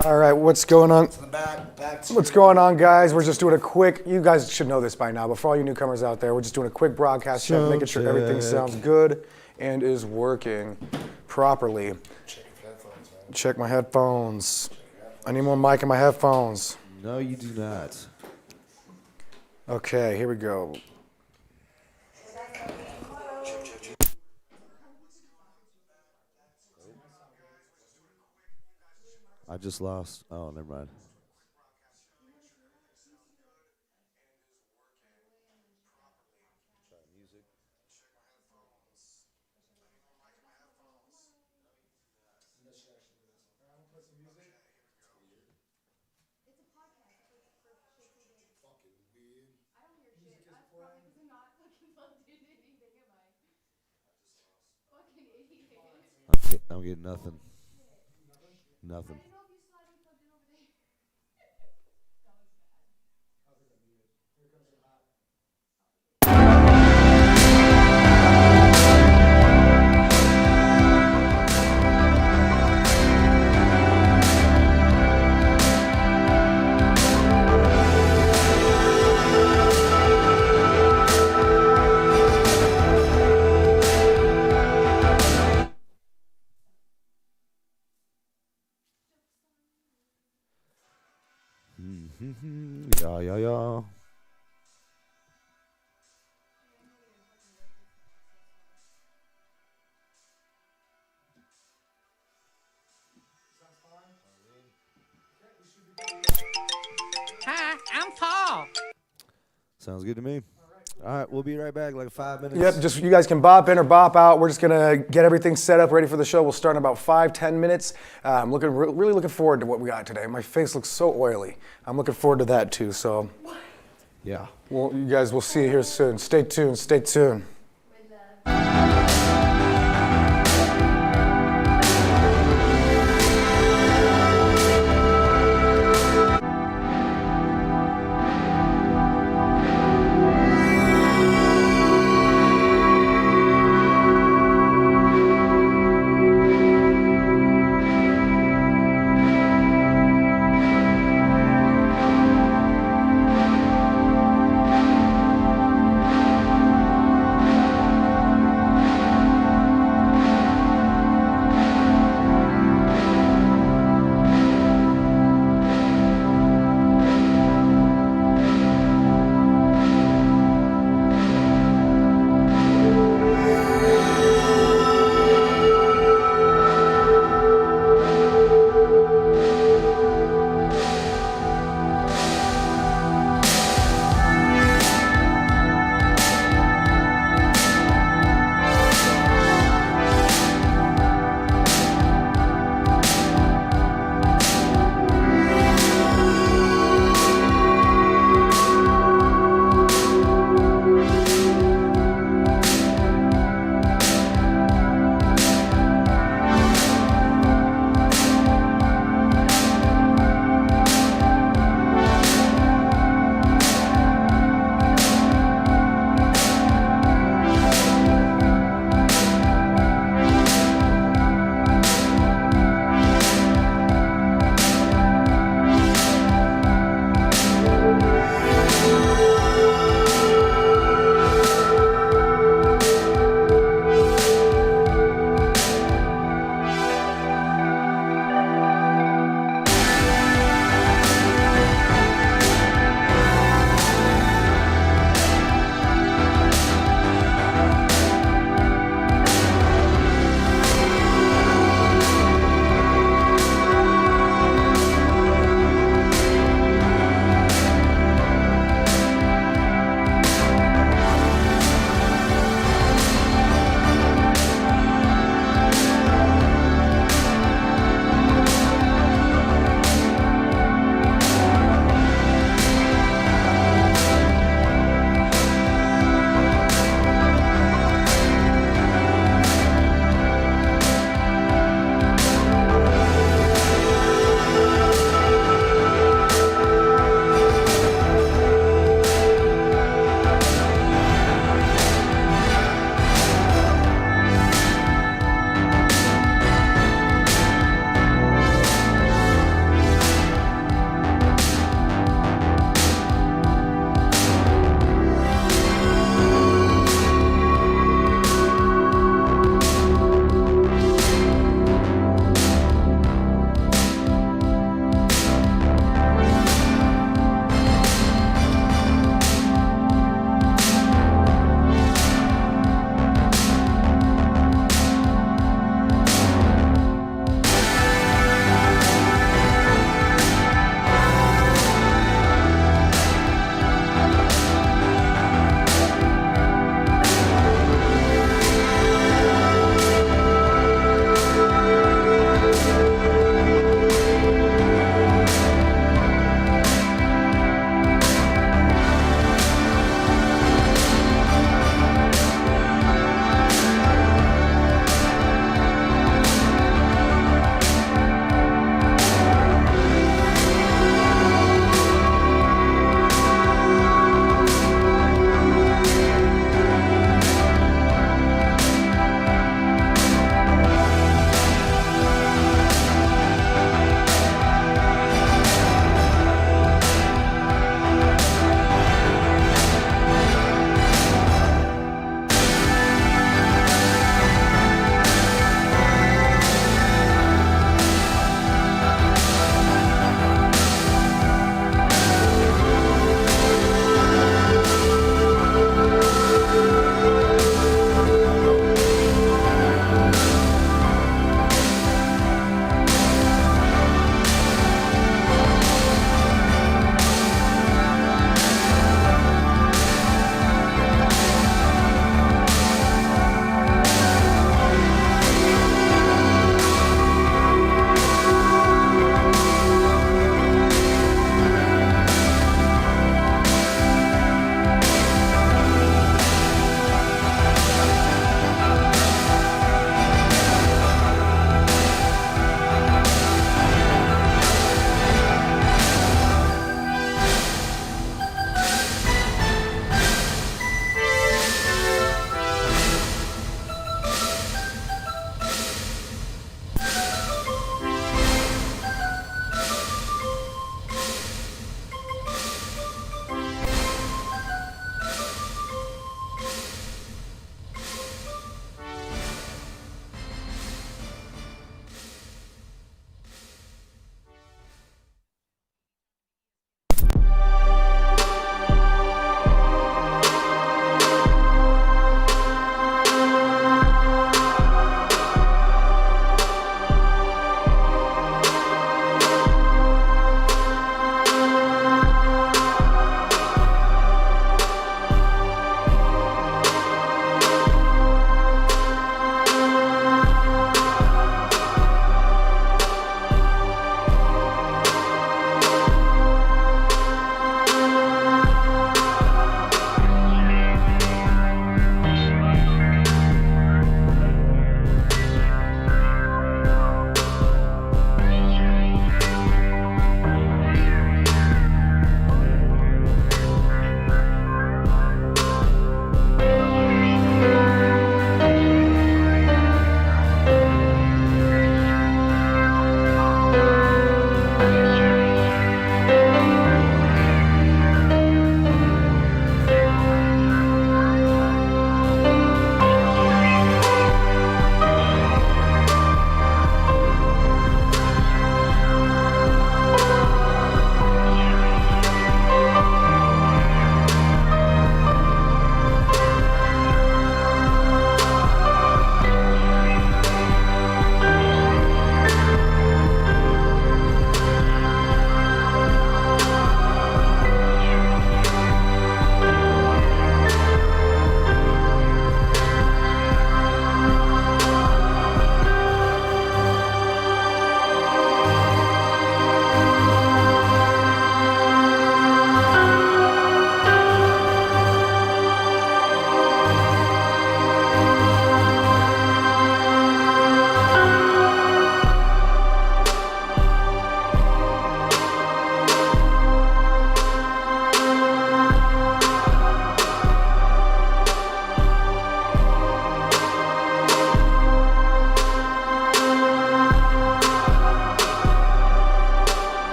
All right, what's going on? What's going on, guys? We're just doing a quick, you guys should know this by now, but for all you newcomers out there, we're just doing a quick broadcast check, making sure everything sounds good and is working properly. Check my headphones. I need more mic in my headphones. No, you do not. Okay, here we go. I just lost. Oh, never mind. I'm getting nothing. Nothing. Yeah. Hi, I'm Paul. Sounds good to me. All right, we'll be right back, like 5 minutes. Yep, just you guys can bop in or bop out. We're just gonna get everything set up, ready for the show. We'll start in about 5-10 minutes. I'm really looking forward to what we got today. My face looks so oily. I'm looking forward to that too. So, Yeah. well, you guys will see you here soon. Stay tuned. Stay tuned.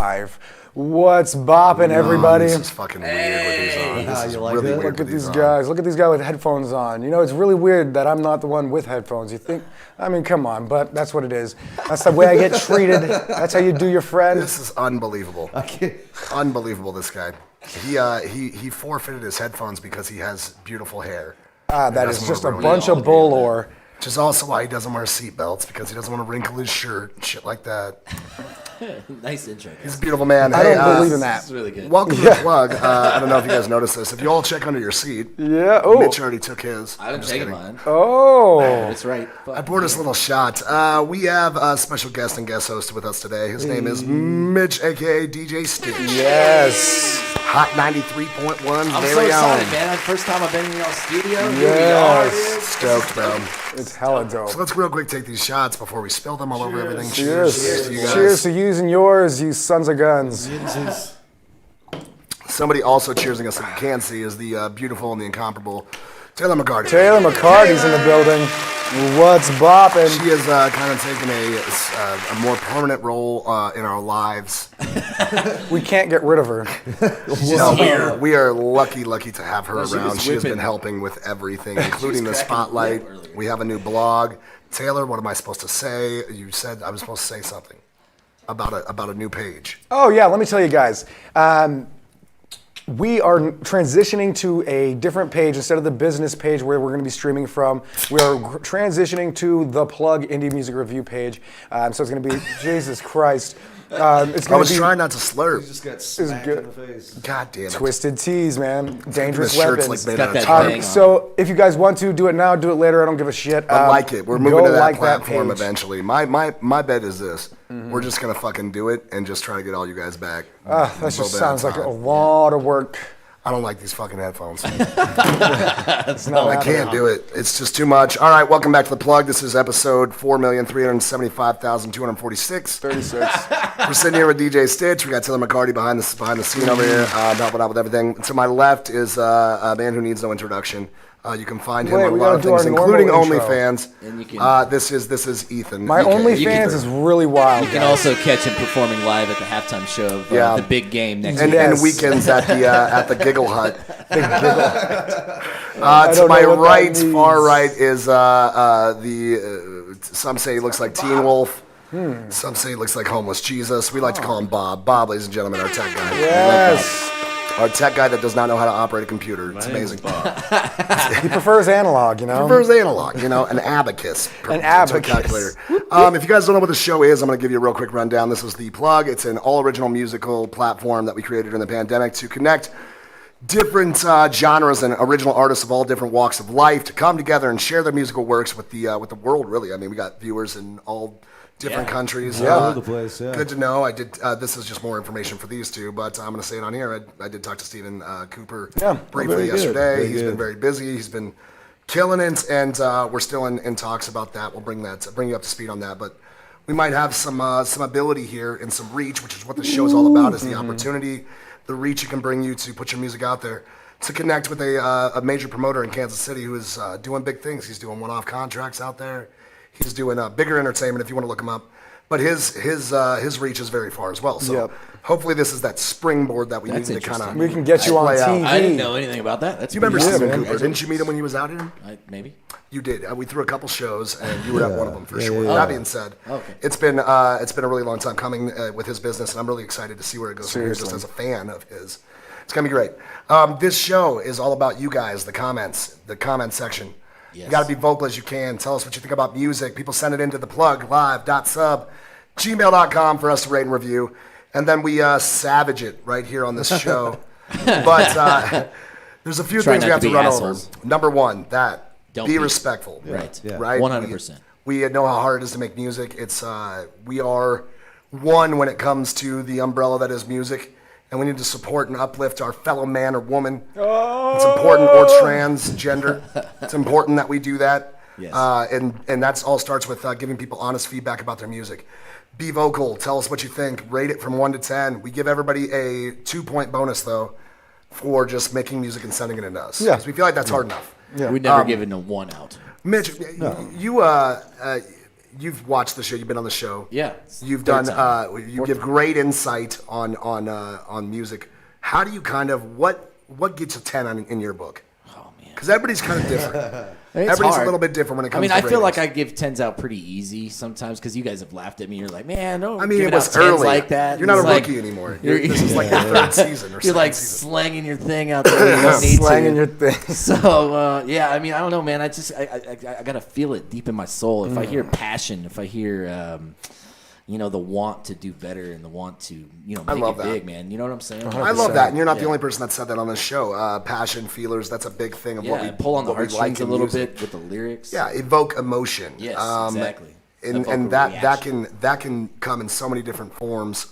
live. What's bopping, everybody? This is fucking weird what he's on. This is you like really it? weird Look at what he's these on. guys. Look at these guys with headphones on. You know, it's really weird that I'm not the one with headphones. You think? I mean, come on, but that's what it is. That's the way I get treated. That's how you do your friend. This is unbelievable. Unbelievable, this guy. He forfeited his headphones because he has beautiful hair. That is just a bunch of bull lore. Which is also why he doesn't wear seatbelts, because he doesn't want to wrinkle his shirt and shit like that. Nice intro. He's a beautiful man. I don't believe in that. It's really good. Welcome to the plug. I don't know if you guys noticed this. If you all check under your seat, Yeah. Oh. Mitch already took his. I didn't just take kidding. mine. Oh. That's right. I poured us a little shot. We have a special guest and guest host with us today. His name is Mitch, a.k.a. DJ Stitch. Yes. Hot 93.1. I'm very so excited, own. man. First time I've been in y'all's studio. Here we Yes. are, dude. Stoked, bro. It's hella dope. So let's real quick take these shots before we spill them all over everything. Cheers. Cheers to you guys. Cheers to yous and yours, you sons of guns. Somebody also cheersing us that you can see is the beautiful and the incomparable Taylor McCarty. Taylor McCarty's in the building. What's bopping? She has kind of taken a more permanent role in our lives. We can't get rid of her. No, we are lucky to have her She was around. She has been whipping. helping with everything, including the cracking spotlight. the whip earlier. We have a new blog. Taylor, what am I supposed to say? You said I was supposed to say something about a new page. Oh, yeah, let me tell you guys. We are transitioning to a different page instead of the business page where we're going to be streaming from. We are transitioning to the Plug Indie Music Review page. So it's going to be, Jesus Christ. It's I going was to be trying not to slurp. Just got smacked good. in the face. God damn it. Twisted Tees, man. Dangerous This shirt's weapons. like made Got out of that tar. thing. So if you guys want to do it now, do it later. I don't give a shit. I like it. We're moving go to that like platform page. eventually. My bet is this. We're just going to fucking do it and just try to get all you guys back. That a little just bit sounds at like a time. lot of work. I don't like these fucking headphones. It's not I can't do it. It's just too much. All right, welcome back to The Plug. This is episode 4,375,246. 36. We're sitting here with DJ Stitch. We got Taylor McCarty behind the scene over here, helping out with everything. To my left is a man who needs no introduction. You can find him Wait, on a we lot gotta of do things, our normal including intro. OnlyFans. And you can- This is Ethan. My You can- OnlyFans is really wild. You can also catch him performing live at the halftime show of Yeah. the big game next and, week. and Yes. weekends at the Giggle Hut. I To don't my know what that right, means. far right is some say he looks like Teen Wolf. Some say he looks like homeless Jesus. We like to call him Bob. Bob, ladies and gentlemen, our tech guy. Yes. Our tech guy that does not know how to operate a computer. It's amazing. He prefers analog, you know? Prefers analog, an abacus. An to a abacus. calculator. If you guys don't know what the show is, I'm going to give you a real quick rundown. This is The Plug. It's an all-original musical platform that we created during the pandemic to connect different genres and original artists of all different walks of life to come together and share their musical works with the world, really. I mean, we got viewers in all different countries. All over the place, yeah. Good to know. I did. This is just more information for these two, but I'm going to say it on here. I did talk to Stephen Cooper briefly very good. yesterday. Very He's good. been very busy. He's been killing it, and we're still in talks about that. We'll bring you up to speed on that, but we might have some ability here and some reach, which is what the show is all about, is the opportunity, the reach it can bring you to put your music out there, to connect with a major promoter in Kansas City who is doing big things. He's doing one-off contracts out there. He's doing bigger entertainment, if you want to look him up. But his reach is very far as well. So Yep. hopefully this is that springboard that we That's need to kind of. interesting. We can get you on Play out. TV. I didn't know anything about that. That's You remember pretty Stephen man. Cooper? Didn't you meet him when he was out here? Maybe. You did. We threw a couple shows, and you were at one of them for sure. yeah. That being said, Okay. it's been a really long time coming with his business, and I'm really excited to see where it goes from here. Just Seriously. as a fan of his, it's gonna be great. This show is all about you guys, the comment section. You Yes. got to be vocal as you can. Tell us what you think about music. People send it into thepluglive.sub, gmail.com for us to rate and review, and then we savage it right here on this show. But there's a few Try things we not have to to be run assholes. over. Number one, Don't be be. respectful. Right. Yeah. Right. 100%. We know how hard it is to make music. It's we are one when it comes to the umbrella that is music, and we need to support and uplift our fellow man or woman. It's important, or transgender. It's important that we do that. Yes. And that's all starts with giving people honest feedback about their music. Be vocal. Tell us what you think. Rate it from 1 to 10. We give everybody a 2-point bonus though for just making music and sending it into us. Yeah. 'Cause we feel like that's hard enough. Yeah. We'd never given a 1 out. Mitch, you've watched the show. You've been on the show. Yeah. You've Third done. time. You give great insight on music. How do you kind of what gets a 10 in your book? Oh man. Because everybody's kind of different. It's Everybody's hard. a little bit different when it I comes mean, to I feel like ratings. I give 10s out pretty easy sometimes because you guys have laughed at me. You're like, man, don't I mean, give it out was 10s early. like that. You're not It's a like- rookie anymore. You're- This is like your third season or You're second like season. slanging your thing out there. You don't need Slanging to. your thing. So yeah, I mean, I don't know, man. I gotta feel it deep in my soul. If I hear passion, if I hear the want to do better and the want to make love it that. big, man. You know what I'm saying? I love that, and you're not the Yeah. only person that said that on this show. Passion, feelers, that's a big thing of Yeah, what we and pull on the what we heartstrings like a in little music. bit with the lyrics. Yeah, evoke emotion. Yes, exactly. And Evoke a that reaction. can come in so many different forms.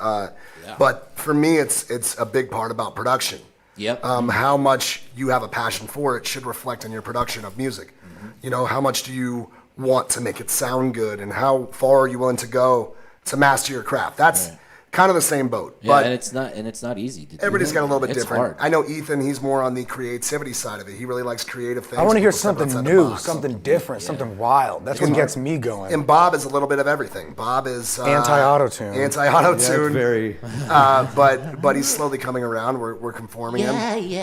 But for me, it's a big part about production. Yep. How much you have a passion for it should reflect in your production of music. Mm-hmm. How much do you want to make it sound good, and how far are you willing to go to master your craft? That's kind of the same boat. Yeah, but and it's not easy to do. everybody's got a little bit It's different. hard. I know Ethan, he's more on the creativity side of it. He really likes creative things. I want to hear people step something outside the new, box. something different, something wild. That's what gets me going. And Bob is a little bit of everything. Bob is Anti-auto-tune. Anti-auto-tune. Very. But he's slowly coming around. We're conforming him. Yeah.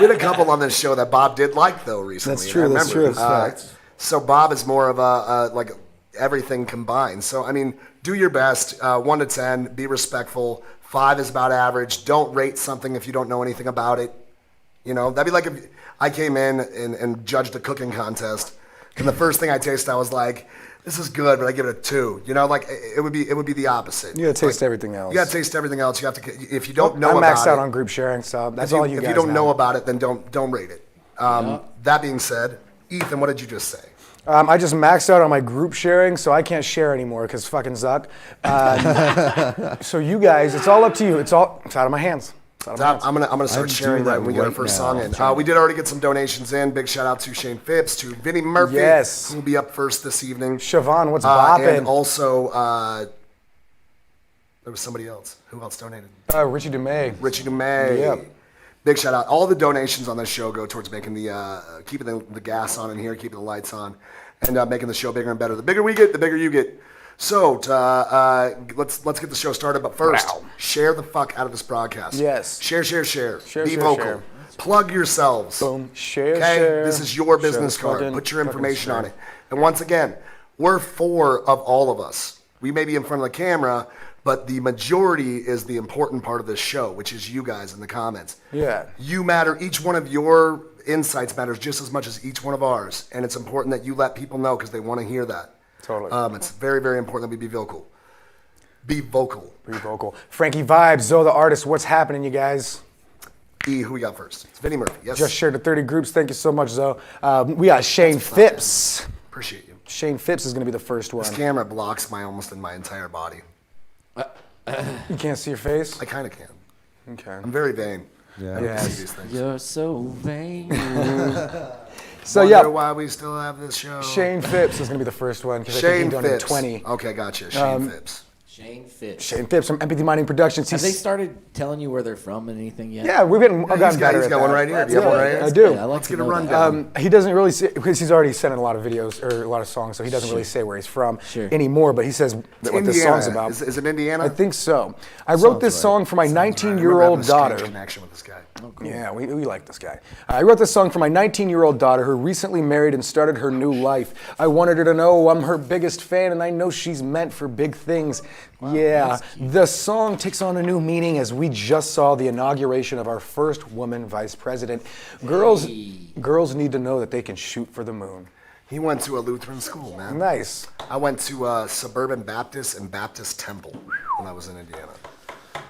We had a couple on this show that Bob did like though recently. That's true, I that's remember. true. That's facts. So Bob is more of a like everything combined. So I mean, do your best. 1 to 10. Be respectful. 5 is about average. Don't rate something if you don't know anything about it. That'd be like if I came in and judged a cooking contest, and the first thing I tasted, I was like, "This is good," but I give it a 2. Like it would be the opposite. You gotta taste everything else. You gotta taste everything else. You have to. If you don't know I'm about maxed it, out on group sharing, so that's all you if guys you don't know know. about it, then don't rate it. That being said, Ethan, what did you just say? I just maxed out on my group sharing, so I can't share anymore because fucking Zuck. So you guys, it's all up to you. It's out of my hands. It's out of my hands. I'm gonna start I'm sharing doing that that when we get our right first now. song in. We did already get some donations in. Big shout out to Shane Phipps, to Vinny Murphy, Yes. who will be up first this evening. Siobhan, what's And bopping? also, there was somebody else. Who else donated? Richie DeMay. Richie DeMay. Yep. Big shout out. All the donations on this show go towards making keeping the gas on in here, keeping the lights on, and making the show bigger and better. The bigger we get, the bigger you get. So let's get the show started. But first, Wow. share the fuck out of this broadcast. Yes. Share. Share, Be share, vocal. share. Plug yourselves. Boom. Share, Okay, share. this is your Share business the card. fucking- Put your fucking information on share. it. And once again, we're 4 of all of us. We may be in front of the camera, but the majority is the important part of this show, which is you guys in the comments. Yeah. You matter. Each one of your insights matters just as much as each one of ours. And it's important that you let people know because they want to hear that. Totally. It's very, very important that we be vocal. Be vocal. Be vocal. Frankie Vibes, Zoe the Artist, what's happening, you guys? E, who we got first? It's Vinny Murphy. Yes. Just shared to 30 groups. Thank you so much, Zoe. We got Shane Phipps. Appreciate you. Shane Phipps is going to be the first one. This camera blocks almost in my entire body. You can't see your face? I kind of can. Okay. I'm very vain. Yeah. I don't Yes. see these things. You're so vain. So, Wonder yeah, why we still have this show. Shane Phipps is going to be the first one because I think Shane he donated Phipps. 20. Okay, gotcha. Shane Phipps. Shane Phipps. Shane Phipps from Empathy Mining Productions. Have they started telling you where they're from and anything yet? Yeah, we've gotten better He's at got one that. right here. Do you have one right here? I do. Yeah, I like Let's to get a know that. rundown. He doesn't really say, because he's already sent in a lot of videos or a lot of songs, so he doesn't really say where he's from Sure. anymore, but he says what this Indiana. song's about. Is it Indiana? I think so. I wrote this song for my 19-year-old daughter. Connection with this guy. Yeah, we like this guy. I wrote this song for my 19-year-old daughter who recently married and started her new life. I wanted her to know I'm her biggest fan and I know she's meant for big things. Yeah, the song takes on a new meaning as we just saw the inauguration of our first woman vice president. Girls need to know that they can shoot for the moon. He went to a Lutheran school, man. Nice. I went to Suburban Baptist and Baptist Temple when I was in Indiana.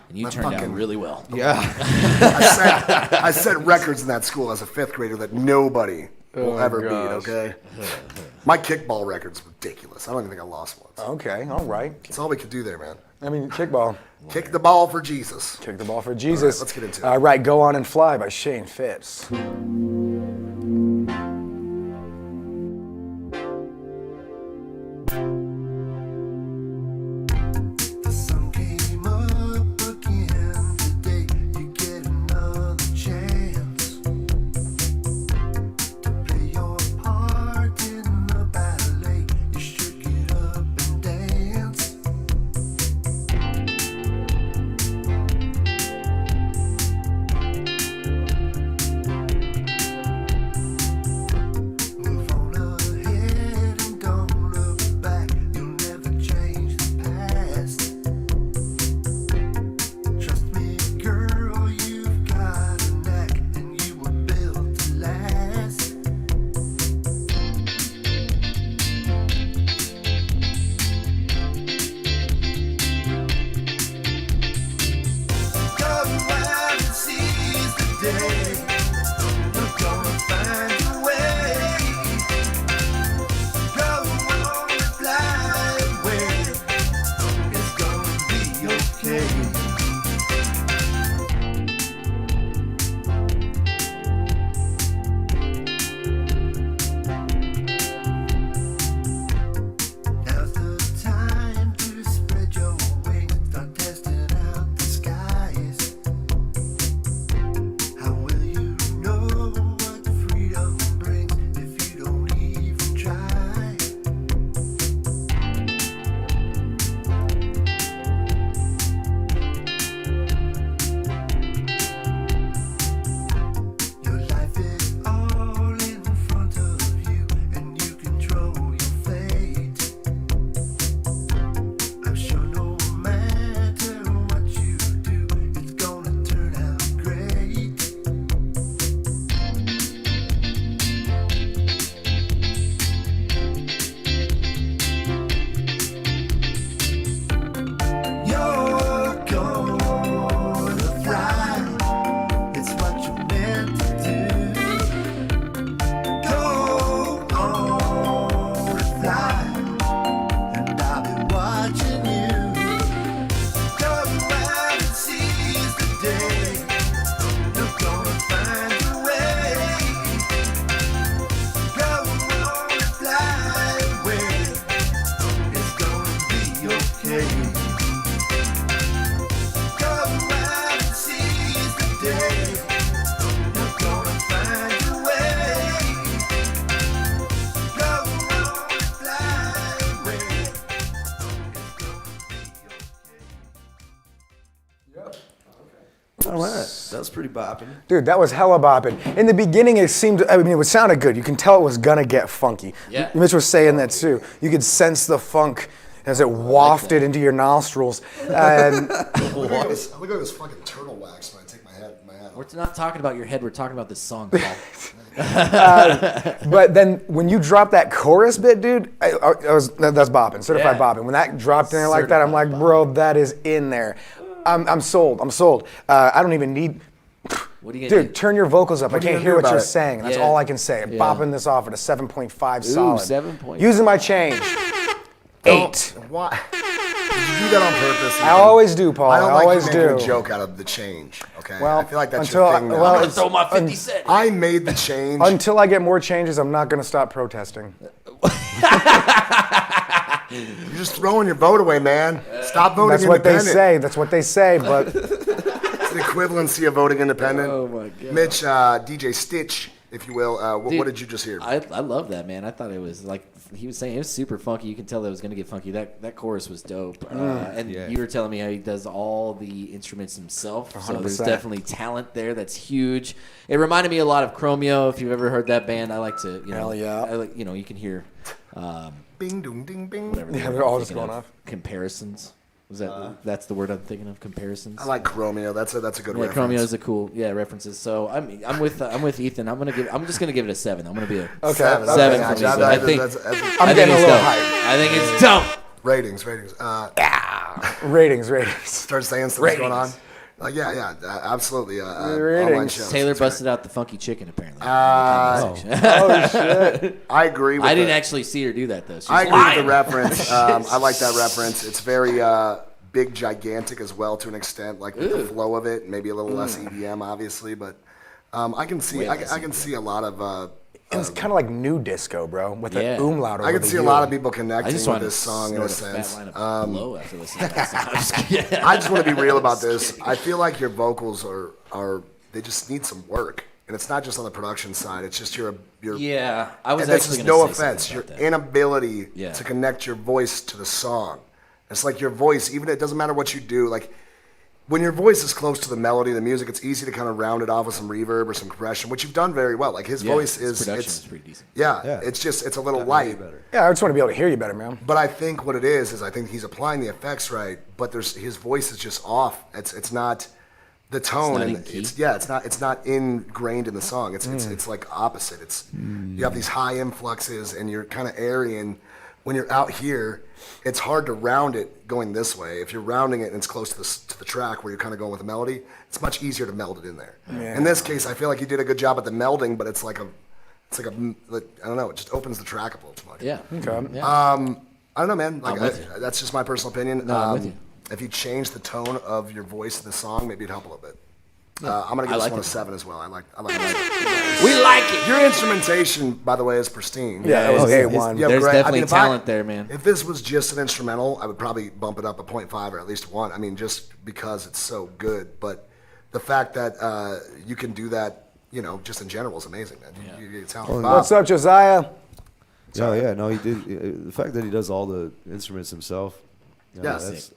And you turned out really well. Yeah. I set records in that school as a 5th grader that nobody will ever beat, okay? My kickball record's ridiculous. I don't even think I lost once. Okay, all right. That's all we could do there, man. I mean, kickball. Kick the ball for Jesus. Kick the ball for Jesus. All right, let's get into it. All right, Go On and Fly by Shane Phipps. The sun came up again today. You get another chance to play your part in the battle. Oh, that was pretty bopping. Dude, that was hella bopping. In the beginning, it sounded good. You can tell it was gonna get funky. Yeah. Mitch was saying that too. You could sense the funk as it wafted into your nostrils. And Look at this fucking turtle wax when I take my hat off. We're not talking about your head. We're talking about this song, Paul. but then when you drop that chorus bit, dude, that's bopping, certified Yeah. bopping. When that dropped in there like that, I'm like, bro, that is in there. I'm sold. I don't even need. What are you gonna Dude, turn your vocals up. I are you can't gonna hear do what about you're it? saying. That's Yeah. all I can say. Yeah. Bopping this off at a 7.5 solid. 7.5. Using my change. 8. Why? Did you do that on purpose? I always do, Paul. I don't I like always you making a do. joke out of the change. Okay. Well, I feel like that's until your thing now. well, I'm gonna it's- throw my 50 cent. I made the change. Until I get more changes, I'm not gonna stop protesting. You're just throwing your vote away, man. Stop voting That's what they independent. say. That's what they say. But It's the equivalency of voting independent. Oh my God. Mitch, DJ Stitch, if you will. What Dude, did you just hear? I love that, man. I thought it was like he was saying, it was super funky. You can tell that it was going to get funky. That chorus was dope. And Yeah. you were telling me how he does all the instruments himself. So there's 100%. definitely talent there. That's huge. It reminded me a lot of Chromeo. If you've ever heard that band, I like to, Hell yeah. you can hear Bing, dong, ding, bing. whatever. Yeah, word they're I'm all just thinking going of. off. Comparisons. Was that that's the word I'm thinking of? Comparisons. I like Chromeo. That's a good Yeah, reference. Chromeo is a cool references. So I'm with Ethan. I'm just gonna give it a 7. I'm gonna be a okay. 7 okay. for me. Yeah, So I think I'm I think getting a it's little dope. hyped. I think it's dope. Ratings. Ratings. Start saying stuff going on. Yeah, absolutely. Online Ratings. shows. Taylor That's right. busted out the funky chicken apparently. Oh shit. I agree with I didn't the- actually see her do that though. She's I agree with lying. the reference. I like that reference. It's very big, gigantic as well to an extent, like with the flow of it. Maybe a little less EDM, obviously, but I can see Way I less can see a lot of. It's kind of like new disco, bro, with Yeah. the umlaut. I over can the see a U. lot of people I connecting just with wanted to this song in a snort sense. fat line of blow after listening to that song. I'm just kidding. I just want to be real about this. I feel like your vocals are they just need some work, and it's not just on the production side. It's just your Yeah, I was and this actually is gonna no say something offense, your about that. inability Yeah. to connect your voice to the song. It's like your voice, even it doesn't matter what you do, like when your voice is close to the melody, the music, it's easy to kind of round it off with some reverb or some compression, which you've done very well. Like his voice his is production is pretty decent. Yeah, Yeah. it's a little light. Better. Yeah, I just want to be able to hear you better, man. But I think what it is I think he's applying the effects right, but his voice is just off. It's not the tone, not and in key? it's not ingrained in the song. It's like opposite. You have these high influxes, and you're kind of airy, and when you're out here, it's hard to round it going this way. If you're rounding it and it's close to the track where you're kind of going with the melody, it's much easier to meld it in there. In this case, I feel like you did a good job at the melding, but it's like a I don't know. It just opens the track up a little too much. Yeah. Okay. Yeah. I don't know, man. Like, I'm with you. that's just my personal opinion. No, I'm with you. If you change the tone of your voice in the song, maybe it'd help a little bit. I'm gonna give this like one a it. 7 as well. I like it. We like it. Your instrumentation, by the way, is pristine. Yeah, it was yeah. A1. You have There's great- definitely if talent there, man. If this was just an instrumental, I would probably bump it up a 0.5 or at least 1. I mean, just because it's so good. But the fact that you can do that, just in general is amazing, man. You're talented. What's up, Josiah? Oh yeah, no, he did. The fact that he does all the instruments himself. Yeah. that's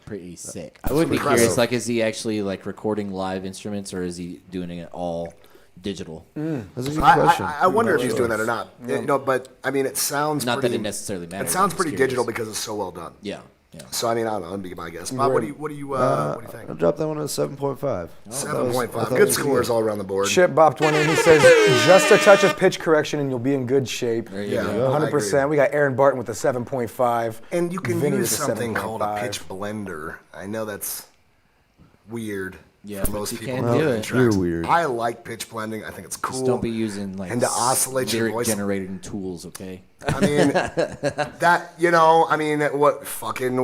Pretty sick. I would be impressive. curious, like, is he actually like recording live instruments, or is he doing it all digital? that's a good question. I wonder if he's doing that or not. But I mean, it sounds Not pretty, that it necessarily matters. It sounds I'm just pretty curious. digital because it's so well done. Yeah. Yeah. So I mean, I don't know. That'd be my guess. Bob, what do you I'll think? drop that one at 7.5. 7.5. Good scores all around the board. Chip bopped one in. He says, just a touch of pitch correction and you'll be in good shape. There you Yeah. go. I 100%. agree. We got Aaron Barton with a 7.5. And you can Vinny use with a something called a 7.5. pitch blender. I know that's weird Yeah, for but most you people. can who do are it. in tracks. You're weird. I like pitch blending. I think it's cool. Just don't be using like And to oscillate your lyric voice. generating tools, okay? I mean,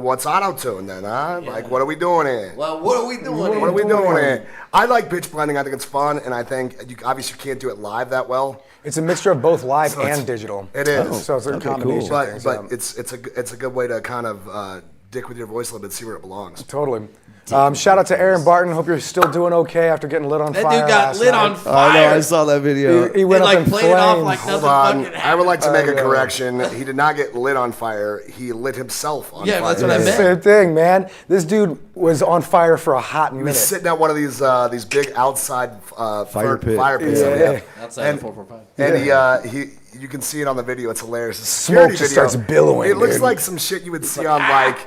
what's auto-tune then, huh? Like, what are we doing here? Well, what are we doing? What are we doing here? I like pitch blending. I think it's fun, and I think you obviously can't do it live that well. It's a mixture of both live So it's- and digital. It is. So it's a Okay, combination cool. of But things. but it's a good way to kind of dick with your voice a little bit, see where it belongs. Totally. Shout out to Aaron Barton. Hope you're still doing okay after getting lit on That fire. dude got last lit night. on fire. I know, I saw that video. He went They, up like, in played it off flames. like Hold nothing on. fucking I would like to make a yeah. correction. He did not get lit on fire. He lit himself on Yeah, fire. that's what I meant. Same thing, man. This dude was on fire for a hot He was minute. sitting at one of these big outside Fire pit. Fire pits. Yeah. Yeah. Outside of 445. And he you can see it on the video. It's hilarious. The security Smoke just video, starts billowing, It looks dude. like some shit you would see on like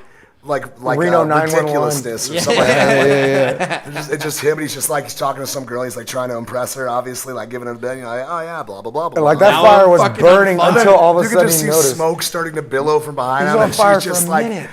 Reno 911. ridiculousness or something like that. It's just him, and he's talking to some girl. He's like trying to impress her, obviously, like giving her a bit. You know, like, oh yeah, blah blah blah blah. And like blah. that Now fire I'm was fucking burning on fire. until all of a You sudden can just he see noticed. smoke starting to billow from behind He him, was on and fire she's for just a like, minute.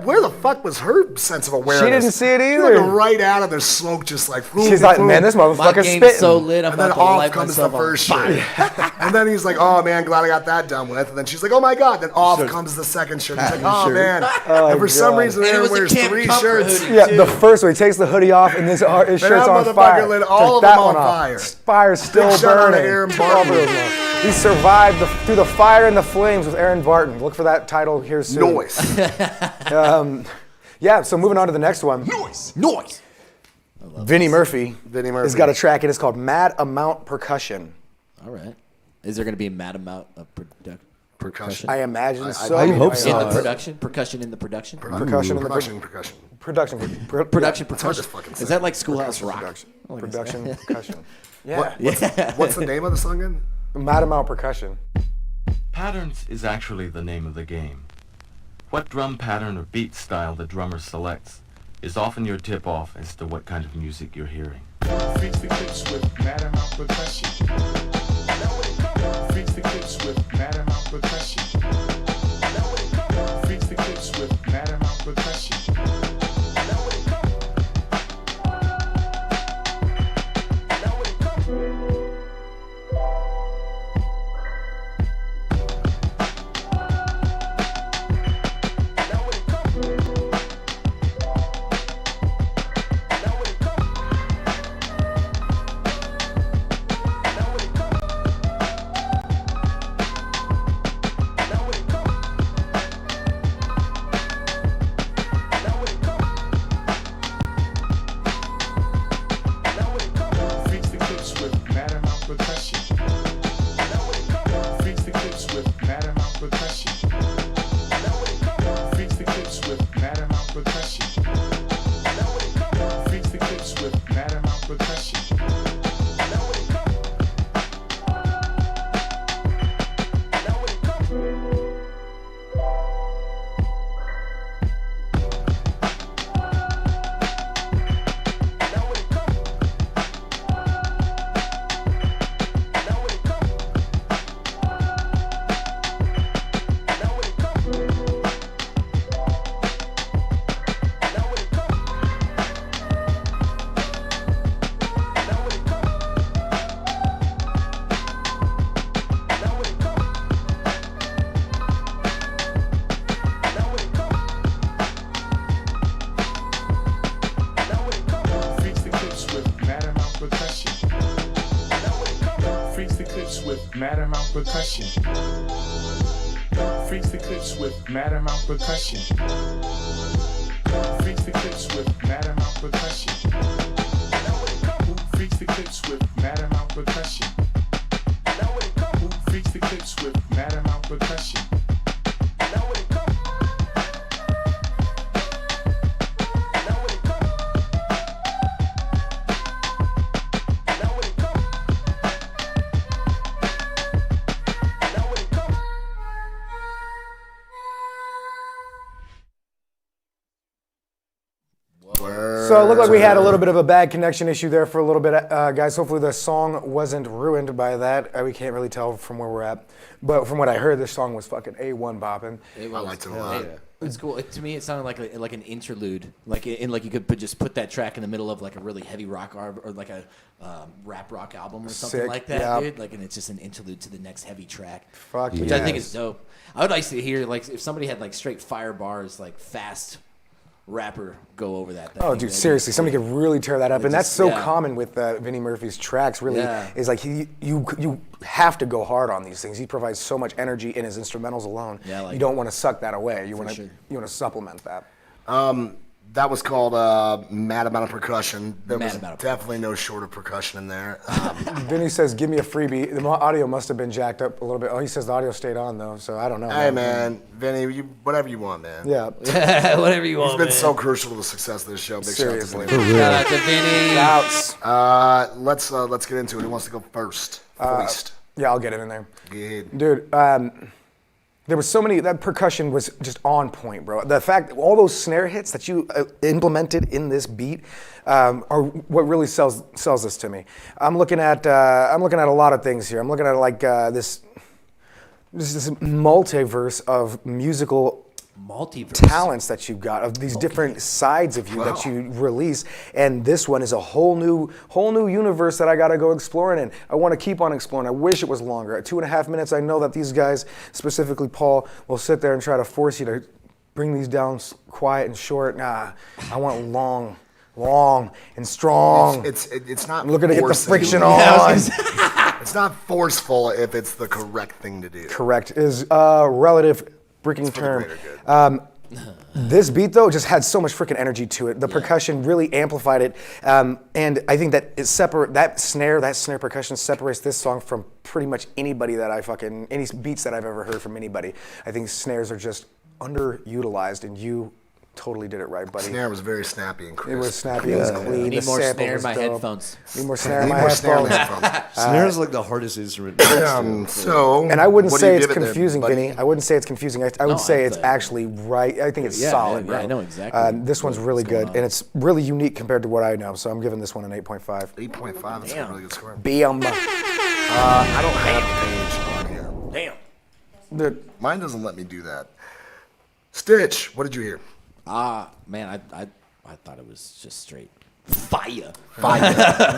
where the fuck was her sense of awareness? didn't see it She either. looked right out of there's smoke, just like. She's like, man, this My motherfucker's game's spitting. so lit, I'm And then about to off light comes the myself on first fire. shirt. And then he's like, oh man, glad I got that done with. And then she's like, oh my god. Then off comes the second shirt. He's like, oh man. And for some God. reason, And it Aaron was a wears Camp 3 Comfort shirts. hoodie. Yeah, too. the first one, he takes the hoodie off and his shirt's that on motherfucker fire. lit all of Take them that on one off. fire. Fire's still Big shout out to burning. Aaron Take all Barton. those off. He survived through the fire and the flames with Aaron Barton. Look for that title here soon. Noise. Yeah, so moving on to the next one. Noise. Vinnie Murphy. Vinnie Murphy. has got a track, and it's called Mad Amount Percussion. All right. Is there going to be a mad amount of Percussion. I imagine so. I hope in so. the production? Percussion in the production? Percussion in the Percussion. production. Production hard to percussion. fucking Is say. that like Schoolhouse Rock? Production percussion. Yeah. What's the name of the song again? Mad Amount Percussion. Patterns is actually the name of the game. What drum pattern or beat style the drummer selects is often your tip-off as to what kind of music you're hearing. Freaks the clips with mad amount percussion. Freaks the clips with mad amount percussion. Freaks the clips with mad amount percussion. Freaks the clips with mad amount percussion. Freaks the clips with mad amount percussion. Freaks the clips with mad amount percussion. Freaks the clips with mad amount percussion. Freaks the clips with mad amount percussion. Freaks the clips with mad amount percussion. Freaks the clips with mad amount percussion. Freaks the clips with mad amount percussion. Who freaks the clips with mad amount percussion? Who freaks the clips with mad amount percussion? So it looked like we had a little bit of a bad connection issue there for a little bit, guys. Hopefully the song wasn't ruined by that. We can't really tell from where we're at. But from what I heard, this song was fucking A1 bopping. It I was- liked it a lot. It's cool. To me, it sounded like an interlude, like you could just put that track in the middle of like a really heavy rock or like a rap rock album or something Sick, like that, yeah. dude. Like, and it's just an interlude to the next heavy track, Fuck which I think yes. is dope. I would like to hear like if somebody had like straight fire bars, like fast, rapper go over that. Oh, dude, seriously, somebody could really tear that up, and that's so yeah. common with Vinnie Murphy's tracks. Really, Yeah. is like you have to go hard on these things. He provides so much energy in his instrumentals alone. Yeah, like you don't want to suck that away. You want to sure. you want to supplement that. That was called Mad Amount of Percussion. There Mad was Amount of definitely no short of percussion in there. Vinny says, "Give me a freebie." The audio must have been jacked up a little bit. Oh, he says the audio stayed on though, so I don't know. Hey, man, Vinny, whatever you want, man. Yeah. Whatever you want. He's been man. so crucial to the success of this show. Big Seriously. shout out to Vinny. Shout out to Vinny. Outs. Let's get into it. Who wants to go first? First. Yeah, I'll get it in there. Good. Dude, there was so many, that percussion was just on point, bro. The fact, all those snare hits that you implemented in this beat are what really sells this to me. I'm looking at a lot of things here. I'm looking at like this multiverse of musical talents that you've got, of these different sides of you that you release, and this one is a whole new universe that I gotta go exploring in. I want to keep on exploring. I wish it was longer. At 2.5 minutes, I know that these guys, specifically Paul, will sit there and try to force you to bring these down quiet and short. Nah, I want long and strong. It's not. I'm looking to get the forcing. friction on. It's not forceful if it's the correct thing to do. Correct is a relative freaking term. This beat though just had so much freaking energy to it. The percussion really amplified it, and I think that that snare percussion separates this song from pretty much anybody that any beats that I've ever heard from anybody. I think snares are just underutilized, and you totally did it right, buddy. Snare was very snappy and crisp. It was snappy, it was clean. Need the more sample snare in was my dope. headphones. Need more snare in Need my more snare in the headphones. headphones. Snare is like the hardest instrument. So, And I wouldn't what do you say it's give it there, confusing, buddy? Vinny. I wouldn't say it's confusing. I would say it's actually right. I think it's solid, yeah, bro. I know exactly This one's really what's going good, on. and it's really unique compared to what I know. So I'm giving this one an 8.5. 8.5. That's a really good score. Bam. I don't have the page on here. Dude, Mine doesn't let me do that. Stitch, what did you hear? Man, I thought it was just straight fire.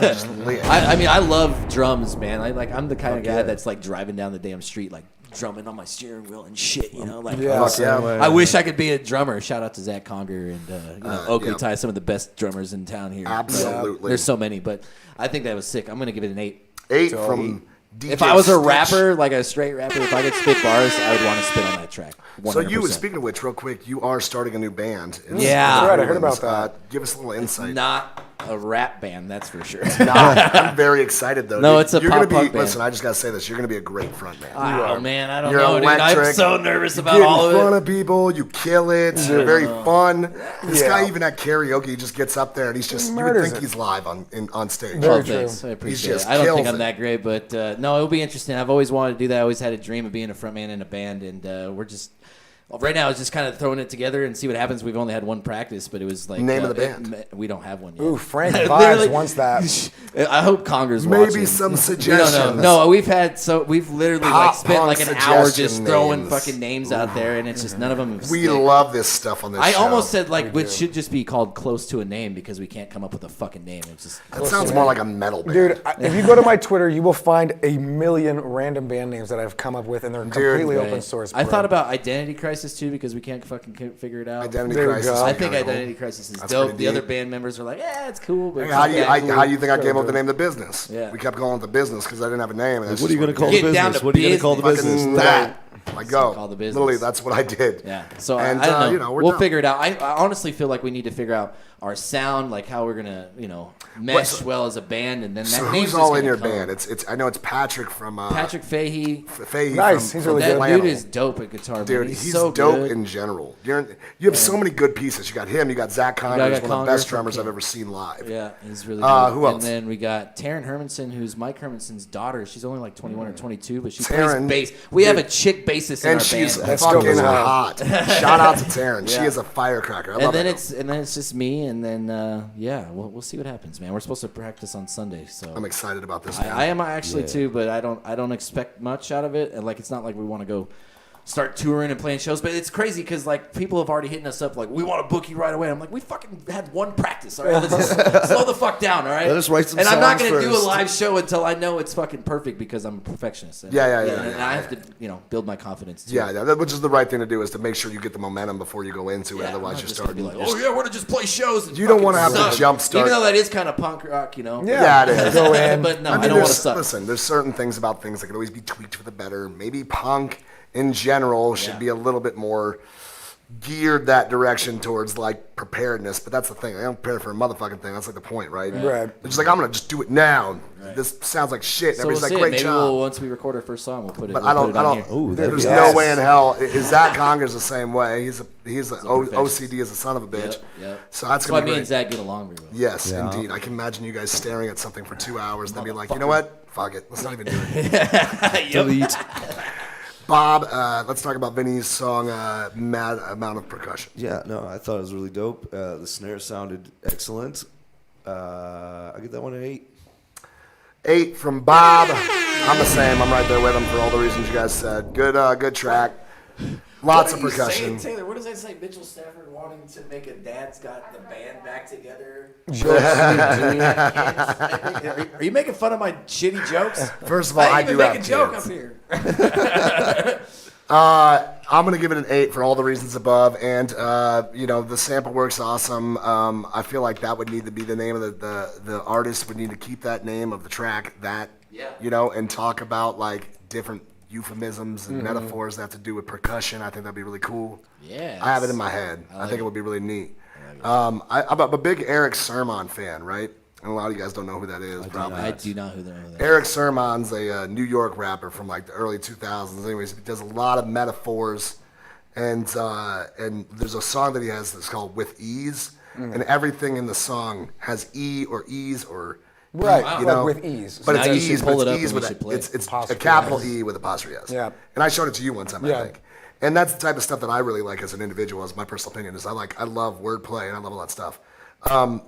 Just lit. I mean, I love drums, man. I'm the kind of guy that's like driving down the damn street, like drumming on my steering wheel and shit, you know? Like, Yeah. Fuck yeah. I wish I could be a drummer. Shout out to Zach Conger and Oakley yep. Ty, some of the best drummers in town here. Absolutely. There's so many, but I think that was sick. I'm gonna give it an 8. 8 from DJ If I was a Stitch. rapper, like a straight rapper, if I could spit bars, I would want to spit on that track. 100%. So you, speaking of which, real quick, you are starting a new band. Yeah. Right, I heard about that. Give us a little insight. Not a rap band, that's for sure. I'm very excited though. No, dude. it's a You're pop gonna be, punk band. Listen, I just gotta say this. You're gonna be a great front man. Oh man, I don't You're know, dude. I'm electric. so nervous You about get all in front of it. of people. You kill it. You're very fun. This Yeah. guy, even at karaoke, he just gets up there and he's just. You would Murders think it. he's live on stage. Very Oh, true. thanks. I appreciate just it. I don't think kills I'm it. that great, but no, it'll be interesting. I've always wanted to do that. I always had a dream of being a front man in a band, and we're just. Right now, it's just kind of throwing it together and see what happens. We've only had one practice, but it was like Name of the band. we don't have one yet. Ooh, Frank Literally- Vibes wants that. I hope Conger's Maybe watching. some We suggestions. don't know. No, we've literally like spent Pop like an punk hour just suggestion throwing names. fucking names out there, and it's just none of them. Have We stick. love this stuff on this I show. almost said like it should just be called Close to a Name because we can't come up with a fucking name. It's just That sounds more like a metal band. Dude, if you go to my Twitter, you will find a million random band names that I've come up with, and they're completely Right. open source. I bro. thought about Identity Crisis too because we can't fucking figure it out. Identity There you Crisis. go. is I think kinda cool. Identity Crisis is That's dope. pretty The other deep. band members are like, yeah, it's cool, but Hey, it's how not do you, that cool. how do you think I came up with the name of the business? Yeah. We kept calling it the business because I didn't have a name. And that's What are you just gonna call it the Get down business? to What are you gonna call the business. business? is. That. I go. call the business. Literally, that's what I did. Yeah. So And, I don't know. we're We'll down. figure it out. I honestly feel like we need to figure out our sound, like how we're gonna, mesh well as a band, and then So that name's who's just all in gonna your come. band? I know it's Patrick from Patrick Fahey. Fahey Nice, from, he's from really That good. Flannel. dude is dope at guitar. Dude, man. he's so dope good. in general. You have so many good pieces. You got him. You got Zach Conger, got who's one of the Conger best from drummers I've King. ever seen live. Yeah, he's really good. Who else? And then we got Taryn Hermanson, who's Mike Hermanson's daughter. She's only like 21 or 22, but she Taryn, plays bass. We have a chick bassist in And our she's band. That's fucking dope as hell. hot. Shout out to Taryn. She Yeah. is a firecracker. I And love then her. it's just me, and then we'll see what happens, man. We're supposed to practice on Sunday, so I'm excited about this. I am actually too, but I don't expect much out of it, and like it's not like we want to go start touring and playing shows. But it's crazy because like people have already hitting us up like, we want to book you right away. I'm like, we fucking had one practice. All right, let's just slow the fuck down. All right, Let us write some and I'm not songs gonna do a first. live show until I know it's fucking perfect because I'm a perfectionist. And, Yeah. And I have to, build my confidence too. Yeah, which is the right thing to do is to make sure you get the momentum before you go into it. Yeah, Otherwise, I'm you're just gonna starting. be like, oh yeah, we're gonna just play shows. And You don't fucking wanna have to suck. jump start. Even though that is kind of punk rock, Yeah, it is. Go in. But no, I, I mean, don't want to there's, suck. listen, there's certain things about things that can always be tweaked for the better. Maybe punk in general should be a little bit more geared that direction towards like preparedness. But that's the thing. I don't prepare for a motherfucking thing. That's like the point, right? Right. It's just like, I'm going to just do it now. This sounds like shit. So we'll Everybody's see. like, great Maybe job. once we record our first song, we'll put it. But we'll I don't. put it on here. Ooh, that'd There's be no awesome. way in hell. Zach Conger's the same way. He's perfectionist. OCD is a son of a bitch. Yep. So that's That's why gonna be me great. and Zach get along really well. Yes, Yeah. indeed. I can imagine you guys staring at something for 2 hours and then be like, you know what? Fuck it. Let's not even do it. Delete. Bob, let's talk about Vinny's song, Mad Amount of Percussion. Yeah, no, I thought it was really dope. The snare sounded excellent. I get that one an 8. 8 from Bob. I'm the same. I'm right there with him for all the reasons you guys said. Good track. Lots of percussion. Taylor, what does that say? Mitchell Stafford wanting to make a Dad's Got the Band back together. Are you making fun of my shitty jokes? First of all, I even do make have a joke kids. up here. I'm gonna give it an 8 for all the reasons above, and the sample work's awesome. I feel like that would need to be the name of the artist would need to keep that name of the track and talk about like different euphemisms and metaphors that have to do with percussion. I think that'd be really cool. Yeah, I have it in my head. I think it would be really neat. I'm a big Eric Sermon fan, right? And a lot of you guys don't know who that is. Probably. I do not know who that is. Eric Sermon's a New York rapper from like the early 2000s. Anyways, he does a lot of metaphors, and there's a song that he has that's called "With Ease," and everything in the song has E or ease or Right, you like know, with ease. But Now you it's should ease, pull but it up it's ease and with we should play it. it's a Apostrophe capital S. E with apostrophe S. Yeah. And I showed it to you one time, Yeah. I think. And that's the type of stuff that I really like as an individual, as my personal opinion is. I love wordplay and I love all that stuff.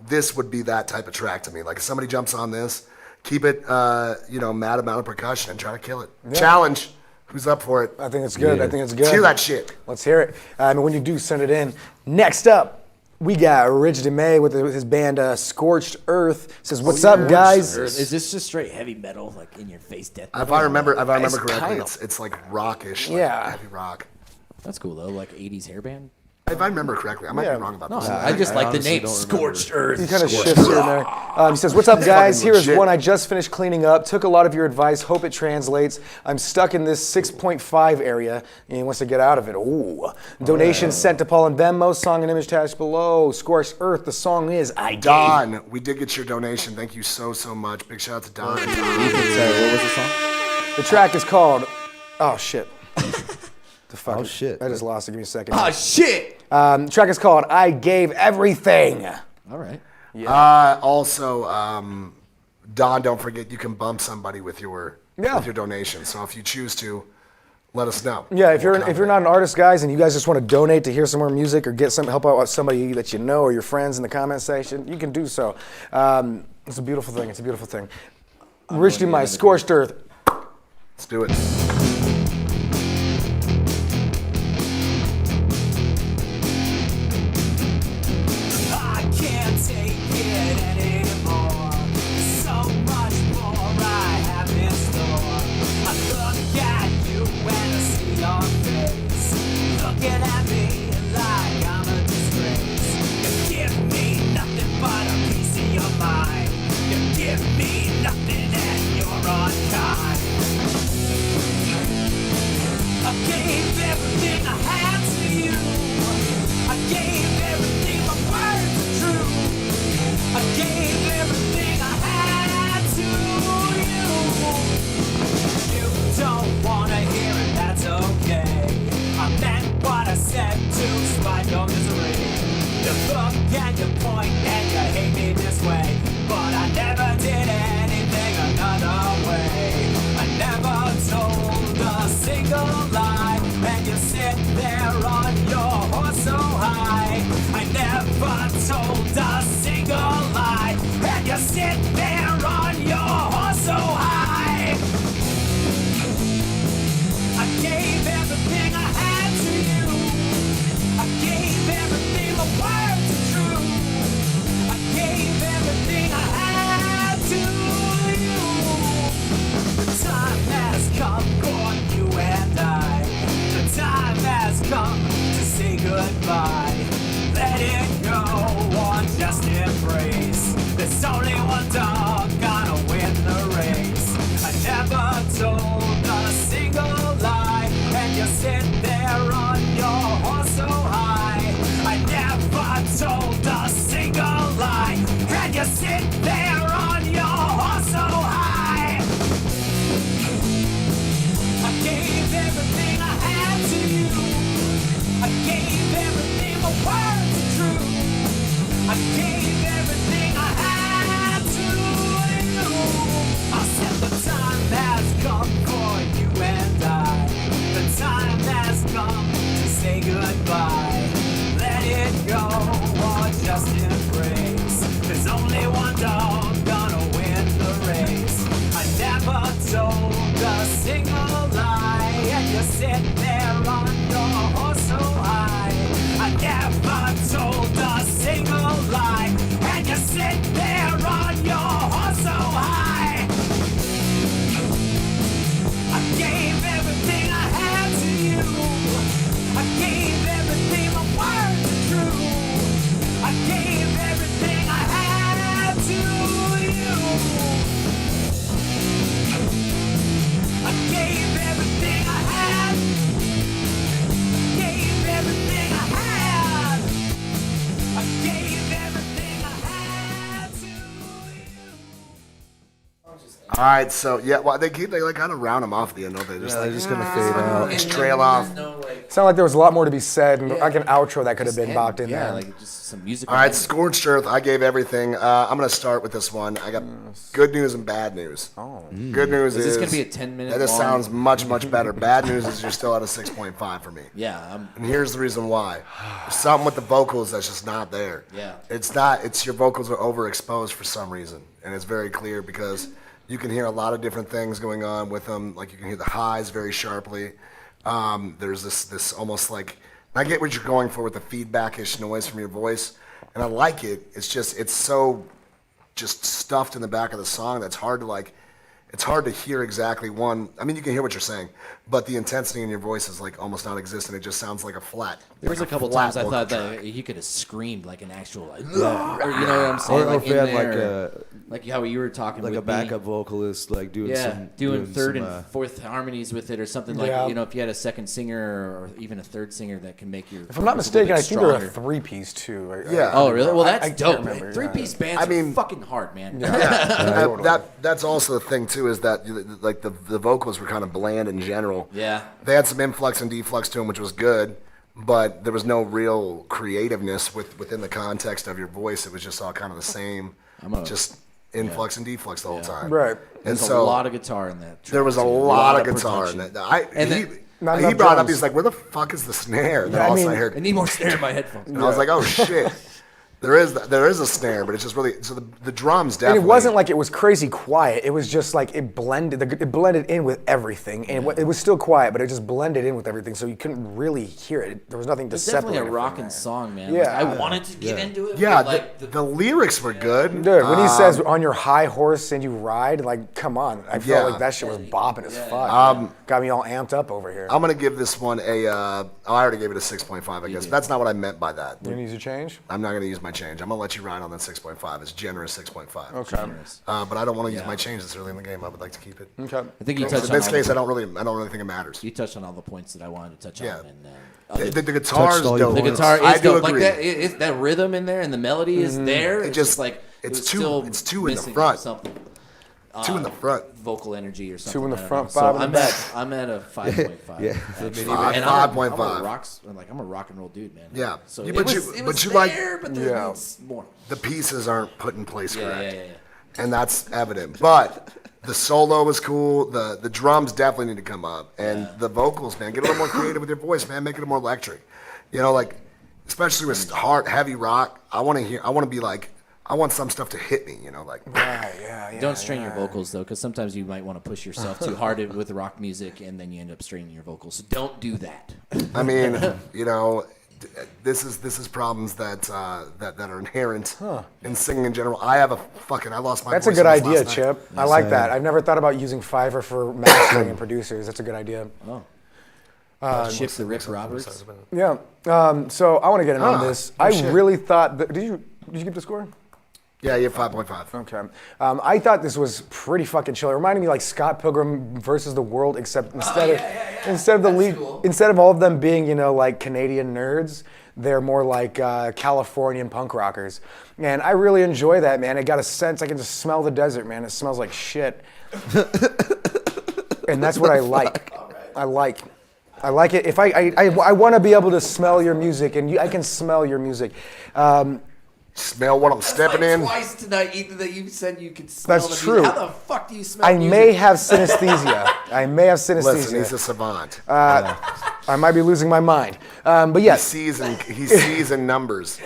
This would be that type of track to me. Like if somebody jumps on this, keep it, mad amount of percussion and try to kill it. Yeah. Challenge. Who's up for it? I think it's good. Yeah. I think it's good. Let's hear that shit. Let's hear it. And when you do send it in, next up, we got Rich DeMay with his band Scorched Earth. Says, "What's up, guys?" Is this just straight heavy metal, like in your face death? If I remember It's correctly, kind of- it's like rockish, like Yeah. heavy rock. That's cool though, like 80s hairband. If I remember correctly, I might Yeah. be wrong about No, this. I just I like the honestly name don't remember. Scorched Earth. He kind of shifts here and there. He says, "What's up, guys? fucking Here is legit. one I just finished cleaning up. Took a lot of your advice. Hope it translates. I'm stuck in this 6.5 area, and he wants to get out of it. Ooh. Donation sent to Paul and Venmo. Song and image attached below. Scorched Earth. The song is I Gave." Don, we did get your donation. Thank you so much. Big shout out to Don. Sorry, what was the song? The track is called. Oh shit. The fuck. Oh, shit. I just lost it. Give me a second. Oh shit! The track is called I Gave Everything. All right. Also, Don, don't forget you can bump somebody with your donation. So if you choose to, let us know. Yeah, if We'll you're not an artist, guys, and you guys just want to donate to hear some more music or get some help out with somebody that you know or your friends in the comment section, you can do so. It's a beautiful thing. It's a beautiful thing. Rich DeMay, Scorched Earth. Let's do it. I can't take it anymore. So much more I have in store. I look at you and I see your face, looking at me like I'm a disgrace. You give me nothing but a piece of your mind. You give me nothing and you're unkind. I gave everything I had to you. I gave everything, my words are true. I gave everything I had to you. You don't wanna hear it, that's okay. I meant what I said to spite your misery. You look and you point and you hate me this way, but I never did anything another way. I never told a single lie, and you sit there on your horse so high. I never told a single lie, and you sit there on your horse so high. I gave everything I had. There's only one dog gonna win the race. I never told a single lie, and you sit there on your horse so high. I never told a single lie, and you sit there on your horse so high. I gave everything I had to you. I gave everything my words are true. I gave everything I had to you. I said the time has come for you and I. The time has come to say goodbye. Let it go or just embrace. There's only one dog gonna win the race. I never told a single lie, and you sit there on your horse so high. I never told a single lie, and you sit there on your horse so high. I gave everything I had to you. I gave everything my words are true. I gave everything I had to you. I gave everything I had. Gave everything I had. I gave everything I had to you. All right, so yeah, well, they like kind of round them off at the end, don't they? Just Yeah, like they're just gonna fade out. just trail off. Sounded like there was a lot more to be said, and like an outro that could have been bopped in yeah, there. like just some music. All right, Scorched Earth. I gave everything. I'm gonna start with this one. I got good news and bad news. Oh. Good news Is is this gonna be a 10-minute That just long- sounds much better. Bad news is you're still at a 6.5 for me. Yeah, And here's the reason why. There's something with the vocals that's just not there. Yeah. It's not. It's your vocals are overexposed for some reason, and it's very clear because you can hear a lot of different things going on with them. Like you can hear the highs very sharply. There's this almost like I get what you're going for with the feedback-ish noise from your voice, and I like it. It's so just stuffed in the back of the song that's hard to like. It's hard to hear exactly one. I mean, you can hear what you're saying, but the intensity in your voice is like almost non-existent. It just sounds like a flat. there was like a couple flat times I vocal thought track. that he could have screamed like an actual, like, or you know what I'm saying, Or like if in they had there, like how you were talking, like with a backup vocalist, like doing yeah, some doing third some, and fourth harmonies with it, or something like Yeah. you know, if you had a second singer or even a third singer that can make your. If I'm not vocals a little mistaken, bit I think they're a stronger. three-piece too. Yeah. Oh really? Well, that's I can't dope. remember, yeah. Three-piece bands I mean- are fucking hard, man. That's also the thing too is that like the vocals were kind of bland in general. Yeah. They had some influx and deflux to them, which was good, but there was no real creativeness within the context of your voice. It was just all kind of the same, just influx and deflux the whole time. Right. And There's so a lot of guitar in that. there was a track, too. lot of guitar in production. that. And He Not brought enough it up. drums. He's like, "Where the fuck is the snare?" Then Yeah, I also I mean- heard. I need more snare in my headphones. And I was like, "Oh shit." There is a snare, but it's just really so the drums And definitely. it wasn't like it was crazy quiet. It was just like it blended in with everything, and it was still quiet, but it just blended in with everything, so you couldn't really hear it. There was nothing to It's separate. definitely a it from rocking that. song, man. Yeah. Like, I wanted to get into it. Yeah, but, like, the lyrics were good. Dude, when he says on your high horse and you ride, like, come on. I felt Yeah. like that shit was bopping as fuck. Got me all amped up over here. I'm gonna give this one a. I already gave it a 6.5. I guess that's not what I meant by that. You gonna use your change? I'm not gonna use my change. I'm gonna let you ride on that 6.5. It's generous 6.5. Okay. But I don't want to use my change this early in the game. I would like to keep it. Okay. I think you In touched on this all case, the, I don't really think it matters. you touched on all the points that I wanted to touch Yeah. on. And, The guitar's Touched all your dope. the points. guitar I is do dope. Like agree. that rhythm in there and the melody is there. It's just- just like it's it was two- still it's two in the missing front. Something. Two in the front. Vocal energy or something. in the I don't front, know. So five in the I'm back. I'm at a 5.5. Yeah, actually. the Five- And 5.5. I'm a rock and roll dude, man. Yeah. So You- it but was, you- it but was you like- there, but there Yeah. needs more. The pieces aren't put in place Yeah, correct. yeah. And that's evident. But the solo was cool. The drums definitely need to come up, and the vocals, man, get a little more creative with your voice, man. Make it more electric. You know, like especially with hard, heavy rock. I want to be like, I want some stuff to hit me. You know, like Right, yeah. Don't strain your vocals though, because sometimes you might want to push yourself too hard with rock music, and then you end up straining your vocals. So don't do that. I mean, you know. This is problems that are inherent in singing in general. I lost my That's a voice good on this idea, last night. Chip. I like that. I've never thought about using Fiverr for mastering and producers. That's a good idea. Chip the Rick Roberts. Yeah. So I want to get in on Ah, this. oh, I shit. really thought that. Did you get the score? Yeah, you have 5.5. Okay. I thought this was pretty fucking chill. It reminded me like Scott Pilgrim versus the World, except instead of the lead, instead of all of them being, you know, like Canadian nerds, they're more like Californian punk rockers. And I really enjoy that, man. I got a sense, I can just smell the desert, man. It smells like shit. And that's what I like. I like it. If I want to be able to smell your music, and I can smell your music. Smell what I'm stepping in. Twice tonight, Ethan, that you said you could smell That's the true. music. How the fuck do you smell I music? may have synesthesia. I may have synesthesia. Listen, he's a savant. I might be losing my mind. But yes, He sees in numbers.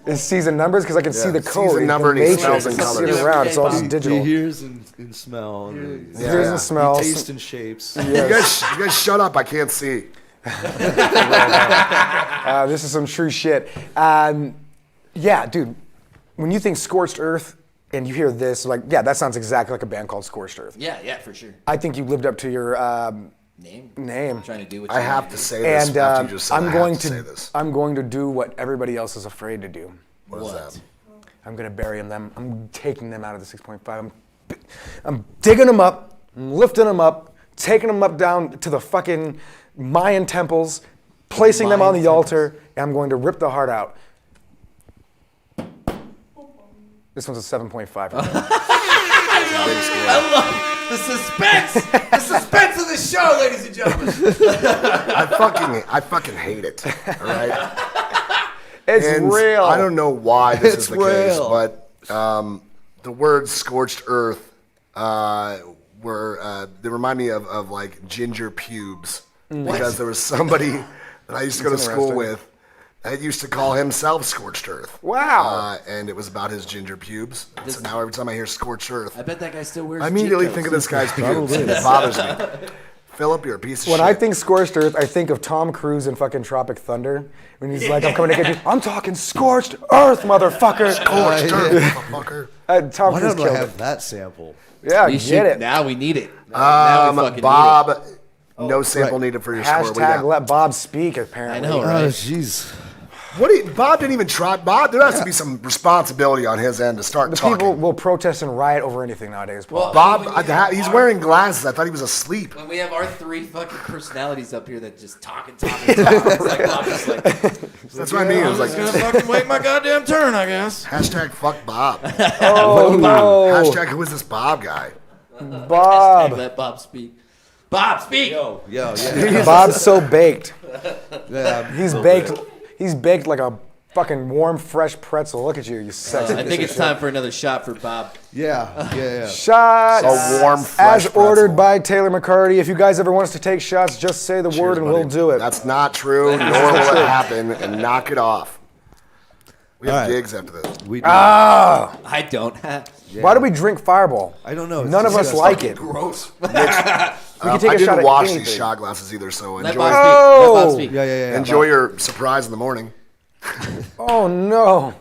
it sees in numbers because I can see the sees code. a number the and he matrix. smells in I can see it colors. around. It's all just He digital. hears and smell. And He hears and smells. He tastes and shapes. You guys shut up. I can't see. This is some true shit. Yeah, dude. When you think Scorched Earth and you hear this, like, yeah, that sounds exactly like a band called Scorched Earth. Yeah, for sure. I think you lived up to your Name. name. Trying to do what I you have want to do. say this And after you just said I'm I going have to say this. I'm going to do what everybody else is afraid to do. What is that? I'm going to bury them. I'm taking them out of the 6.5. I'm digging them up, I'm lifting them up, taking them up down to the fucking Mayan temples, placing them on the altar, and I'm going to rip the heart out. This one's a 7.5. I love the suspense. The suspense of the show, ladies and gentlemen. I fucking hate it. All right. It's And real. I don't know why this is the case, real. but the word "scorched earth" they remind me of like ginger pubes because there was somebody that I used to go to school interesting. with that used to call himself "scorched earth." Wow. And it was about his ginger pubes. So now every time I hear "scorched earth," I bet that guy still wears. I immediately Cheetos. think of this guy's pubes. It bothers me. Philip, you're a piece of When shit. I think Scorched Earth, I think of Tom Cruise in fucking Tropic Thunder. When he's like, I'm coming to get you. I'm talking Scorched Earth, motherfucker. "Scorched earth," motherfucker. Tom Why Cruise don't I killed it. have that sample? Yeah, We get should, it. Now we need it. Now we fucking Bob, no sample right. needed for your score. What do you Hashtag got? let Bob speak, apparently. I know, Oh, right? jeez. Bob didn't even try. Bob, there has to be some responsibility on his end to start The talking. people will protest and riot over anything nowadays, Paul. Bob, he's wearing glasses. I thought he was asleep. When we have our three fucking personalities up here that just talk. It's like, Bob just like, That's what I mean. It was like fucking wait my goddamn turn, I guess. hashtag fuck Bob. Oh, no. Hashtag who is this Bob guy? Bob. Let Bob speak. Bob, speak. Yeah. Bob's so baked. Yeah. He's baked like a fucking warm, fresh pretzel. Look at you, you sexy. I think it's time for another shot for Bob. Yeah. Shots. A warm, fresh As ordered pretzel. by Taylor McCarty. If you guys ever want us to take shots, just say the word and Buddy, we'll do it. That's not true, nor will it happen, and knock it off. We have All right. gigs after this. We do. I don't have. Why do we drink Fireball? I don't know. It's None of us disgusting. like it. Gross. We can take I a shot didn't at wash anything. these shot glasses either, so Let enjoy, Bob speak. Let Bob speak. Yeah. enjoy your surprise in the morning. Oh no.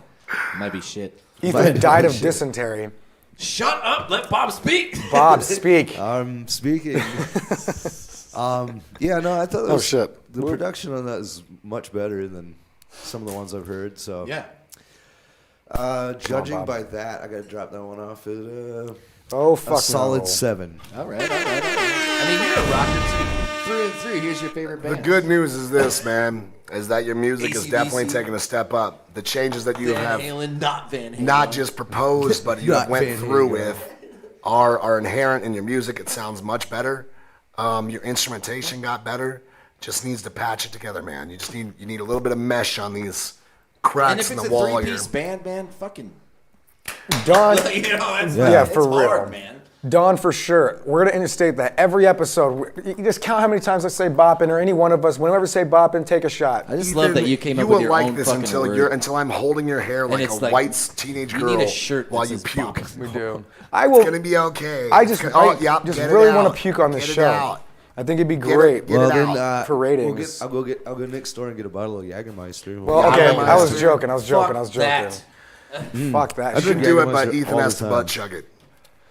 Might be shit. Ethan died of dysentery. Shut up. Let Bob speak. Bob, speak. I'm speaking. Yeah, no, I thought that Oh, was, shit. the production on that is much better than some of the ones I've heard. So Yeah. judging Bob. by that, I got to drop that one off at Oh a fuck solid no. 7. All right. I mean, you're a rocker too. Through and through. Here's your favorite band. The good news is this, man, is that your music is AC/DC. definitely taking a step up. The changes that you Van have Halen, not Van Halen. not just proposed, but you have Not went Van through Halen. with are inherent in your music. It sounds much better. Your instrumentation got better. Just needs to patch it together, man. You need a little bit of mesh on these And cracks if in it's the a wall. three-piece band, man, fucking. Dawn, You know, that's Yeah, it's for real. hard, man. Dawn for sure. We're gonna interstate that every episode. You just count how many times I say boppin', or any one of us. Whenever we say boppin', take a shot. I just love that you came up with your will like own this fucking until word. until I'm holding your hair like a it's like, white teenage you girl need a shirt that while you says puke. Boppin'. We do. I will. It's gonna be okay. I just, It's I gonna- yep, just get it really want out. to puke on this Get it show. out. I think it'd be it- great. get it Well, out. then for ratings. I'll go next door and get a bottle of Jägermeister. Well, okay, Jägermeister. I was joking. I was joking. Fuck I was joking. that. Fuck that. I shit. drink Do it, Jägermeister but Ethan all has the to time. butt chug it.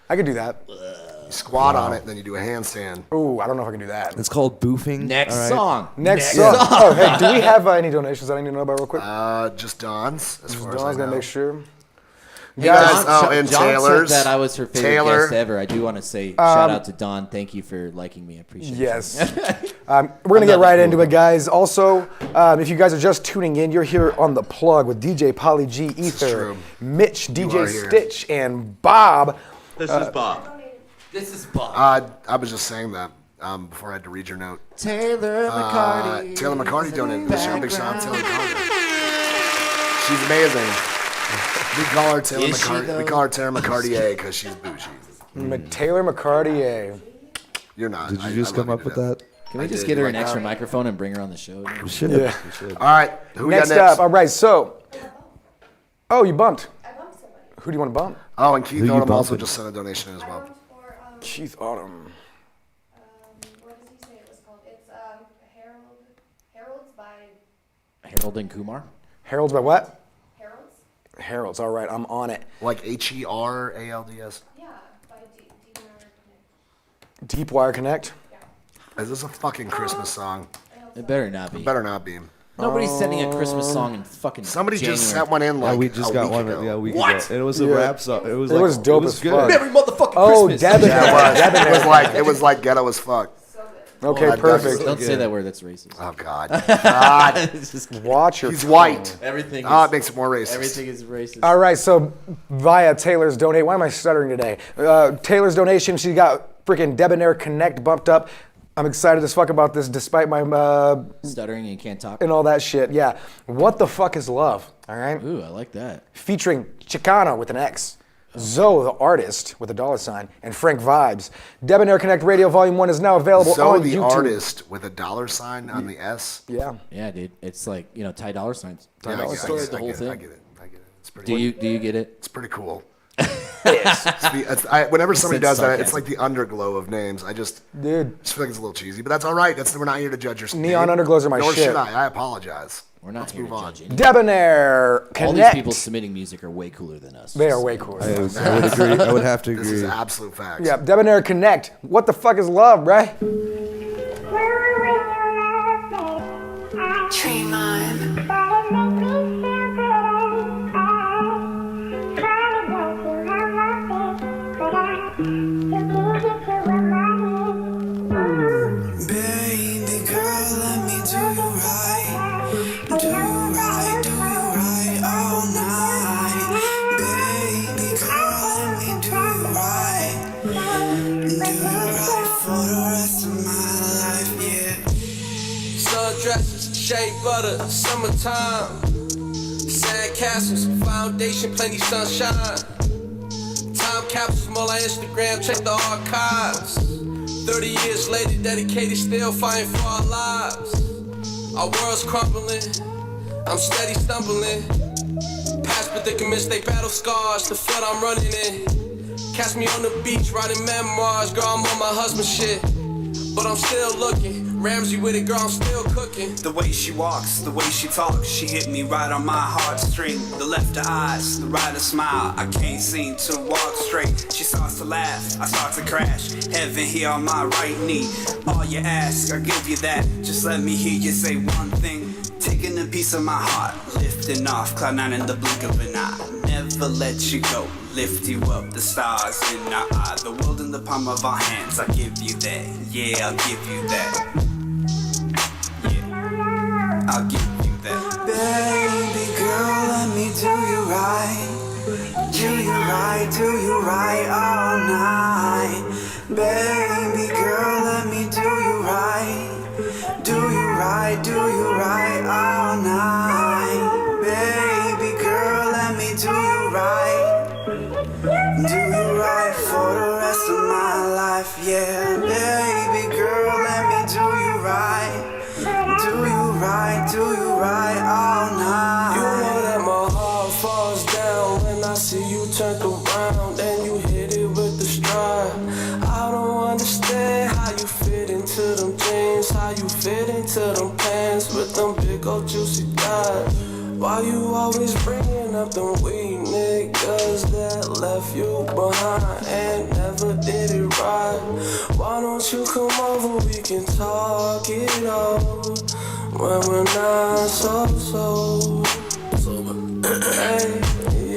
I could do that. You squat on it, and then you do a handstand. Ooh, I don't know if I can do that. It's called boofing. Next all right? song. Next song. Oh, hey, do we have any donations that I need to know about real quick? Just Don's, as far as I Dawn's gonna know. make sure. Guys, and John Taylor's. said that I was her favorite Taylor. guest ever. I do want to say shout out to Dawn. Thank you for liking me. I appreciate it. Yes. We're going to get right into it, guys. Also, if you guys are just tuning in, you're here on The Plug with DJ Pauly G, Ether, true. Mitch, are DJ here. Stitch, and Bob. This is Bob. This is Bob. I was just saying that before I had to read your note. Taylor McCarty. Taylor McCarty donated this show. Big shout out to Taylor McCarty. She's amazing. We call her Taylor Is she, McCarty. though? We call her Taylor McCartier because she's bougie. Taylor McCartier. You're not. Did you just come up with that? Can we I just did, get her you an like extra that? microphone and bring her on the show? We should. Yeah. We should. All right. Who we got Next next? up, all right, so. Oh, you bumped. I bumped somebody. Who do you want to bump? Oh, and Keith Who you Odom also bumping? just sent a donation as well. Bumped for, Keith Autumn. what does he say it was called? It's Heralds by Harold and Kumar. Herald's by what? Heralds? Herald's, all right, I'm on it. Like HERALDS. Yeah, by Deepwire Connect. Is this a fucking Christmas song? It better not be. Better not be. Nobody's sending a Christmas song in fucking Somebody January. just sent one in Yeah, like we just a got week one. ago. Yeah, a week What? ago. And it was a Yeah. rap song. It was It like, was dope it was as good. fuck. Every motherfucking Oh, Christmas. Debonair. Yeah, it Debonair. was. It was like ghetto as fuck. Okay, that perfect. Don't say that word. That's racist. Oh God. God. It's just Watch your He's tone. white. everything. Ah, Is, it makes it more racist. everything is racist. All right, so via Taylor's donate. Why am I stuttering today? Taylor's donation. She got freaking Debonair Connect bumped up. I'm excited as fuck about this, despite my Stuttering and you can't talk. and all that shit. Yeah. What the fuck is love? All right. Ooh, I like that. Featuring Chicana with an X, Zoe the artist with a $, and Frank Vibes. Debonair Connect Radio Volume 1 is now available So on the YouTube. artist with a $sign on the S. Yeah. Yeah, dude. It's like, Ty Dollar Signs. Yeah, I get it, the whole thing. I get it. It's pretty. Do you get it? It's pretty cool. Whenever somebody does that, it's sarcasm. like the underglow of names. I just Dude. feel like it's a little cheesy, but that's all right. We're not here to judge your Neon name. underglows are my Nor shit. should I. I apologize. We're not here move to on. judge anything. Debonair All Connect. these people submitting music are way cooler than us. They are way cooler. I would agree. I would have to This agree. is absolute facts. Yeah, Debonair Connect. What the fuck is love, right? Dream on. Baby girl, let me do you right. Do you right, do you right all night. Baby girl, let me do you right. Do you right for the rest of my life, yeah. Sundresses, shea butter, summertime. Sand castles, foundation, plenty sunshine. Time capsules, more like Instagram, check the archives. 30 years later, dedicated, still fighting for our lives. Our world's crumbling, I'm steady stumbling. Past predicaments, they battle scars, the flood I'm running in. Catch me on the beach, writing memoirs, girl, I'm on my husband's shit. But I'm still looking, Ramsey with it, girl, I'm still cooking. The way she walks, the way she talks, she hit me right on my heartstring. The left her eyes, the right her smile, I can't seem to walk straight. She starts to laugh, I start to crash, heaven here on my right knee. All you ask, I'll give you that, just let me hear you say one thing. Taking a piece of my heart, lifting off, cloud nine in the blink of an eye. Never let you go, lift you up, the stars in our eye. The world in the palm of our hands, I'll give you that, yeah, I'll give you that. Yeah, I'll give you that. Baby girl, let me do you right. Do you right, do you right all night. Baby girl, let me do you right. Do you right, do you right all night. Baby girl, let me do you right. Do you right for the rest of my life, yeah. Baby girl, let me do you right. Do you right all night. You know that my heart falls down when I see you turned around and you hit it with the stride. I don't understand how you fit into them jeans, how you fit into them pants with them big old juicy thighs. Why you always bringing up them weak niggas that left you behind and never did it right? Why don't you come over, we can talk it over when we're not so sober. Hey,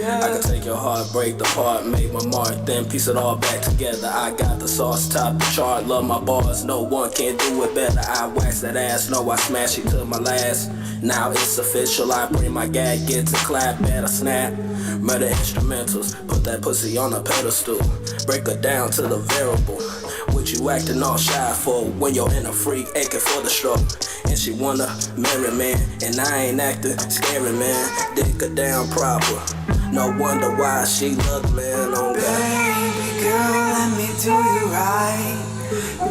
yeah. I can take your heart, break the part, make my mark, then piece it all back together. I got the sauce, top the chart, love my bars, no one can do it better. I wax that ass, no, I smash it to my last. Now it's official, I bring my gag, get to clap, better snap. Murder instrumentals, put that pussy on a pedestal. Break her down to the variable. What you acting all shy for when you're in a freak aching for the stroke? And she wanna marry man, and I ain't acting scary man. Dick her down proper. No wonder why she look man on God. Baby girl, let me do you right.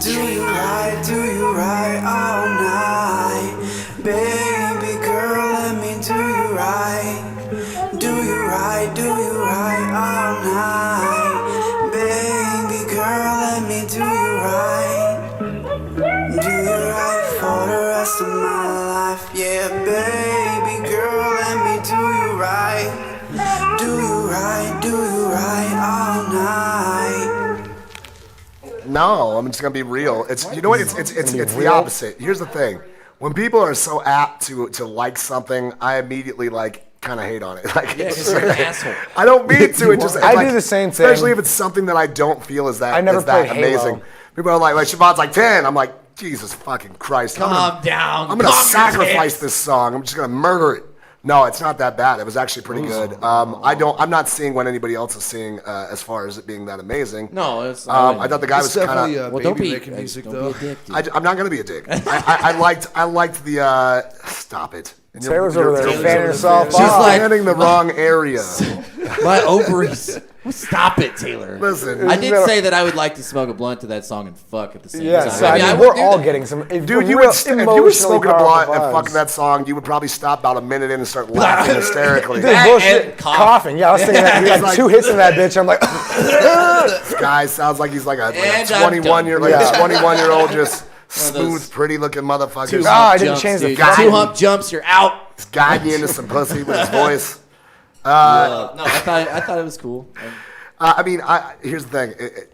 Do you right, do you right all night. Baby girl, let me do you right. Do you right, do you right all night. Baby girl, let me do you right. Do you right for the rest of my life. Yeah, baby girl, let me do you right. Do you right all night. No, I'm just gonna be real. It's you know what? It's the opposite. Here's the thing: when people are so apt to like something, I immediately like kind of hate on it. Like, Yeah, because you're an asshole. I don't mean to. It just I do the same thing. Especially if it's something that I don't feel is that I never is that played Halo. amazing. People are like Siobhan's like 10. I'm like, Jesus fucking Christ. Calm down. I'm gonna Calm your sacrifice tits. this song. I'm just gonna murder it. No, it's not that bad. It was actually pretty good. I'm not seeing what anybody else is seeing as far as it being that amazing. No, it's. I thought the guy was It's definitely kind of. Well, don't baby be making music don't though. Be a dick, dude. I'm not gonna be a dick. I liked the. Stop it. And Taylor's over there fanning herself She's off. fanning the wrong area. My ovaries. Stop it, Taylor. Listen, I did say that I would like to smoke a blunt to that song and fuck at the same Yes, time. I mean, we're all getting some. dude, if you were smoking a blunt and fucking that song, you would probably stop about a minute in and start laughing hysterically. Dude, bullshit. Coughing. Yeah, I was thinking that. Like 2 hits in that bitch. I'm like, This guy sounds like he's like a 21-year-old just smooth, pretty-looking motherfucker. I didn't change the guy. 2 hump jumps, you're out. He's guiding you into some pussy with his voice. No, I thought it was cool. I mean, here's the thing.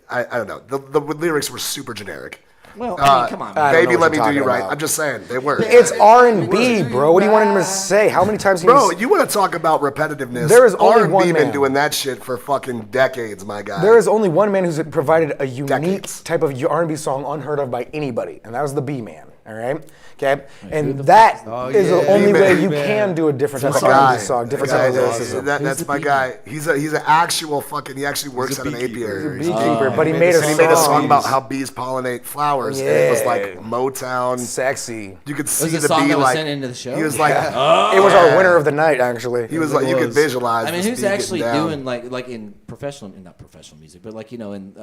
I don't know. The lyrics were super generic. Well, I mean, come on, man. Baby, know what let me you're do you talking right. about. I'm just saying they were. it's R&B, bro. What do you want him to say? How many times? Bro, you want to talk about repetitiveness? There is only R&B one been man. doing that shit for fucking decades, my guy. There is only one man who's provided a unique Decades. type of R&B song unheard of by anybody, and that was the B-Man. All right, okay, and that is the only way you can do a different type of R&B song, different type of lyricism. That's my guy. He's an actual fucking. He actually works at an apiary. Beekeeper, but he made a And he made a song about how bees pollinate flowers, and it was like Motown. Sexy. You could It see was a the song bee that was like. sent into the show. He was like, It was our winner of the night, actually. he was like, you could visualize. I mean, this who's bee getting actually down. doing like in not professional music, but like in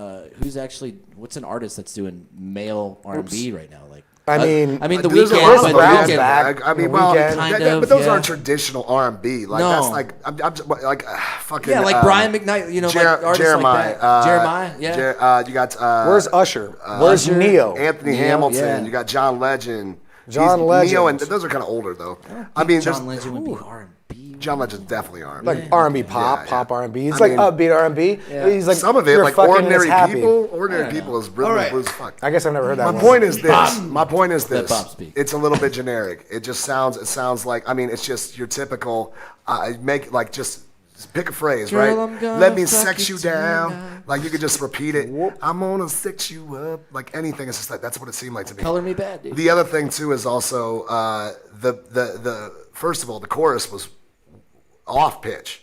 who's actually what's an artist that's doing male R&B right now? Like I mean, the There's a Weeknd, lot of but Brown's The Weeknd, back. I mean, The well, Weeknd. but those yeah. aren't traditional R&B. Like No. that's like I'm just like fucking. yeah, like Brian McKnight, like artists Jeremiah. like that. Jeremiah, yeah. You got. Where's Usher? Where's Usher, Neo? Anthony Neo, Hamilton. yeah. You got John Legend. John Legend. Neo, and those are kind of older though. I mean, John there's Legend would be R&B. John Legend's definitely R&B. Like R&B pop, Yeah, pop R&B. It's I like mean, upbeat R&B. He's like some of it, you're like fucking and ordinary it's happy. people. Ordinary people is rhythm and blues. Fuck. I guess I've never heard that. My one. point is this. My point is this. Bob speak. It's a little bit generic. It sounds like. I mean, it's just your typical. Make like just pick a phrase, Girl, right? I'm gonna Let me fuck sex you you down. tonight. Like you could just repeat it. I'm gonna sex you up. Like anything. It's just like that's what it seemed like to me. Color Me Bad, dude. The other thing too is also the first of all the chorus was off pitch.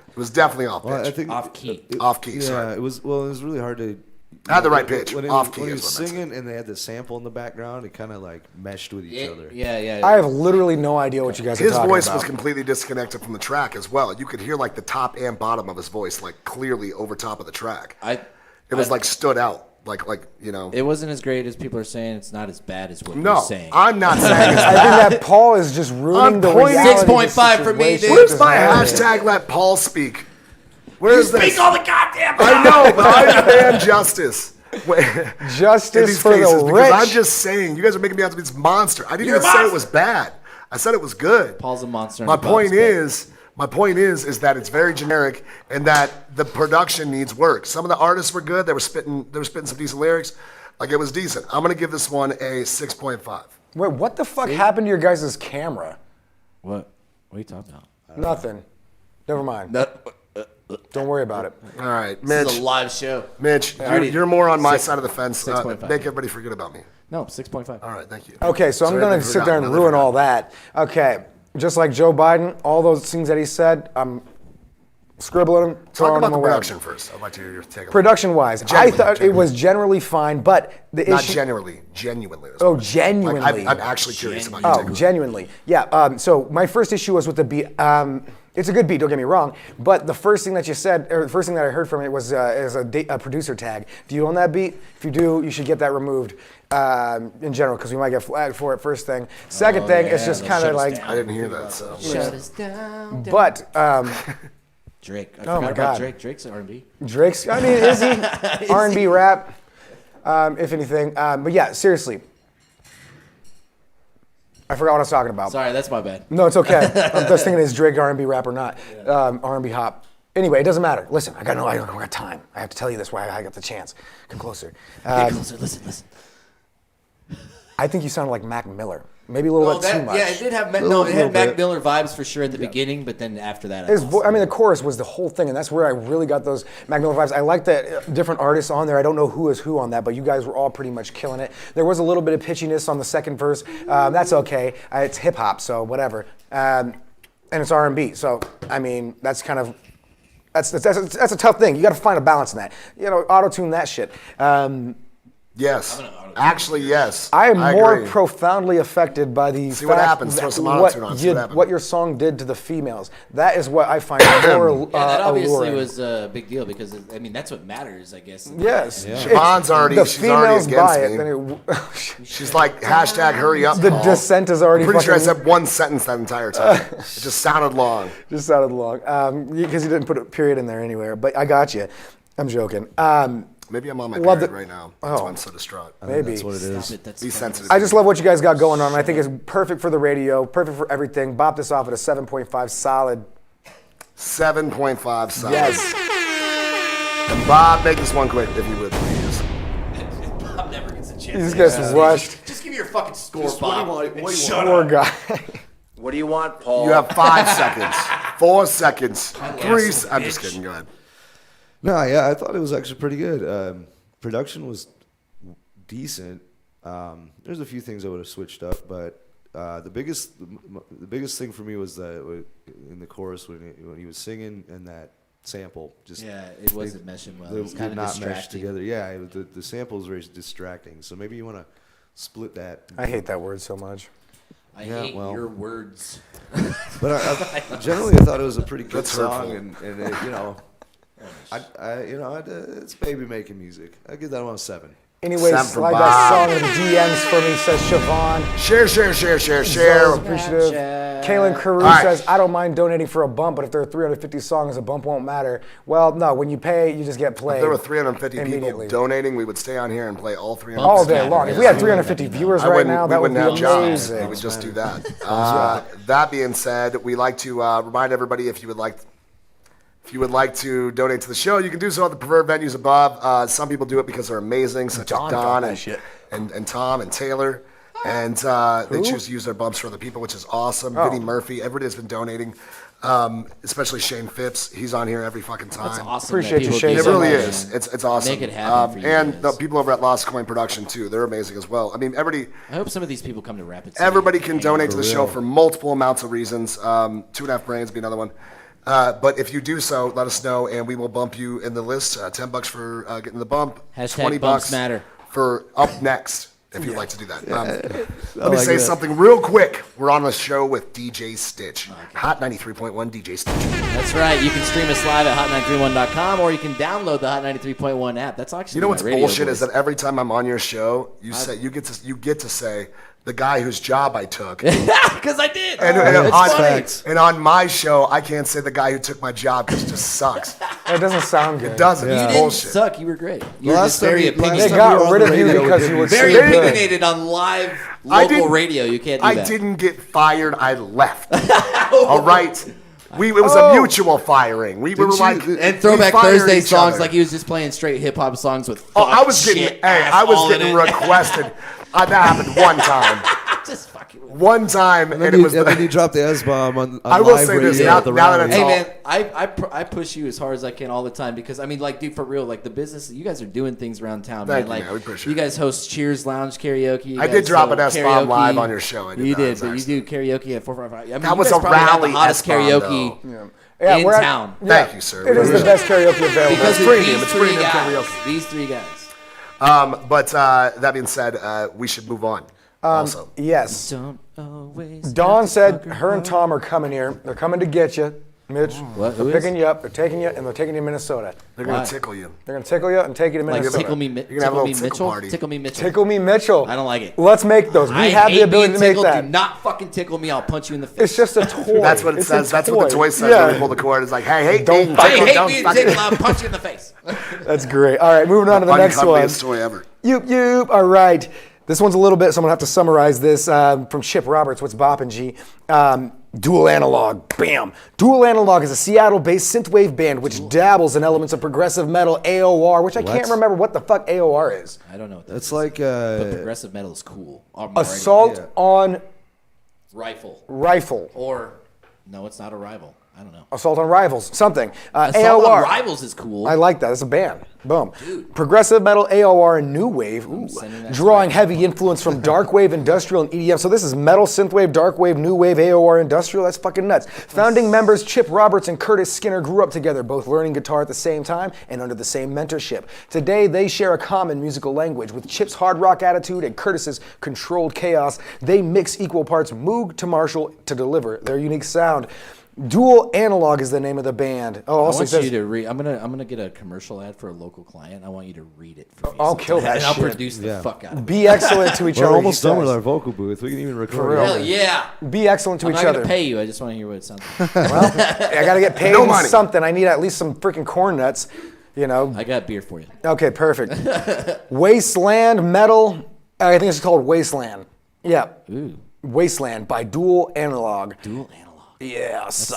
It was definitely off pitch. Well, I think Off key. Off key. Yeah, Sorry. it was. Well, it was really hard to. I had the right pitch. When Off key When he is was what I meant. singing and they had the sample in the background, it kind of like meshed with each other. Yeah. I have literally no idea what you guys are His talking voice about. was completely disconnected from the track as well. You could hear like the top and bottom of his voice like clearly over top of the track. It was like stood out, like you know. It wasn't as great as people are saying. It's not as bad as what No, you're saying. I'm not saying it's I think that Paul is just ruining the pointing- reality of the 6.5 for me, situation. dude. Where's my hashtag let Paul speak? Where is this? Speak all the goddamn I know, but I demand justice. In Justice these for cases, the because rich. I'm just saying, you guys are making me out to be this monster. I didn't You're even a say it monster. was bad. I said it was good. Paul's a monster. My and point Bob's bad. is that it's very generic and that the production needs work. Some of the artists were good. They were spitting some decent lyrics. Like it was decent. I'm gonna give this one a 6.5. Wait, what the fuck happened to your guys' camera? What are you talking about? Nothing. Never mind. Don't worry about it. All right, This Mitch. is a live show. Mitch, you're more on my side of the fence. 6.5. Make everybody forget about me. No, 6.5. All right, thank you. Okay, so I'm Sorry, going they to sit there forgot. and Now they ruin forgot. all that. Okay, just like Joe Biden, all those things that he said, I'm scribbling them, Talk throwing about them the away. production first. I'd like to hear your take on it. Production-wise, I Genuinely, thought it genuinely. was generally fine, but the Not issue... genuinely. Oh, genuinely. Like, I'm actually curious about your take Oh, on it. genuinely. Yeah, so my first issue was with the beat. It's a good beat, don't get me wrong, but the first thing that you said, or the first thing that I heard from it was is a producer tag. Do you own that beat? If you do, you should get that removed in general, because we might get flagged for it, first thing. Second thing, it's just kind of like... I didn't hear that, so. Shut us down. But... Drake. I Oh forgot my about God. Drake. Drake's R&B. Drake's, I mean, is he? R&B rap, if anything. But yeah, seriously. I forgot what I was talking about. Sorry, that's my bad. No, it's okay. I'm just thinking, is Drake R&B rap or not? R&B hop. Anyway, it doesn't matter. Listen, I got time. I have to tell you this while I got the chance. Come closer. Get closer. Listen. I think you sounded like Mac Miller. Maybe a little bit too much. Yeah, it did have Mac Miller vibes for sure at the beginning, but then after that, The chorus was the whole thing, and that's where I really got those Mac Miller vibes. I like that different artists on there. I don't know who is who on that, but you guys were all pretty much killing it. There was a little bit of pitchiness on the second verse. That's okay. It's hip hop, so whatever. And it's R&B, so I mean that's kind of that's a tough thing. You got to find a balance in that. Auto tune that shit. Yes. Actually, yes. I am more agree. profoundly affected by the See what fact happens. Throw that some auto-tune on, see what happens. what your song did to the females. That is what I find more that obviously alluring. was a big deal because I mean that's what matters, I guess. Yes. Yeah. Siobhan's already, the she's already females against buy me. it, then She's like, hashtag hurry up, The Paul. dissent is already I'm pretty sure I fucking- said one sentence that entire time. It just sounded long. just sounded long because you didn't put a period in there anywhere. But I got you. I'm joking. Maybe I'm on my Love period it. right now. That's Oh. why I'm so distraught. Maybe. That's what it is. Be sensitive. I just love what you guys got going on. I think it's perfect for the radio, perfect for everything. Bop this off at a 7.5 solid. 7.5 solid. Yes. And Bob, make this one quick, if you would, please. Bob never gets a chance. He just gets rushed. Just give me your fucking score, Bob. Poor guy. What do you want, Paul? You have 5 seconds. 4 seconds. 3 I'm just kidding. Go ahead. No, yeah, I thought it was actually pretty good. Production was decent. There's a few things I would have switched up, but the biggest thing for me was that in the chorus when he was singing and that sample just it wasn't meshing well. They It was kind did of not mesh distracting. together. Yeah, the sample was very distracting. So maybe you want to split that. I hate that word so much. I hate your words. But I generally I thought it was a pretty good That's song, hurtful. and it, it's baby making music. I give that one a 7. Anyways, Sam from slide that song into the DMs for me, says Siobhan. Share. Always appreciative. Kaylin Carew right. says, I don't mind donating for a bump, but if there are 350 songs, a bump won't matter. Well, no, when you pay, you just get played. If there were 350 people immediately. donating, we would stay on here and play all 350. All day long. If we had 350 viewers right now, that would be have jobs. amazing. We would just do that. That being said, we like to remind everybody if you would like to donate to the show, you can do so at the preferred venues above. Some people do it because they're amazing, such as Don and Tom and Taylor. And they choose to use their bumps for other people, which is awesome. Vinny Murphy, everybody has been donating, especially Shane Phipps. He's on here every fucking time. That's awesome. Appreciate you, Shane. It really is. It's awesome. Make it happen for you and guys. the people over at Lost Coin Production, too. They're amazing as well. I mean, I hope some of these people come to Rapid City. everybody can donate to the show for multiple amounts of reasons. 2.5 Brains would be another one. But if you do so, let us know, and we will bump you in the list. $10 for getting the bump. Hashtag $20 bumps matter. for up next, if you'd like to do that. Let me like say that. something real quick. We're on the show with DJ Stitch. Hot 93.1 DJ Stitch. That's right. You can stream us live at hot931.com, or you can download the Hot 93.1 app. That's actually You know my what's radio bullshit voice. is that every time I'm on your show, you get to say the guy whose job I took. Because I did. And on my show, I can't say the guy who took my job because it just sucks. It doesn't sound good. It doesn't. You It's didn't bullshit. suck. You were great. You were Last just very time you- last They opinionated. time got were on rid the of you radio, because it you did were me Very so didn't- good. opinionated on live I local didn't- radio. You can't do I that. didn't get fired. I left. All right. It was a mutual firing. We were Didn't you- like And we Throwback fired Thursday each songs other. like he was just playing straight hip hop songs with. Oh, I fuck, was getting. shit, Hey, ass I was all in getting it. requested. That happened one time. Just fucking. one time, and, then you dropped the S-bomb on I will live say this, radio now at the that rally. it's Hey all... man, I push you as hard as I can all the time because I mean, like, dude, for real, like the business, you guys are doing things around town, Thank man. you, Like, man. We appreciate you guys host Cheers Lounge karaoke. I did drop an S-bomb live on your show. I did you that. did, but you do karaoke at 455. I mean, That you was guys a probably have rally the hottest S-bomb, karaoke in we're at- town. Thank you, sir. It is the best karaoke available. Because It's of premium. these It's three premium guys. karaoke. These three guys. But that being said, we should move on. Also, Yes. Don't always Dawn have to said fuck her her and up. Tom are coming here. They're coming to get you, Mitch. What? Who They're is? picking you up. They're taking you, and they're taking you to Minnesota. they're going Why? to tickle you. They're gonna tickle you and take you to Like Minnesota. tickle me, You're gonna have a tickle little me tickle Mitchell. party. Tickle me Mitchell. Tickle me, Mitchell. I don't like it. Let's make those. We I have the hate ability being to make tickled. that. Do not fucking tickle me. I'll punch you in the face. It's just a toy. That's what it It's a says. That's what the toy says Yeah. when we pull the cord. It's like, hey, Don't I fucking- hate don't being fucking- tickled. I'll punch you in the face. That's great. All right, moving on to the next one. Uncuckiest toy ever. Yoop. All right. This one's a little bit, so I'm going to have to summarize this from Chip Roberts. What's boppin', G? Dual Analog. Bam. Dual Analog is a Seattle-based synthwave band which dabbles in elements of progressive metal, AOR, which I can't remember what the fuck AOR is. I don't know what that That's is. like But progressive metal is cool. Assault on Rifle. Rifle. Or, no, it's not a rival. I don't know. Assault on Rivals. Something. Assault AOR. on Rivals is cool. I like that. It's a band. Boom. Dude. Progressive metal, AOR, and new wave. Ooh. sending that Drawing to heavy influence from dark wave, industrial, and EDM. So this is metal, synthwave, dark wave, new wave, AOR, industrial. That's fucking nuts. Founding members Chip Roberts and Curtis Skinner grew up together, both learning guitar at the same time and under the same mentorship. Today, they share a common musical language. With Chip's hard rock attitude and Curtis's controlled chaos, they mix equal parts Moog to Marshall to deliver their unique sound. Dual Analog is the name of the band. Oh, I also want says, you to read. I'm gonna get a commercial ad for a local client. I want you to read it for me. I'll kill that and I'll shit. produce the fuck out of it. Be excellent to each We're other. almost he done with says. our vocal booth. We can even record For it. real. Hell yeah! Be excellent to I'm each not other. gonna pay you. I just want to hear what it sounds like. Well, I gotta get paid No in money. something. I need at least some freaking corn nuts. You know. I got beer for you. Okay, perfect. Wasteland Metal. I think it's called Wasteland. Yeah. Ooh. Wasteland by Dual Analog. Dual Analog. Yes.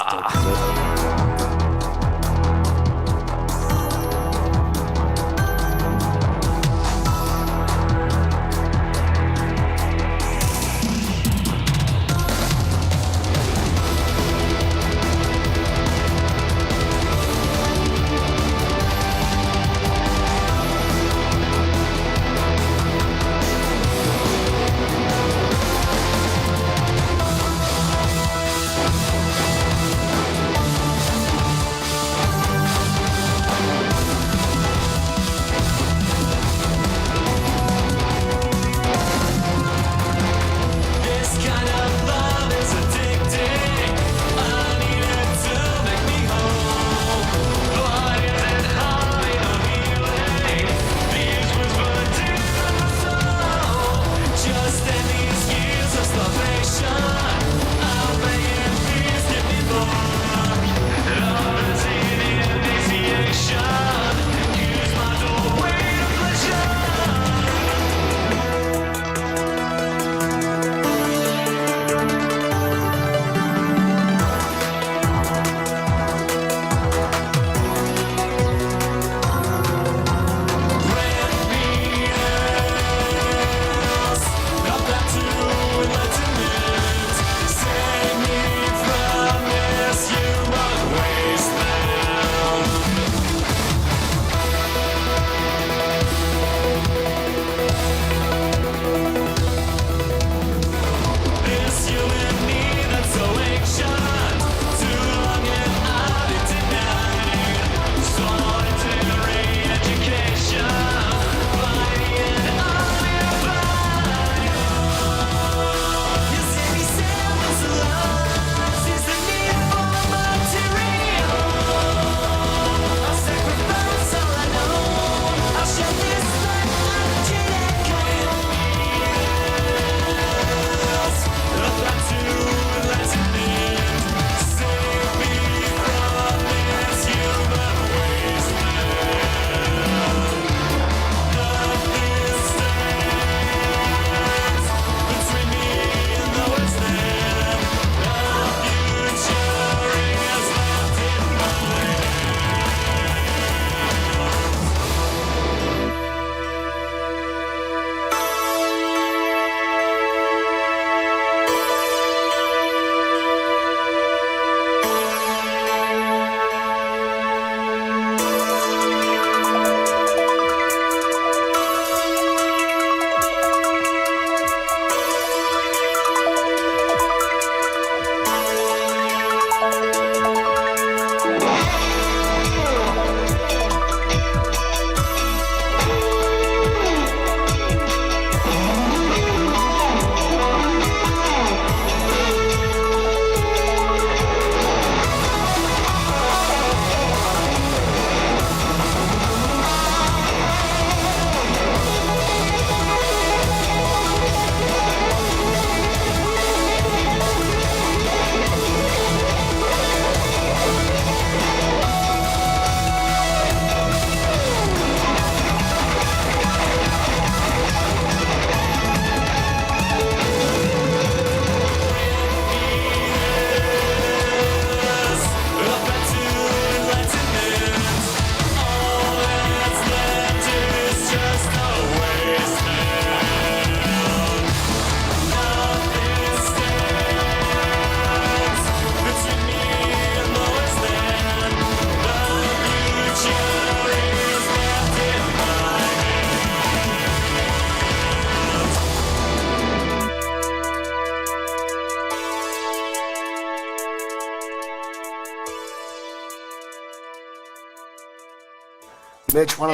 Mitch, why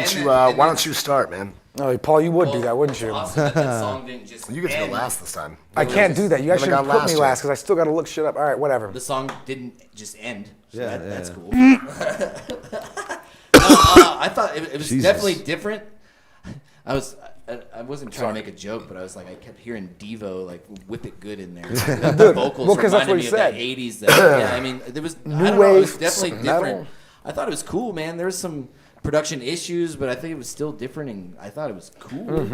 don't you start, man? Oh, Paul, you would do that, wouldn't you? Awesome that song didn't just You get to go end. last this time. I can't do that. You actually got put me last last yet. because I still got to look shit up. All right, whatever. The song didn't just end. So Yeah, that's yeah. cool. I thought it was Jesus. definitely different. I wasn't trying to make a joke, but I was like, I kept hearing Devo like whip it good in there. The vocals well, 'cause that's reminded what me he of said. that '80s. Yeah, I mean, there was I don't know, it was definitely metal. different. I thought it was cool, man. There was some production issues, but I think it was still different, and I thought it was cool.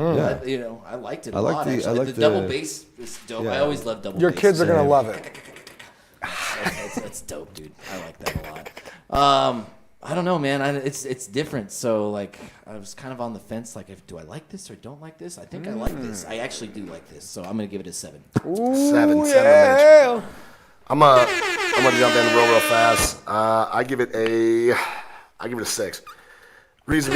Yeah. I liked it a I like lot. the- I Actually, like the the- double bass is dope. Yeah. I always love double Your bass. kids are going to love it. That's dope, dude. I like that a lot. I don't know, man. It's different. So like, I was kind of on the fence. Like, do I like this or don't like this? I think I like this. I actually do like this. So I'm gonna give it a 7. Seven, Mitch. I'm gonna jump in real fast. I give it a 6. Reason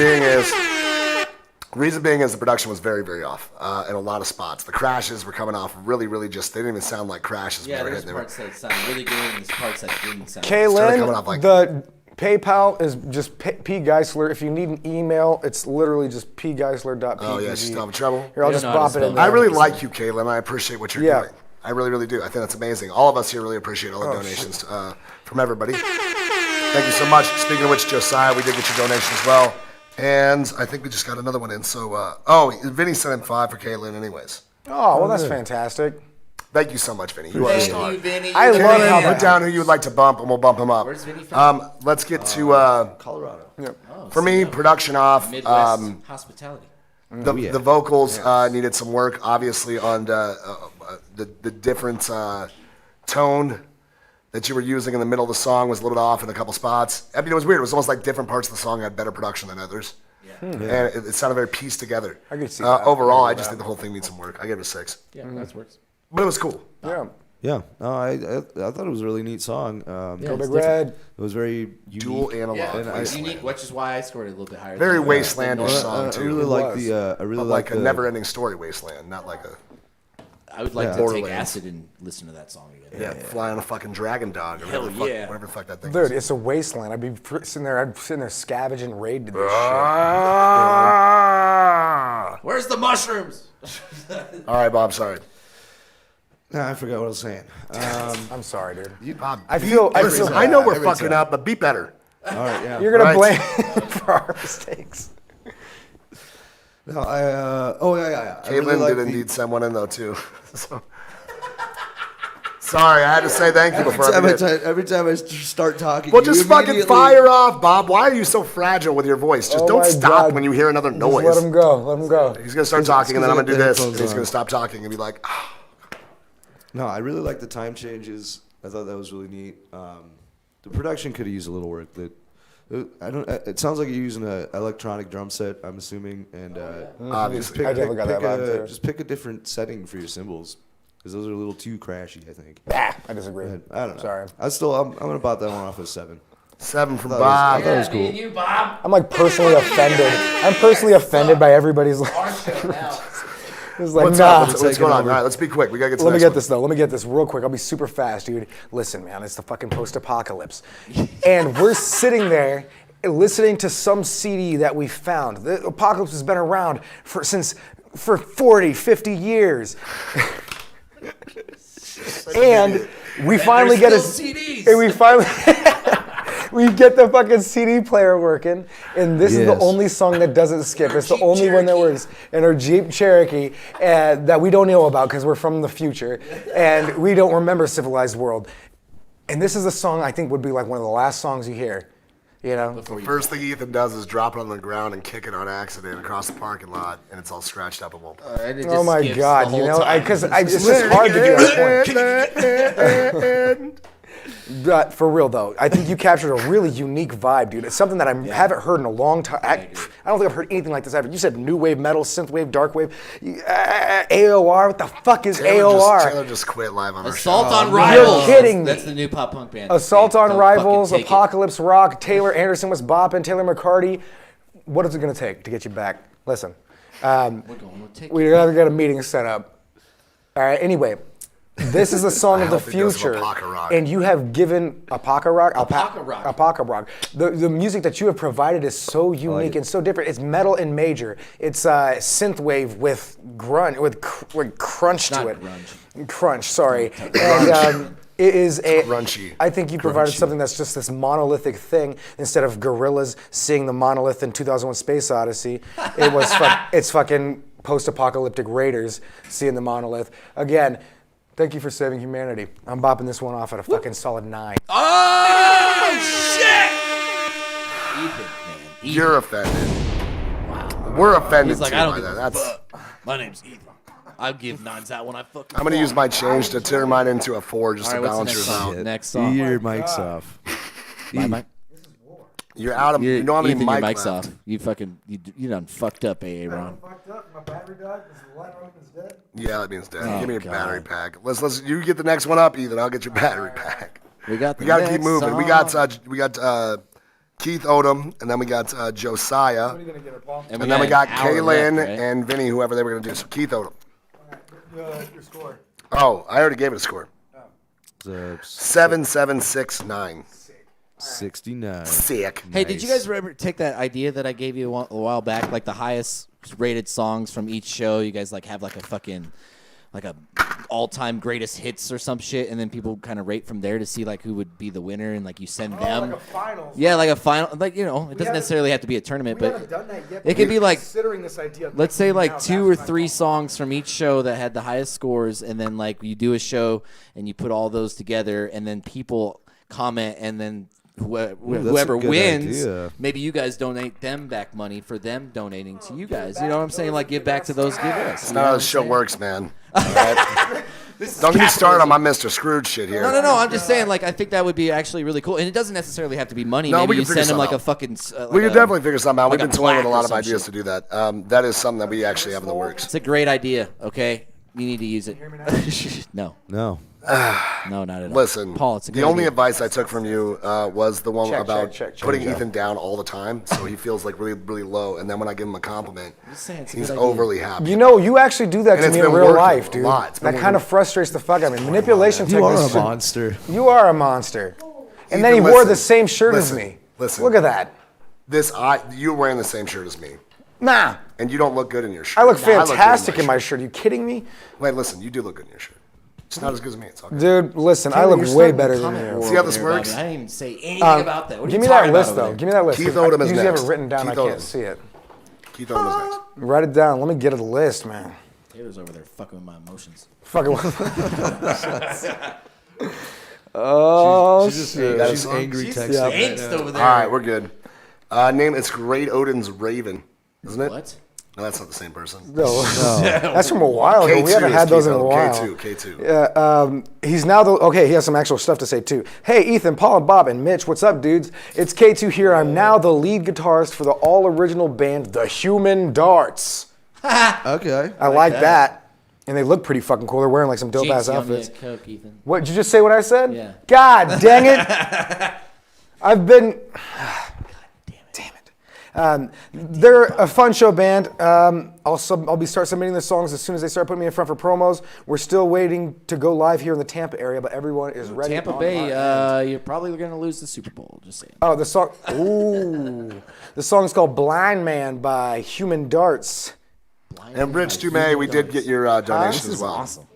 being is the production was very, very off in a lot of spots. The crashes were coming off really just. They didn't even sound like crashes. Yeah, when they were there's hitting. parts that sound really good, and there's parts that didn't sound. coming Kaylin, off like- the PayPal is just P. Geisler. If you need an email, it's literally just pgeisler.pg. Oh yeah, she's still having trouble. Here, I'll You just don't know how bop to it in spell there. I really like you, Caitlin. I appreciate what you're Yeah. doing. I really do. I think that's amazing. All of us here really appreciate all the donations from everybody. Thank you so much. Speaking of which, Josiah, we did get your donation as well. And I think we just got another one in. So, Vinny sent in 5 for Caitlin anyways. Oh, well, that's fantastic. Thank you so much, Vinny. You are a star. Thank you, Vinny. I You're the love man. how Put down who you would like to bump, and we'll bump him up. Where's Vinny from? Let's get to, Colorado. for me, production off. Midwest hospitality. The vocals needed some work, obviously, on the different tone that you were using in the middle of the song was a little bit off in a couple spots. I mean, it was weird. It was almost like different parts of the song had better production than others. And it sounded very pieced together. I could see that. Overall, I I could just see think the whole thing needs some work. I give it a 6. Yeah, that works. But it was cool. Yeah. Yeah, no, I thought it was a really neat song. Go It's Big different. Red. It was very unique. Dual analog. Yeah, And it's Wasteland. unique, which is why I scored it a little bit higher. Very than wastelandish normal. song, I too. really It like was. the. I really But like a the, never-ending story wasteland, not like a I would like to take Borderlands. acid and listen to that song again. fly on a fucking dragon dog or Hell whatever, yeah. whatever the fuck that thing Dude, is. it's a wasteland. I'd be sitting there scavenging raid to this Where's the mushrooms? All right, Bob, sorry. Nah, I forgot what I was saying. shit. I'm sorry, dude. Bob, I feel listen, I know we're every fucking time. up, but be better. All right, yeah. You're gonna Right. blame for our mistakes. No, yeah. I Caitlin really like did the- indeed send one in, though, too. So- Sorry, I had to say thank you before I forget. Every time I start talking, Well, you just fucking immediately- fire off, Bob. Why are you so fragile with your voice? Just Oh don't my stop God. when you hear another noise. Just let him go. Let him go. He's going to start talking, and then I'm going to do the this, headphones and he's on. going to stop talking and be like, ah. No, I really like the time changes. I thought that was really neat. The production could have used a little work. I don't. It sounds like you're using an electronic drum set. I'm assuming, and Obviously. I definitely got that vibe, too. Just pick a different setting for your cymbals, because those are a little too crashy. I think. I disagree. I don't know. Sorry. I'm gonna bot that one off as 7. 7 from I Bob. thought it was Me cool. and you, Bob. I'm like personally offended. I'm personally offended by everybody's like. It's like, What's nah. up? What's going on? All right, let's be quick. We got to get to the Let me next get one. this though. Let me get this real quick. I'll be super fast, dude. Listen, man, it's the fucking post-apocalypse, and we're sitting there listening to some CD that we found. The apocalypse has been around for 40, 50 years. And we finally get a still CDs. and we finally we get the fucking CD player working, and this is the Yes. only song that doesn't skip. It's the Jeep only one that Cherokee. works. In our Jeep Cherokee that we don't know about because we're from the future, and we don't remember civilized world. And this is a song I think would be like one of the last songs you hear. You know? First thing Ethan does is drop it on the ground and kick it on accident across the parking lot, and it's all scratched up and won't play. And it Oh just my skips God! the You whole know, time. because it's just hard to do that point. But for real though, I think you captured a really unique vibe, dude. It's something that I haven't heard in a long time. I don't think I've heard anything like this ever. You said new wave metal, synth wave, dark wave, AOR. What the fuck is AOR? Taylor just quit live on our Assault show. on Rivals. You're kidding me. That's the new pop punk band. Assault on Don't Rivals, fucking take it. Apocalypse Rock, Taylor Anderson was bopping, Taylor McCarty. What is it gonna take to get you back? Listen, We're going to take we gotta get a meeting set up. All right. Anyway, This is the song of the hope it goes with future, Apaca Rock. and you have given Apaca Rock. Apaca Rock. The music that you have provided is so unique and so different. It's metal and major. It's synthwave with grunge, with crunch to it. Grunge. Crunch, sorry. And it is crunchy. I think you provided something that's just this monolithic thing instead of gorillas seeing the monolith in 2001: Space Odyssey. It was it's fucking post-apocalyptic raiders seeing the monolith again. Thank you for saving humanity. I'm bopping this one off at a fucking solid 9. Oh shit! Ethan, man. Ethan. You're offended. Wow. We're offended He's like, too I don't by give that. a fuck. My name's Ethan. I'll give 9s that one. I fucking. I'm gonna use my change to turn mine into a 4 just to All right, balance what's the yours next out. song? Next song. Your mic's off. My mic. You're out of. You don't have any Ethan, mic your mic's left. off. You fucking. You done fucked up, AA Ron. Fucked up. My battery died. Is the light on? Is dead? Yeah, that means dead. Oh, Give me a God. battery pack. Let's. You get the next one up, Ethan. I'll get your battery pack. We got. The We gotta next keep moving. Song. We got Keith Odom, and then we got Josiah, What are you gonna get her, Paul? and then we got an hour Kaylin left, right? and Vinny, whoever they were gonna do. So Keith Odom. Your score. Oh, I already gave it a score. 7769. 69. Sick. Hey, did you guys ever take that idea that I gave you a while back, like the highest rated songs from each show? You guys like have like a fucking, like a all-time greatest hits or some shit, and then people kind of rate from there to see like who would be the winner, and like you send them. Like a finals. Yeah, like a final, like it doesn't necessarily have to be a tournament, We haven't but done that yet. it could be like, considering this idea. let's say like now, 2 or that's 3 songs from each show that had the highest scores, and then like you do a show and you put all those together, and then people comment, and then whoever a good wins, idea. maybe you guys donate them back money for them donating to you guys. You know what I'm saying? Like give back to those givers. That's not how this show works, man. All right? Don't get me started on my Mr. Scrooge shit here. No. I'm just saying, like, I think that would be actually really cool, and it doesn't necessarily have to be money. No, Maybe we can you figure send them like something a fucking. We can definitely figure something out. like We've a been toying with a plaque lot or of some ideas shit. to do that. That is something that we actually have in the works. It's a great idea. Okay, you need to use it. No, No. no, not at all. Listen, Paul, it's a the good only idea. advice I took from you was the one Check, about check, putting check. Ethan down all the time, so he feels like really, really low. And then when I give him a compliment, just saying, it's a he's good idea. overly happy. You know, you actually do that And to it's me in been real working life, a dude. lot. It's been That kind of working. frustrates the fuck out of me. Manipulation You are techniques. a monster. You are a monster. And then he Ethan, wore listen, the same shirt listen, as me. listen. Look at that. You're wearing the same shirt as me, Nah. and you don't look good in your shirt. I look good in fantastic in my shirt. shirt. Are you kidding me? Wait, listen, you do look good in your shirt. It's not as good as me. It's all good. Dude, listen, I Taylor, look you're way starting better the than comment you. world See how this here about works? me. I didn't even say anything about that. What are Give you me that talking about list, over though. there? Give me that list. Keith 'cause Odom is you usually have next. it written down. Keith I can't Odom. see it. Keith Odom is next. Write it down. Let me get a list, man. Taylor's over there fucking with my emotions. Fucking. Oh, She's shit. she's angry She's texting right angst now. over there. All right, we're good. Name it's Great Odin's Raven, isn't it? What? No, that's not the same person. No. That's from a while ago. We haven't had those in a while. K2. Yeah, he's now okay. He has some actual stuff to say too. Hey, Ethan, Paul, and Bob, and Mitch, what's up, dudes? It's K2 here. I'm now the lead guitarist for the all-original band, The Human Darts. Okay. I like that, and they look pretty fucking cool. They're wearing like some dope ass Jinx, you owe me a outfits. Coke, Ethan. What did you just say? What I said? Yeah. God dang it! I've been. Damn it. They're a fun show band. I'll start submitting the songs as soon as they start putting me in front for promos. We're still waiting to go live here in the Tampa area, but everyone is ready. Tampa on Bay, our end. you're probably going to lose the Super Bowl. Just saying. Oh, the song. Ooh, the song's called "Blind Man" by Human Darts. And Rich Dumay, we did get your donation as well. Awesome.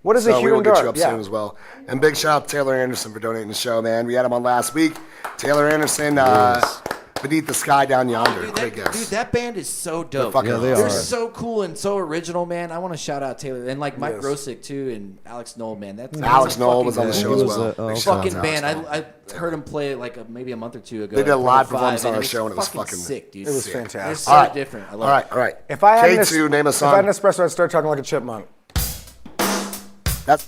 What is So a we Human will get Dart? you up soon as well. And big shout out to Taylor Anderson for donating the show, man. We had him on last week. Taylor Anderson, Beneath the Sky Down Yonder. Great guess. Dude, that band is so dope. fucking Yeah, they They're are. so cool and so original, man. I want to shout out Taylor and like Mike Yes. Grosick too, and Alex Knoll, man. That's Alex a Knoll fucking was on the good- show as Who was well. that? Oh, Big okay. shout out Fucking to band. Alex Knoll. I heard him play like maybe a month or two ago. They did a live 45, performance on our it was show, and it was fucking sick, dude. It was sick. They're fantastic. so All right. different. I All love right, it. all right. If I had an K2, name a If I had an song. espresso, I'd start talking like a chipmunk. That's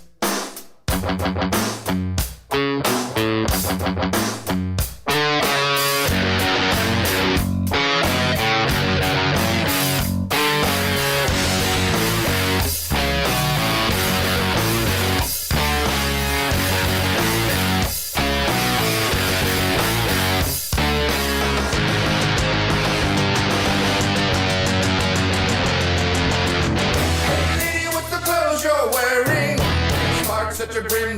Lady with the clothes you're wearing,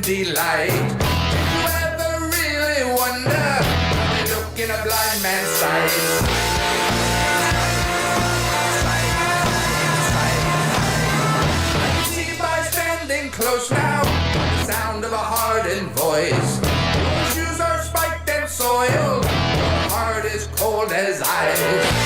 delight. Did you ever really wonder how they look in a blind man's sight? I can see by standing close now the sound of a hardened voice. Your shoes are spiked and soiled. Your heart is cold as ice.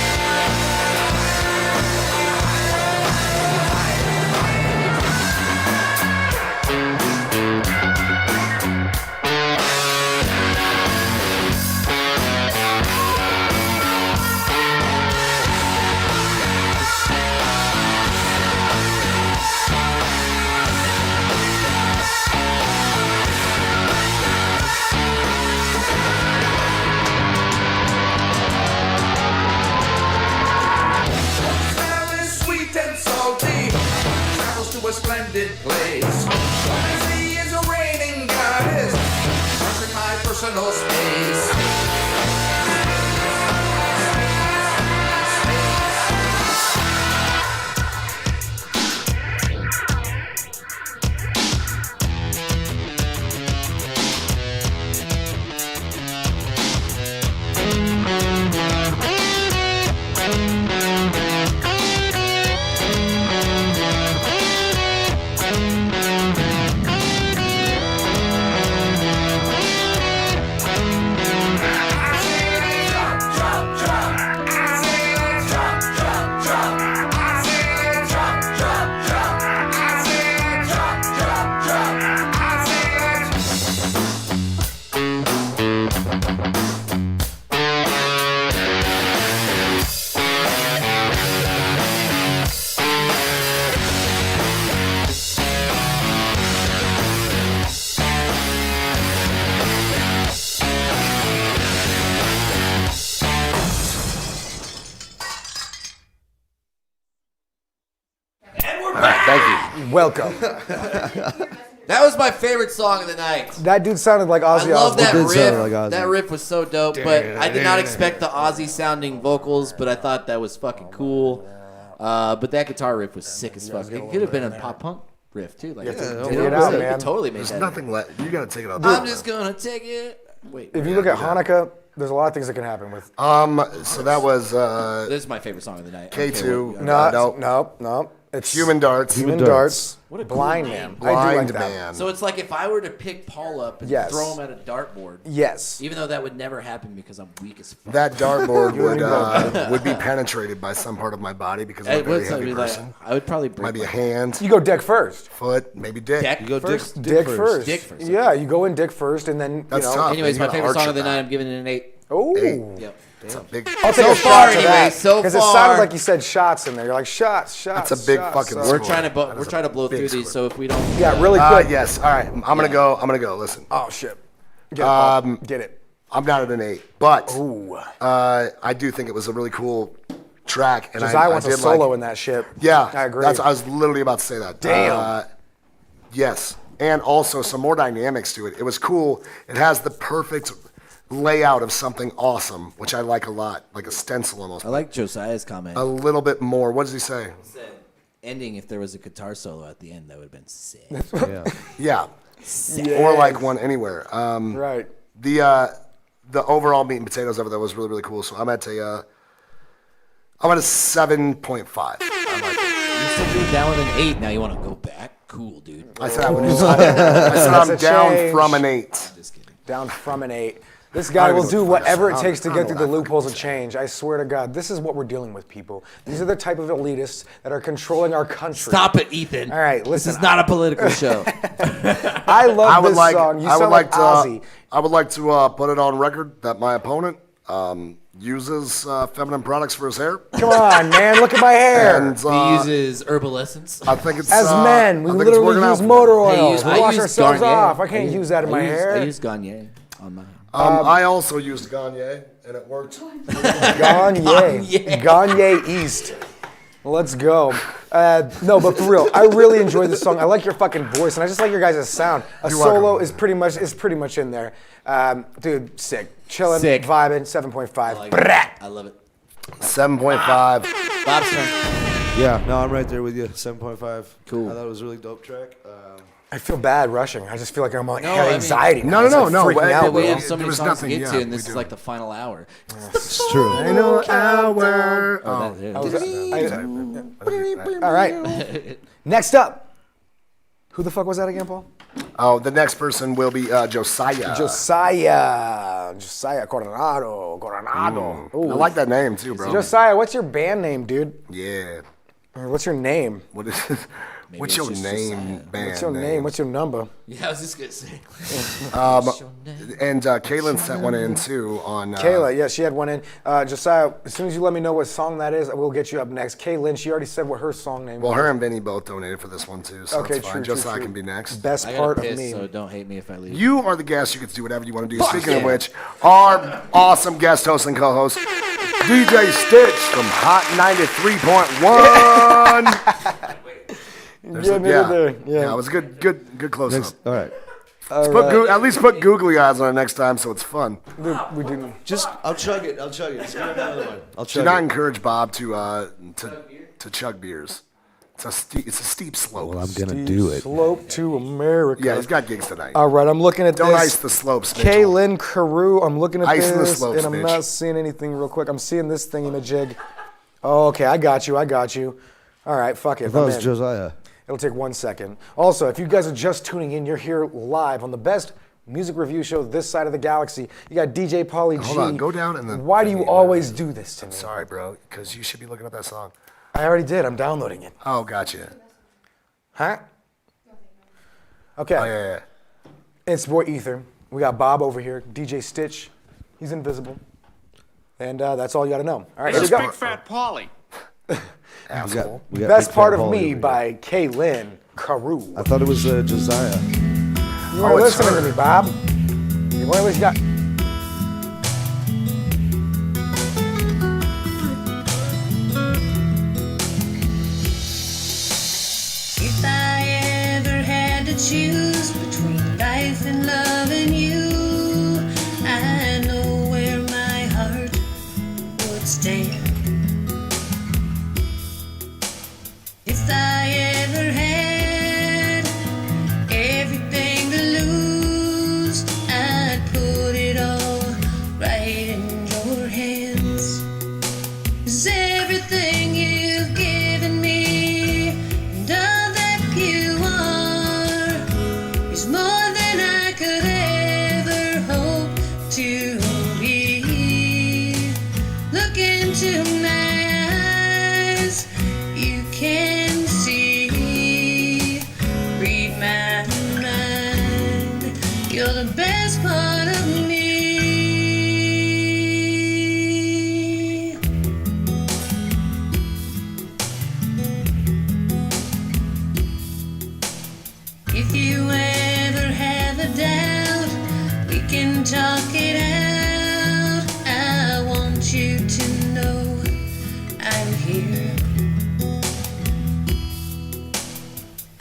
To a splendid place. What I see is a reigning goddess, marking my personal space. Welcome. That was my favorite song of the night. That dude sounded like Ozzy I love that Osbourne. riff. That riff was so dope, but I did not expect the Ozzy sounding vocals, but I thought that was fucking cool. But that guitar riff was sick as fuck. It could have been a pop punk riff too. Like, take it out, man. Totally made There's that. nothing left. You gotta take it out. I'm just gonna take it. Wait. If you look at Hanukkah, there's a lot of things that can happen with. So that was. This is my favorite song of the night. K2. No. It's Human Darts. Human Darts. What a cool Blind name. Man. I do Blind like that. Man. So it's like if I were to pick Paul up and throw him at a dartboard. Yes. Even though that would never happen because I'm weak as fuck. That dartboard would be penetrated by some part of my body because I'm a very heavy person. I would probably break Might be a hand. You go dick first. Foot, maybe dick. Deck You go first? Dick first. Dick first. Yeah, you go in dick first, and then That's you know. tough. Anyways, You my gotta favorite song arch of the it night, back. I'm giving it an 8. Oh. Yep. It's a big. I'll take So a far, shot to anyway, that. so Because it far. sounded like you said shots in there. You're like shots. That's a big shots, fucking shots. We're score. trying to That is a blow big through these, score. so if we don't. Yeah, really quick. Yes. All right. I'm gonna go. Listen. Oh shit. Get it. I'm not at an 8, but Ooh. I do think it was a really cool track, and Josiah I wants a did solo like, in that shit. Yeah, I agree. I was literally about to say that. Damn. Yes, and also some more dynamics to it. It was cool. It has the perfect layout of something awesome, which I like a lot, like a stencil almost. I like Josiah's comment. A little bit more. What does he say? He said, ending, if there was a guitar solo at the end, that would have been sick. Yeah. Sick. Or like one anywhere. Right. The overall meat and potatoes of it that was really, really cool. So I'm at a 7.5. I like it. You said you were down with an 8. Now you want to go back? Cool, dude. I said I'm a down change. from an 8. Just kidding. Down from an 8. This guy will do whatever it takes to get through the loopholes of change. I swear to God, this is what we're dealing with, people. These are the type of elitists that are controlling our country. Stop it, Ethan. All right, listen. This is not a political show. I love this song. You sound like Ozzy. I would like to put it on record that my opponent uses feminine products for his hair. Come on, man. Look at my hair. And, He uses herbal essence. I think it's As men, we I think it's literally working out use for me. motor oil. use- We I wash use ourselves Garnier. off. I can't use that in my hair. I use Garnier on mine. I also used Gagne, and it worked. Gagne East. Let's go. No, but for real, I really enjoyed this song. I like your fucking voice, and I just like your guys' sound. A solo is pretty much in there. Dude, sick. Chilling, Sick. vibing, 7.5. I love it. 7.5. Bob's turn. Yeah, no, I'm right there with you. 7.5. Cool. I thought it was a really dope track. I feel bad rushing. I just feel like I'm like, No, have I mean- anxiety. No, It's like no, freaking out, we bro. have so many was songs nothing, to get yeah, to, and we this is do. like the final hour. It's true. Final hour. Oh, All right. Next up. Who the fuck was that again, Paul? Oh, the next person will be Josiah. Josiah Coronado. Ooh. I like that name too, bro. Josiah, what's your band name, dude? Yeah. Or what's your name? What is? What's your name, band? What's your name? What's your number? Yeah, I was just gonna say. And Kaylin sent one in too on. Kayla, yeah, she had one in. Josiah, as soon as you let me know what song that is, we'll get you up next. Kaylin, she already said what her song name was. Well, her and Benny both donated for this one too, so Okay, that's fine. true, Josiah true. can be next. Best I part gotta of piss, me. so don't hate me if I leave. You are the guest. You get to do whatever you want to do. Fuck Speaking of yeah. which, our awesome guest host and co-host, DJ Stitch from Hot 93.1. Yeah, it was good close up. All right. At least put googly eyes on it next time, so it's fun. We didn't. I'll chug it. Just give me another one. I'll Do chug not it. encourage Bob to chug beers. It's a steep slope. Well, I'm gonna do it. Slope to America. Yeah, he's got gigs tonight. All right, I'm looking at Don't this. ice the slopes, Mitchell. Kaylin Carew, I'm looking at Ice in the this, slopes, and I'm Mitch. not seeing anything real quick. I'm seeing this thingy-majig. Oh, okay, I got you. All right, fuck it. I thought it I'm was in. Josiah. It'll take 1 second. Also, if you guys are just tuning in, you're here live on the best music review show this side of the galaxy. You got DJ Pauly G. Hold on, go down and then. Why do you always do this to me? Sorry, bro, because you should be looking at that song. I already did. I'm downloading it. Oh, gotcha. Huh? Okay. Oh, yeah. It's boy Ether. We got Bob over here. DJ Stitch. He's invisible. And that's all you got to know. All right, here we It's go. Big Fat Pauly. Asshole. we got Best Big Part Fat of Pauly Me over here. by Kaylin Carew. I thought it was Josiah. You weren't it's listening her. to me, Bob. You weren't listening. If I ever had to choose between life and loving you, I know where my heart would stand. If I ever had everything to lose, I'd put it all right in your hands. 'Cause everything you've given me and all that you are is more than I could ever hope to be. Look into my eyes, you can see. Read my mind, you're the best part of me. If you ever have a doubt, we can talk it out. I want you to know I'm here.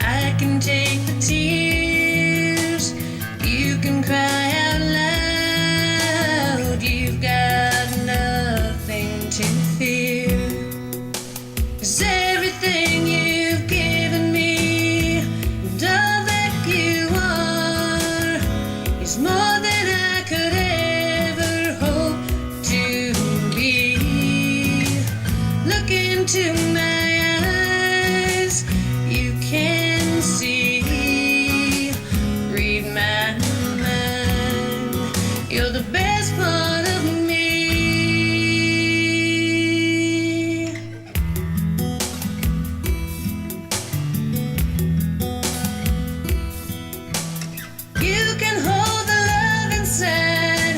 I can take the tears, you can cry out loud. You've got nothing to fear. 'Cause everything you've given me and all that you are is more than I could ever hope to be. Look into my eyes, you can see. Read my mind, you're the best part of me. You can hold the love inside.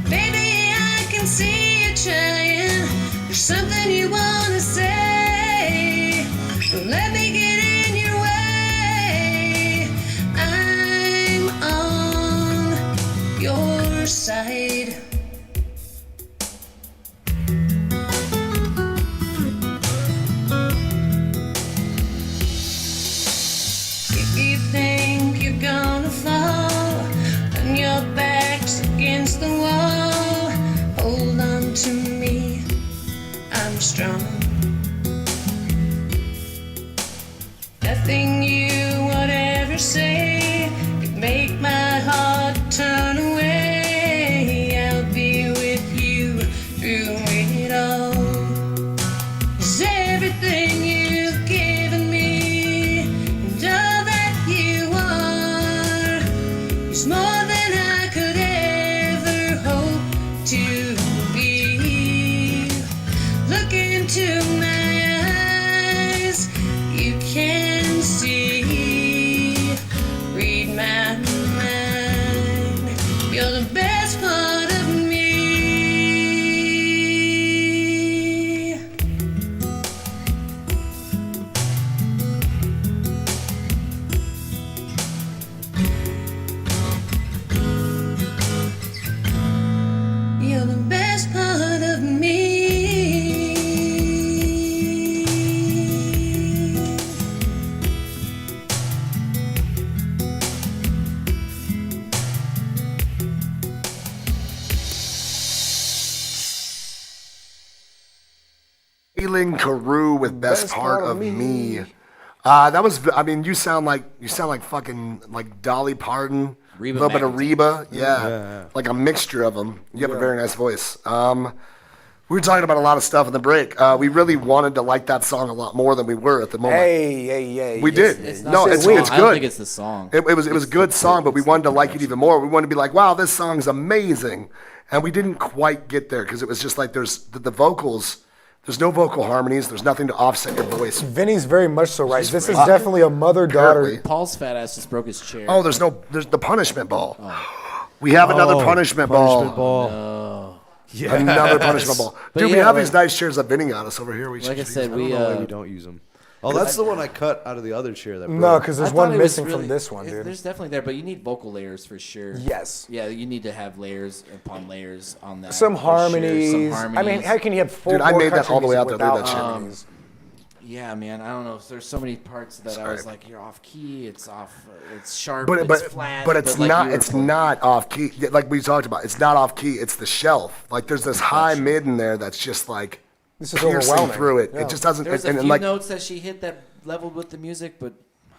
Baby, I can see you trying. There's something you wanna say. Don't let me get in your way. I'm on your side. If you think you're gonna fall and your back's against the wall, hold on to me, I'm strong. Nothing you would ever say could make my heart turn away. I'll be with you through it all. 'Cause everything you've given me and all that you are is more than I could ever hope to be. Look into my eyes, you can see. Read my mind, you're the best part of me. You're the best part of me. Aileen Carew with Best Part of Me. That was, I mean, you sound like fucking like Dolly Parton, a Reba little bit of McEntire. Reba, yeah, Yeah. like a mixture of them. You have a very nice voice. We were talking about a lot of stuff in the break. We really wanted to like that song a lot more than we were at the moment. Hey. We did. It's not No, the it's song. good. I don't think it's the song. It was a good song, but we wanted to like it even more. We wanted to be like, wow, this song's amazing, and we didn't quite get there because it was just like there's the vocals. There's no vocal harmonies. There's nothing to offset your voice. Vinny's very much so right. This is right. definitely a mother-daughter. Apparently. Paul's fat ass just broke his chair. Oh, there's the punishment ball. We have another punishment ball. Yeah. Another punishment ball. But Dude, we yeah, have like- these nice chairs that Vinny got us over here. We Like I should said, use we I don't know why we don't use them. Oh, that's the one I cut out of the other chair. That No, broke. because I there's thought one it was missing really- from this one, dude. There's definitely there, but you need vocal layers for sure. Yes. Yeah, you need to have layers upon layers on that. Some for sure. harmonies. Some harmonies. I mean, how can you have full Dude, I made that country all the way music out there. Look at without that shit. harmonies? Yeah, man. I don't know. There's so many parts that I was like, you're off key. It's off. It's sharp. But it's flat. but it's like not you were it's playing. not off key. Like we talked about, it's not off key. It's the shelf. Like there's this high mid in there that's just like This is piercing overwhelming. through it. Yeah. It just doesn't. There's and a few like notes that she hit that leveled with the music, but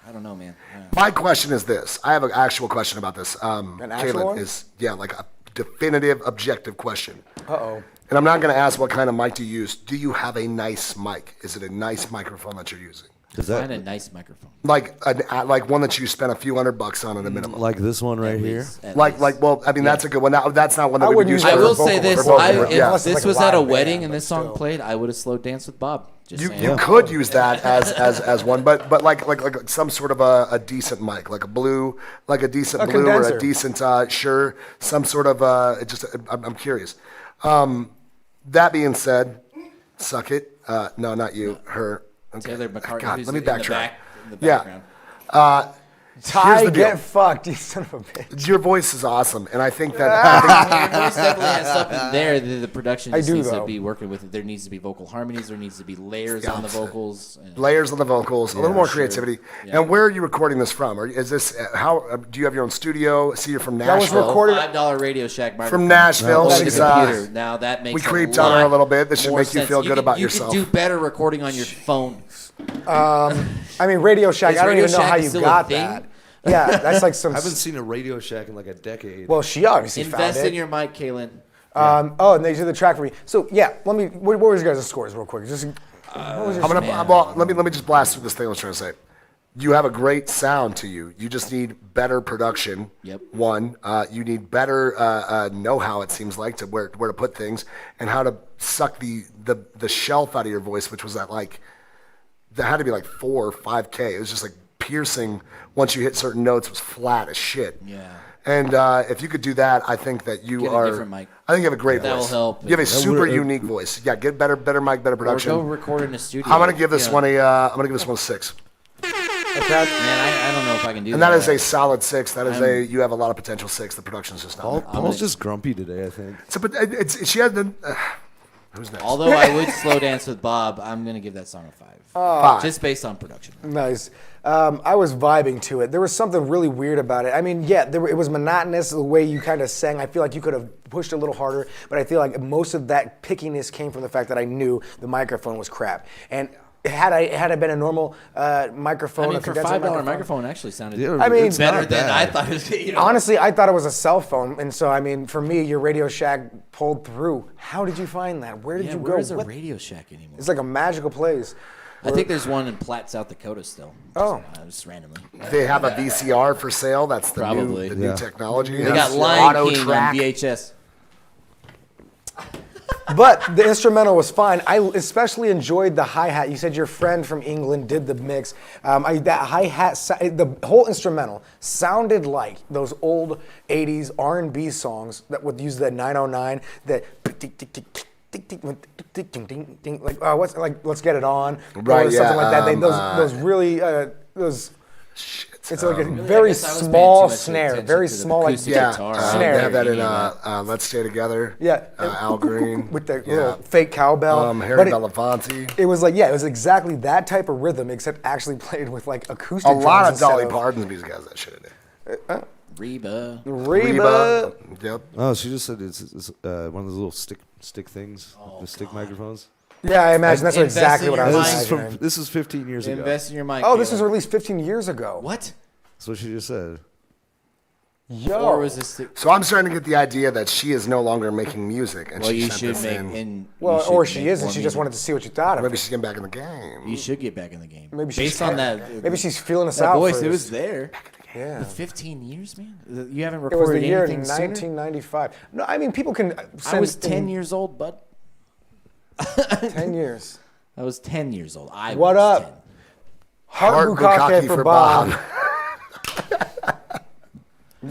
I don't know, man. Yeah. my question is this. I have an actual question about this. An actual Caitlin, one? is like a definitive, objective question. Uh-oh. And I'm not going to ask what kind of mic do you use. Do you have a nice mic? Is it a nice microphone that you're using? Find a nice microphone. Like one that you spent a few $100 on at a minimum. Like this one right here. Well, I mean, that's a good one. That's not one that I we would wouldn't use. use I that for will vocal- say this: for vocal if work. Yeah. this Like a was at a live wedding band, and this but song still. played, I would have slowed dance with Bob. Just saying. You could use that as one, but like some sort of a decent mic, like a blue, like a decent A blue condenser. or a decent Shure, some sort of I'm curious. That being said, suck it. No, not you. Her. Okay. Taylor McCartney. God, who's let me in the backtrack. back- in the Yeah. background. Ty, Here's the deal. get fucked, you son of a bitch. Your voice is awesome, and I think that Your voice definitely has something there. The production I just do, needs though. to be working with it. There needs to be vocal harmonies. There needs to be layers on the vocals. And layers on the vocals, a little more sure. creativity. Yeah. And where are you recording this from? Or is this how? Do you have your own studio? See, you're from That was Nashville. recorded- $5 Radio Shack microphone. From Nashville. Over the She's, computer. Now that makes we a creeped on her lot a little bit. This should more make you sense. feel good could- about you yourself. could do better recording on your phone. I mean, Radio Shack, Is I don't Radio even know Shack how you still a got thing? that. Yeah, that's like some... I haven't seen a Radio Shack in like a decade. Well, she obviously found Invest it. in your mic, Kaylin. Oh, and they did the track for me. So, yeah, let me... What was your guys' scores real quick? Just... what was your I'm gonna. Man. Well, let me just blast through this thing I was trying to say. You have a great sound to you. You just need better production. Yep. One, you need better know-how. It seems like to where to put things and how to suck the shelf out of your voice, which was that had to be like 4 or 5K. It was just like piercing. Once you hit certain notes, it was flat as shit. Yeah. And if you could do that, I think that you Get a are. different mic. I think you have a great That voice. will help. You have a That super unique voice. Yeah, get better mic, better Or production. go record in a studio. I'm gonna give this Yeah. one a. I'm gonna give this one a 6. Man, I don't know if I can do And that. that is a solid 6. That is you have a lot of potential 6. The production's just not. there. Paul's just grumpy today, I think. So, but she had the. Who's next? Although I would slow dance with Bob, I'm gonna give that song a 5. 5. Just based on production. Nice. I was vibing to it. There was something really weird about it. I mean, yeah, it was monotonous the way you kind of sang. I feel like you could have pushed a little harder, but I feel like most of that pickiness came from the fact that I knew the microphone was crap. And Had I been a normal microphone, I mean, a for condenser $5 microphone actually sounded. I mean, it's better not than I bad. thought it was. You know. Honestly, I thought it was a cell phone, and so I mean, for me, your Radio Shack pulled through. How did you find that? Where did you go? Where is a What- Radio Shack anymore? It's like a magical place. I think there's one in Platte, South Dakota still. Oh. Just randomly. They have a VCR for sale. That's the Probably. new technology. They got Yes. Lion Auto King track. on VHS. But the instrumental was fine. I especially enjoyed the hi-hat. You said your friend from England did the mix. That hi-hat, the whole instrumental sounded like those old 80s R&B songs that would use the 909, the like what's like let's get it on Right, or something yeah, like that. Those really those. It's like a I very guess I was paying small too much snare, attention very to the small like acoustic guitar. snare. They have that in Yeah. Let's Stay Together. Yeah, Al Green with the little fake cowbell. Harry But Belafonte. it was like, yeah, it was exactly that type of rhythm, except actually played with like acoustic A lot drums of Dolly instead Parton's music has that shit in it. Reba. Yep. Oh, she just said it's one of those little stick things, the stick microphones. Yeah, I imagine that's Invest exactly in what I your was This is imagining. from this is 15 years ago. Invest in your mic. Oh, this was Caleb. released 15 years ago. What? That's what she just said. Yo. Or was this? So I'm starting to get the idea that she is no longer making music, and Well, she you sent should this make. in. And Well, you should or she make isn't. more She just music. wanted to see what you thought of Maybe it. she's getting back in the game. You should get back in the game. Maybe she's based on that. Maybe she's feeling us that out. voice. first. It was there. Yeah. The 15 years, man. You haven't It was recorded the year anything sooner? 1995. No, I mean people can. Send I was 10 in years old, bud. 10 years. I was 10 years old. I What was up? 10. Heart Bukkake bukkake for Bob.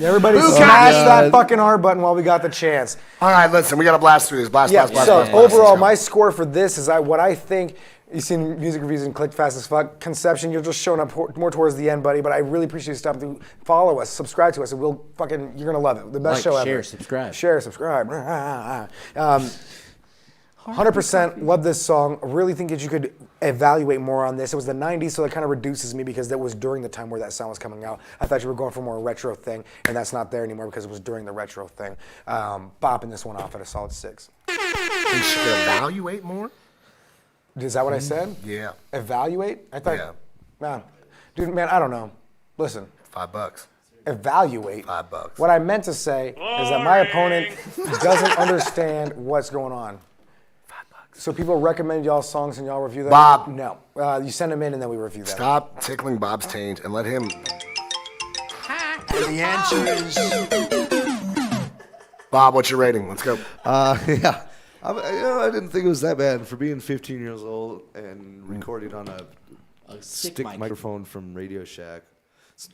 Everybody Bukkake. smash that fucking R button while we got the chance. All right, listen, we got to blast through this. Blast, Yeah, blast, blast, so blast, blast. overall, Let's go. my score for this is what I think. You've seen music reviews and clicked fast as fuck. Conception, you're just showing up more towards the end, buddy. But I really appreciate you stopping through. Follow us, subscribe to us, and we'll fucking, you're gonna love it. The best Like, show share, ever. subscribe. Share, subscribe. 100% love this song. I really think that you could evaluate more on this. It was the 90s, so that kind of reduces me because that was during the time where that sound was coming out. I thought you were going for more retro thing, and that's not there anymore because it was during the retro thing. Bopping this one off at a solid 6. You should evaluate more? Is that what I said? Yeah. Evaluate? I thought, Yeah. man, dude, man, I don't know. Listen, $5. evaluate. $5. What I meant to say is that my opponent doesn't understand what's going on. So people recommend y'all songs and y'all review them? Bob. No. You send them in and then we review them. Stop tickling Bob's taint and let him. The answer is. Bob, what's your rating? Let's go. Yeah. I didn't think it was that bad for being 15 years old and recording on a stick microphone from Radio Shack.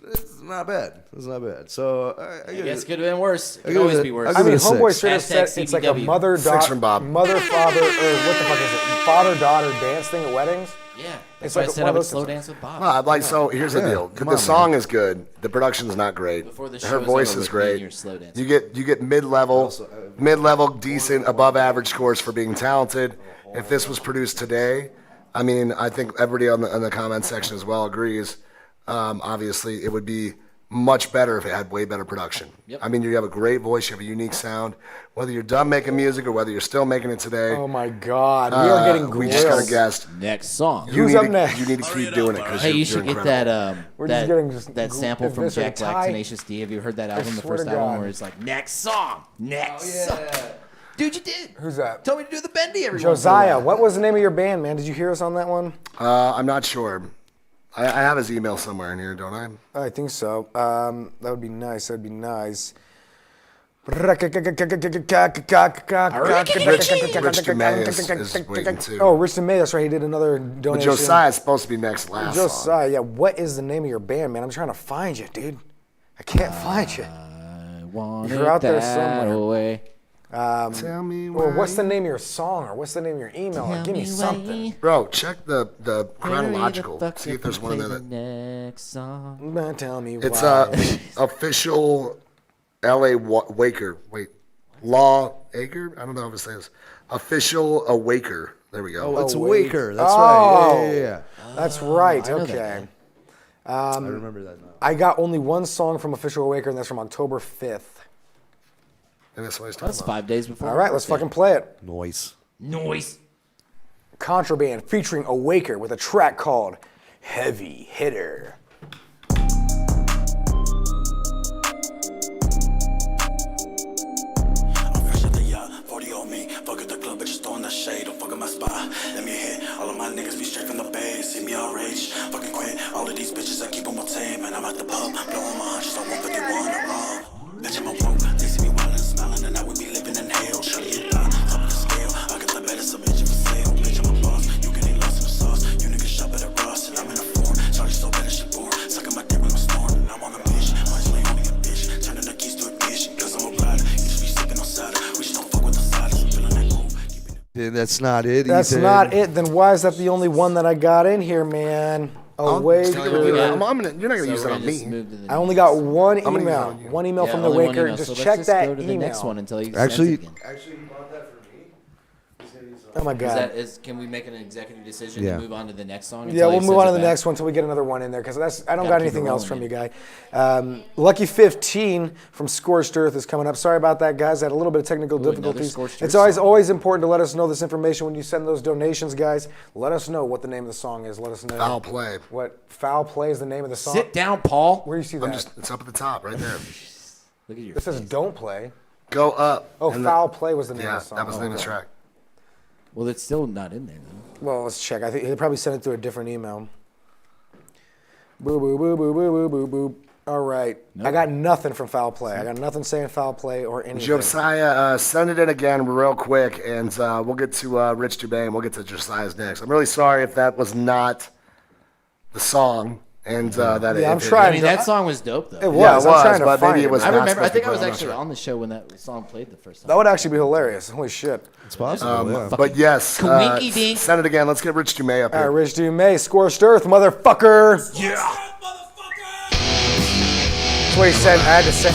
It's not bad. It's not bad. So I guess it could have been worse. It I could give always it- be worse. I mean, give it a Homeboy 6. straight up said it's like a CBW. mother-daughter, 6 from Bob. mother-father, or what the fuck is it? Father-daughter dance thing at weddings? Yeah. It's That's why like I said one I of would those slow things. dance with Bob. Bob, like, so here's the deal. come The on, song is good. The production's not great. Before the Her show's voice over is with me and great. your slow dance. You get mid-level, decent, above average scores for being talented. If this was produced today, I mean, I think everybody on the comment section as well agrees. Obviously, it would be much better if it had way better production. Yep. I mean, you have a great voice, you have a unique sound. Whether you're done making music or whether you're still making it today, Oh my God, we are getting we just got a grilled. guest. Next song. Who's up next? You need to keep doing it because Hey, you you're should get incredible. We're just getting just that sample from eviscerated. Jack Black, Ty, Tenacious D. Have you heard that album, the swear first to album, God. where it's like, next song, next song. Dude, you did. Who's that? Told me to do the bendy every once in a Josiah. while. What was the name of your band, man? Did you hear us on that one? I'm not sure. I have his email somewhere in here, don't I? I think so. That would be nice. That'd be nice. Rich DeMay is waiting too. Oh, Rich DeMay, that's right. He did another But donation. Josiah's supposed to be next last song. Josiah, yeah. What is the name of your band, man? I'm trying to find you, dude. I can't find you. Want You're it out there that somewhere. way. Tell me Or why. what's the name of your song? Or what's the name of your email? Or give me something. Bro, check the chronological. See if there's one in there that. Next song. Man, tell me It's why. official LA Waker. Wait, Law Acre? I don't know if it says official Awaker. There we go. Oh, it's wait. Waker. That's right. Oh. Yeah. That's right. I know that Okay. I remember that now. I got only one song from Official Awaker, and that's from October 5th. And that's what he's talking That's about. 5 days before. All right, let's fucking play it. Noise. Noise. Contraband featuring Awaker with a track called Heavy Hitter. Fuck at the club, but just throwing that shade. Don't fuck up my spot. Let me hit. All of my niggas be straight from the bay. See me all rage. Fucking quit. All of these bitches, I keep them on tame. And I'm at the pub, blowing my hunches. I want what they want to rob. Bitch, I'm a woke. They see me wildin' and smiling, and now we be living in hell. Shorty get down, top of the scale. I got the better submission for sale. Bitch, I'm a boss. You can eat lost in the sauce. You niggas shop at a Ross, and I'm in a form. Shorty so better, she born. Sucking my dick when I'm snoring, and I'm on a mission. Might slay only a bitch. Turning the keys to ignition, cause I'm a rider. You just be sipping on cider. We just don't fuck with the ciders. I'm feeling that cool. That's not it. That's Ethan. not it. Then why is that the only one that I got in here, man? Awaker. You're not gonna use that on me. I only got one I'm gonna use it email. on you. One email Yeah, from the only one Waker. email. Just So check let's that go to the email. next one until he Actually, sends it again. you bought that for me. Oh my god. Can we make an executive decision Yeah. to move on to the next song? Yeah, until we'll he move sends on to it the back? next one until we get another one in there, because I don't Gotta got keep anything it else rolling, from you guy. Lucky 15 from Scorched Earth is coming up. Sorry about that, guys. I had a little bit of technical difficulties. Scorched It's Earth always important to let us know this information when you send those donations, guys. Let us know what the name of the song is. Let us know. Foul Play. What Foul Play is the name of the song? Sit down, Paul. Where do you see that? It's up at the top, right there. Look at your This says Don't Play. Go up. Oh, and Foul Play was the name Yeah, of the song. that was the name of the Okay. track. Well, it's still not in there, though. Well, let's check. I think they probably sent it through a different email. Boo, boo, boo, boo, boo, boo, boo, boo. All right. I got nothing from Foul Play. I got nothing saying Foul Play or anything. Josiah, send it in again real quick, and we'll get to Rich Dubé, and we'll get to Josiah's next. I'm really sorry if that was not the song, and that. Yeah, I'm if it- trying I mean, that song was dope, though. It was. Yeah, it I'm was, trying to but find maybe it was I not remember. I supposed to think be I was put on actually the show. on the show when that song played the first time. That would actually be hilarious. Holy shit. It's possible. Yeah. But yes, Kawinky dink. send it again. Let's get Rich Dubé up All right, here. Rich Dumay, Scorched Earth, motherfucker. Yeah. That's what he said. I had to say.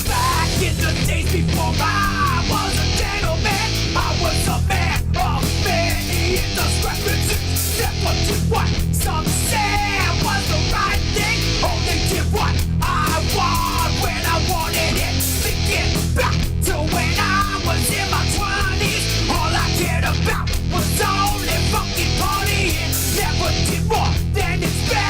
Back in the days before I was a gentleman, I was a man of many indiscrepancies. Never did what some said was the right thing. Only did what I want when I wanted it. Thinking back to when I was in my 20s, all I cared about was only fucking partying. Never did more than expect.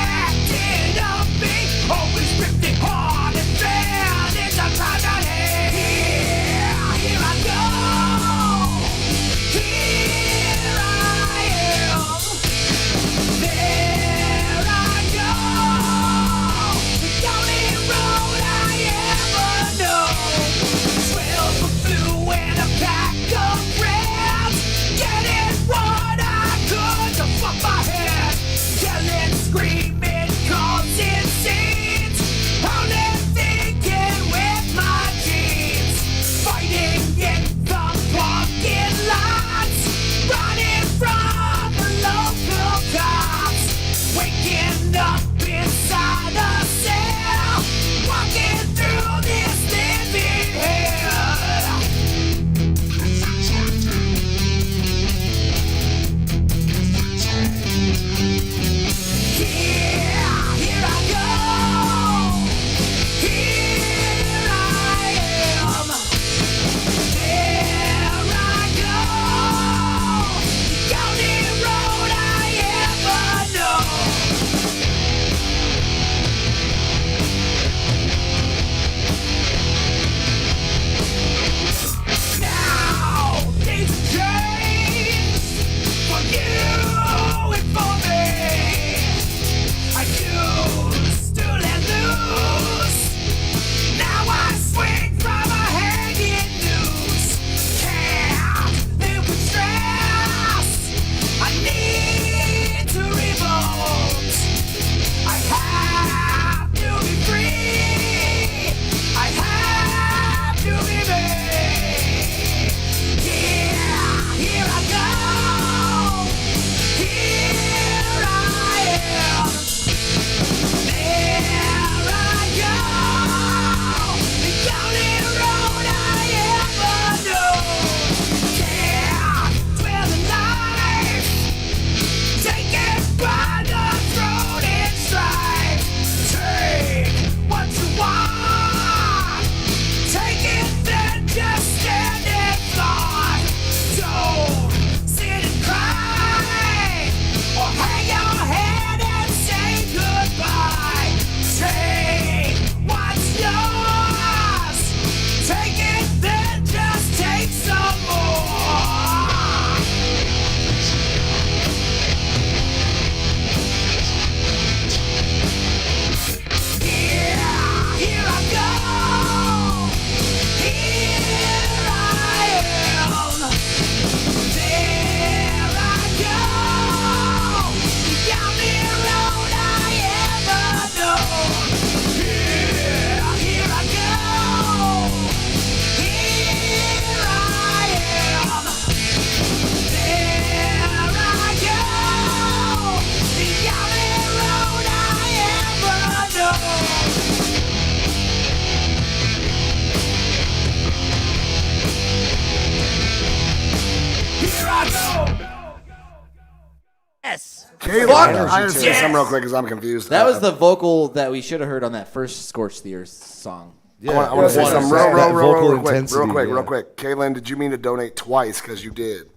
Caleb, I gotta say something real quick because I'm confused. That was the vocal that we should have heard on that first Scorched the Earth song. I want to say something real quick. Kaylin, did you mean to donate twice? Because you did.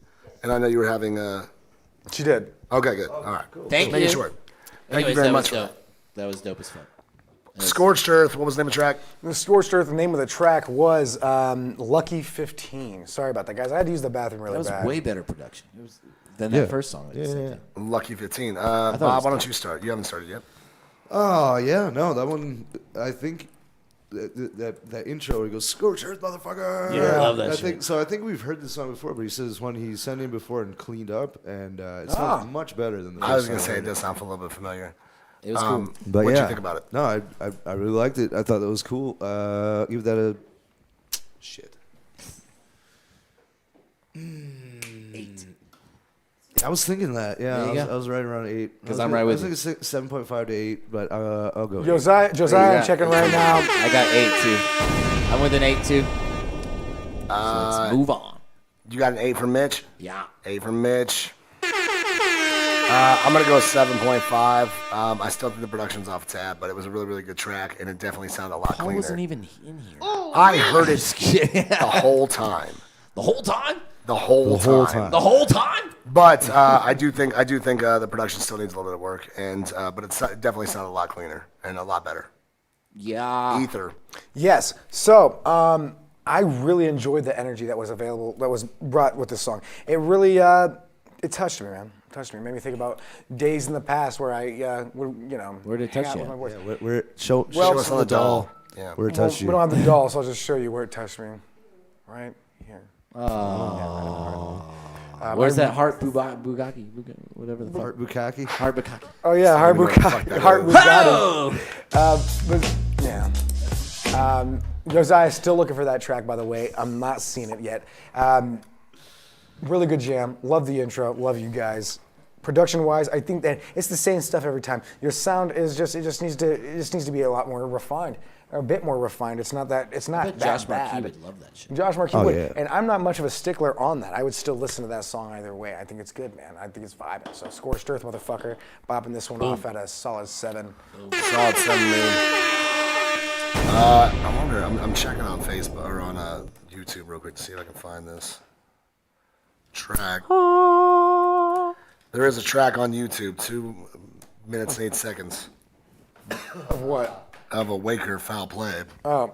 And I know you were having a... She did. Okay, good. All right. Cool. Thank Making you. Sure. Thank Anyways, you very that much. Was dope. That was dope as fuck. Scorched Earth, what was the name of the track? The Scorched Earth, the name of the track was Lucky 15. Sorry about that, guys. I had to use the bathroom really bad. That was way better production than that first song. Lucky 15. Bob, why don't you start? You haven't started yet. Oh, yeah. No, that one, I think... That intro where he goes, Scorched Earth, motherfucker. Yeah, I love that shit. So I think we've heard this song before, but he says one he sent in before and cleaned up, and it sounds much better than the first I was going to song. say, it does sound a little bit familiar. It was cool. But What'd you think about it? No, I really liked it. I thought that was cool. Give that a... Shit. 8. I was thinking that, yeah. I was right around 8. Because I'm right with you. I was thinking 7.5 to 8, but I'll go. Josiah, I'm checking right now. I got 8 too. I'm with an 8 too. So let's move on. You got an 8 from Mitch? Yeah. 8 from Mitch. I'm going to go 7.5. I still think the production's off tab, but it was a really, really good track, and it definitely sounded a lot Paul cleaner. wasn't even in here. I heard it the whole time. The whole time? The whole time. The whole time? But I do think the production still needs a little bit of work, and but it definitely sounded a lot cleaner and a lot better. Yeah. Ether. Yes. So, I really enjoyed the energy that was available, that was brought with this song. It really, it touched me, man. It touched me. It made me think about days in the past where I would, Where did it touch you? Show us on the doll. Yeah. Where it touched you. We don't have the doll, so I'll just show you where it touched me. Right here. Where's that heart Bugatti? Whatever the fuck. Heart Bukkake? Heart Bugatti. Oh yeah, Heart Bugatti. Heart Bugatti. Yeah. Josiah's still looking for that track, by the way. I'm not seeing it yet. Really good jam. Love the intro. Love you guys. Production-wise, I think that it's the same stuff every time. Your sound is just it just needs to be a lot more refined, or a bit more refined. It's not that that Josh bad. Marquis would love that shit. Josh Marquis would, yeah. and I'm not much of a stickler on that. I would still listen to that song either way. I think it's good, man. I think it's vibing. So Scorched Earth, motherfucker, bopping this one off at a solid 7. Solid 7, man. I wonder. I'm checking on Facebook or on YouTube real quick to see if I can find this track. There is a track on YouTube, 2 minutes and 8 seconds. Of what? Of a Waker foul play. Oh. Why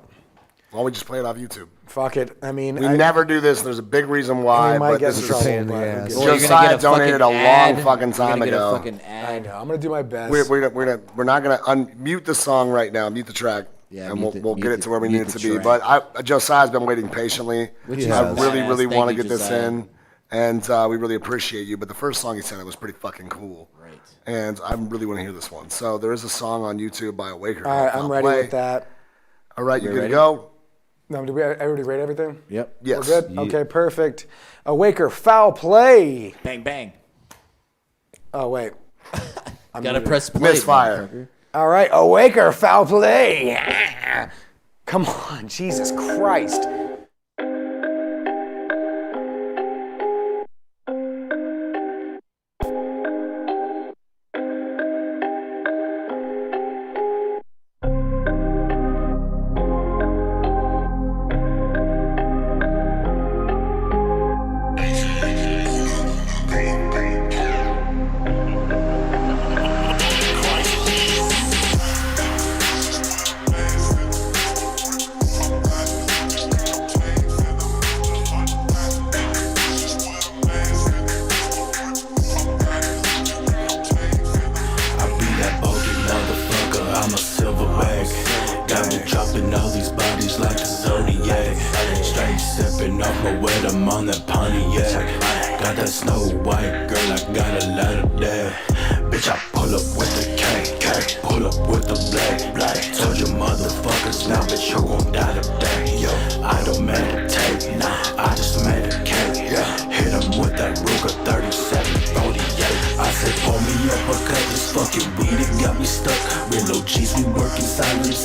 don't we just play it off YouTube? Fuck it. I mean, we never do this. There's a big reason why. We might but get this in is trouble. Josiah donated a long fucking time ago. I know. I'm gonna do my best. We're not gonna unmute the song right now. Mute the track. Yeah, and we'll get it to where we need it to be. But Josiah's been waiting patiently. I really want to get this in. And we really appreciate you. But the first song you sent was pretty fucking cool. Right. And I really want to hear this one. So there is a song on YouTube by Waker. All right, I'm ready with that. All right, you good to go? No, did we already rate everything? Yep. Yes. We're good? Okay, perfect. A Waker foul play. Bang, bang. Oh, wait. Gotta press play. Misfire. All right, a Waker foul play. Come on, Jesus Christ.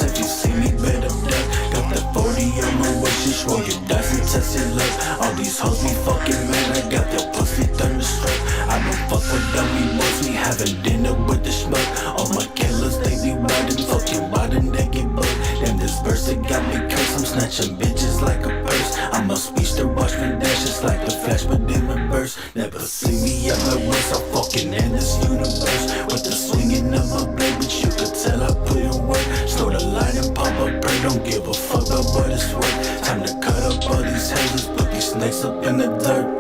If you see me, better duck. Got that 40 on my waist, just roll your dice and test your luck. All these hoes be fucking mad, I got their pussy thunderstruck. I don't fuck with them, we mostly having dinner with the schmuck. All my killers, they be riding, fucking riding, they get bugged. Damn, this verse, it got me cursed. I'm snatching bitches like a purse. I'm a speech to watch me dash, just like the Flash, but in reverse. Never see me at my worst, I fucking end this universe. With the swinging of my blade, but you could tell I put in work. Store the light and pop up, pray, don't give a fuck about what it's worth. Time to cut up all these haters, put these snakes up in the dirt.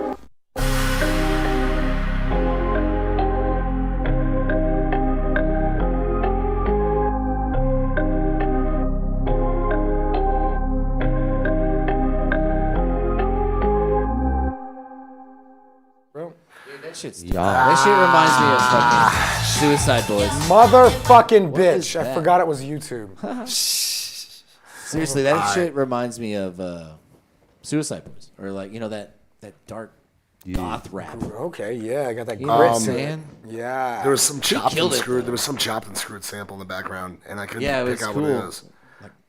That shit reminds me of fucking Suicide Boys. Motherfucking What is bitch. I that? forgot it was YouTube. Seriously, that shit reminds me of Suicide Boys. Or like, you know, that dark goth rap. Okay, yeah, I got that You know what I'm grit to it. saying? Yeah. There was some chopped killed and it, screwed. though. There was some chopped and screwed sample in the background, and I couldn't Yeah, it pick was out what it cool. is.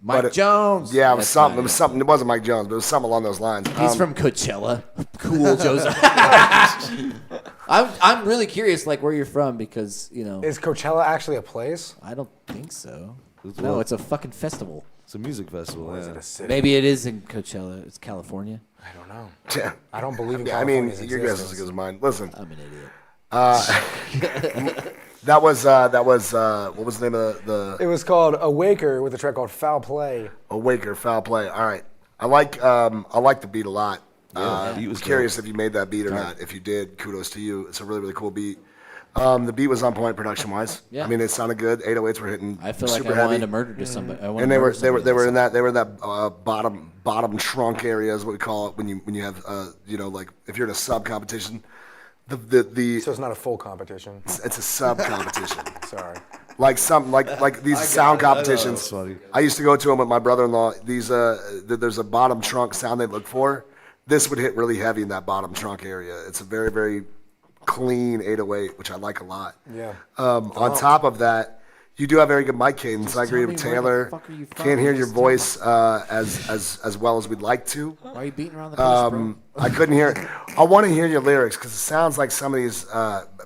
Mike But Jones. Yeah, it was That's something. not It was it. something. It wasn't Mike Jones, but it was something along those lines. He's from Coachella. Cool, Joseph. I'm really curious, like, where you're from, because, you know. Is Coachella actually a place? I don't think so. It's No, what? it's a fucking festival. It's a music festival. Or is Yeah. it a city? Maybe it is in Coachella. It's California. I don't know. Yeah. I don't believe in I mean, California's your guess is existence. as good as mine. Listen. I'm an idiot. That was what was the name of the It was called Awaker with a track called Foul Play. Awaker Foul Play. All right, I like the beat a lot. Yeah, the beat was Curious if you made that beat or not. If you did, kudos to you. It's a really really cool beat. The beat was on point production wise. Yeah. I mean, it sounded good. 808s were hitting. I feel like super I heavy. wanted to murder to somebody. I wanted And to they were murder somebody in else. that bottom trunk area is what we call it when you have you know, like if you're in a sub competition. The So it's not a full competition. it's a sub competition. Sorry. Like these sound competitions. That's funny. I used to go to them with my brother-in-law. These there's a bottom trunk sound they look for. This would hit really heavy in that bottom trunk area. It's a very very clean 808, which I like a lot. Yeah. On top of that, you do have very good mic cadence. I agree tell with me where the Taylor. fuck are you from? Can't hear Just your tell voice as well as we'd like to. Why are you beating around the bush, bro? I couldn't hear. I want to hear your lyrics because it sounds like some of these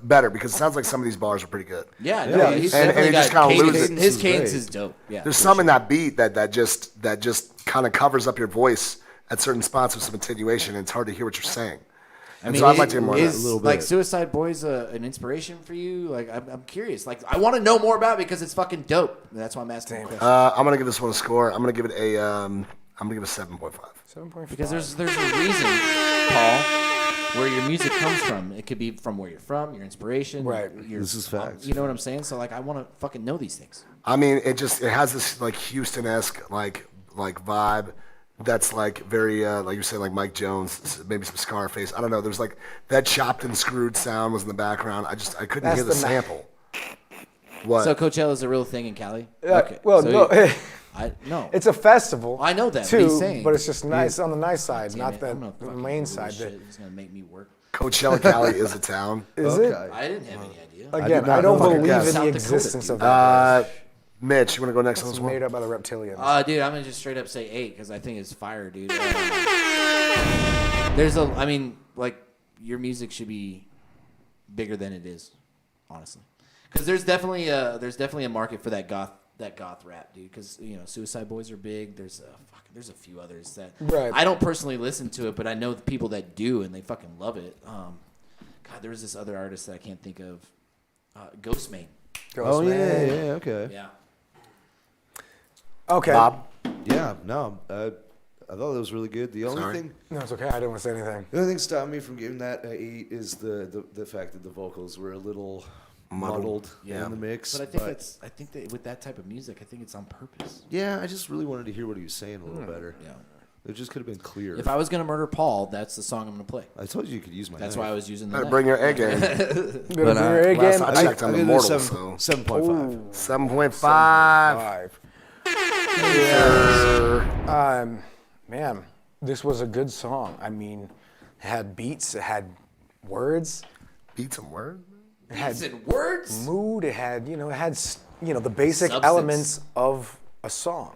better because it sounds like some of these bars are pretty good. Yeah, no, Yeah. he's And definitely he just got kinda cadence. loses- His is cadence great. is dope. Yeah, There's for some sure. in that beat that just kind of covers up your voice at certain spots with some attenuation, and it's hard to hear what you're saying. I And mean, so I'd like to hear more of that. is a little like bit. Suicide Boys an inspiration for you? Like, I'm curious. Like, I want to know more about it because it's fucking dope. And that's why I'm asking. The question. I'm gonna give this one a score. I'm gonna give it a 7.5. 7.5. Because there's a reason, Paul, where your music comes from. It could be from where you're from, your inspiration. Right. Your, This is facts. You know what I'm saying? So like, I want to fucking know these things. I mean, it has this like Houston-esque like vibe. That's like very like you're saying, like Mike Jones, maybe some Scarface. I don't know. There's like that chopped and screwed sound was in the background. I couldn't That's hear the the ma- sample. What? So Coachella is a real thing in Cali. Yeah, Okay. well, so no. no. It's a festival. I know that, but too, he's saying- but it's just nice on the nice side, Damn not it, the I'm gonna fucking main Google side. shit. It's gonna make me work. Coachella Cali is a town. Is it? Okay. I didn't have any idea. Again, did not I don't know that. believe Yeah. in South the Dakota, existence dude. of that. Mitch, you want to go next on It's this one? made up by the reptilians. Dude, I'm gonna just straight up say 8 because I think it's fire, dude. I mean, like your music should be bigger than it is, honestly. Because there's definitely a market for that goth rap, dude. Because you know, Suicide Boys are big. There's a few others that Right. I don't personally listen to it, but I know the people that do, and they fucking love it. God, there was this other artist that I can't think of, Ghostmane. Oh yeah, okay. Yeah. Okay. Bob? Yeah, no, I thought that was really good. The only thing, No, it's okay. I didn't want to say anything. the only thing stopping me from giving that an 8 is the fact that the vocals were a little muddled in the mix. But I think that with that type of music, I think it's on purpose. Yeah, I just really wanted to hear what he was saying a little better. Yeah. It just could have been clear. If I was gonna murder Paul, that's the song I'm gonna play. I told you you could use my That's knife. why I was using the Better knife. bring your A game. Good But, beer again. last I checked on the give it a Mortals, 7.5. 7.5. Man, this was a good song. I mean, it had beats, it had words, Beats and words? it had Beats and words? mood, it had the basic Substance. elements of a song.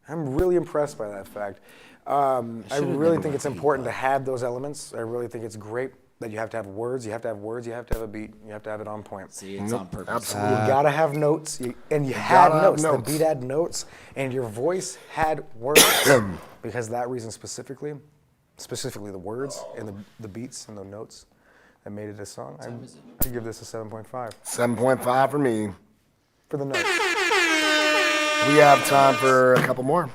I'm really impressed by that fact. I really think it's important to have those elements. I really think it's great that you have to have words, you have to have words, you have to have a beat, you have to have it on point. See, it's on purpose. Absolutely. You gotta have notes, and you had gotta have notes. notes. The beat had notes, and your voice had words. Because that reason specifically the words and the beats and the notes that made it a song. I give this a 7.5. 7.5 for me. For the notes. We have time for a couple more.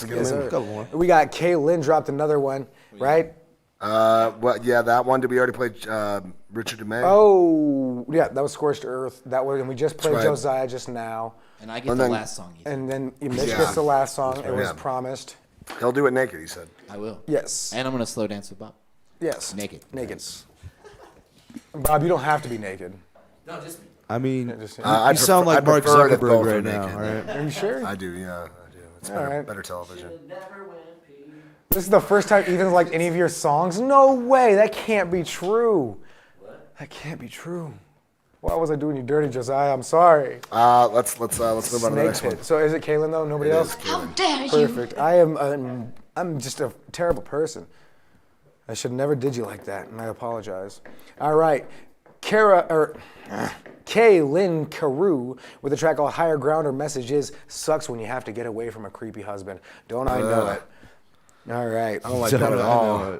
Yes, sir. We got Kaylin dropped another one, right? Well, yeah, that one. Did we already play Richard DeMay? Oh, yeah, that was Scorched Earth. That was, and we just played right. Josiah just now. And I get the last song. And then Mitch gets the last song. It was Yeah. promised. He'll do it naked, he said. I will. Yes. And I'm gonna slow dance with Bob. Yes. Naked. Naked. Bob, you don't have to be naked. No, just me. I mean, I'd you sound like I'd Mark prefer it if Zuckerberg both right are now, naked. all right? Are you sure? I do, yeah, I do. It's All better, right. better television. This is the first time Ethan's liked any of your songs? No way. That can't be true. What? That can't be true. Why was I doing you dirty, Josiah? I'm sorry. Let's move on to the next one. So is it Kaylin though? Nobody else? How dare you? Perfect. I'm just a terrible person. I should never did you like that, and I apologize. All right, Kaylin Carew with a track called Higher Ground. Her message is, sucks when you have to get away from a creepy husband. Don't I know it? All right. I don't like that at all.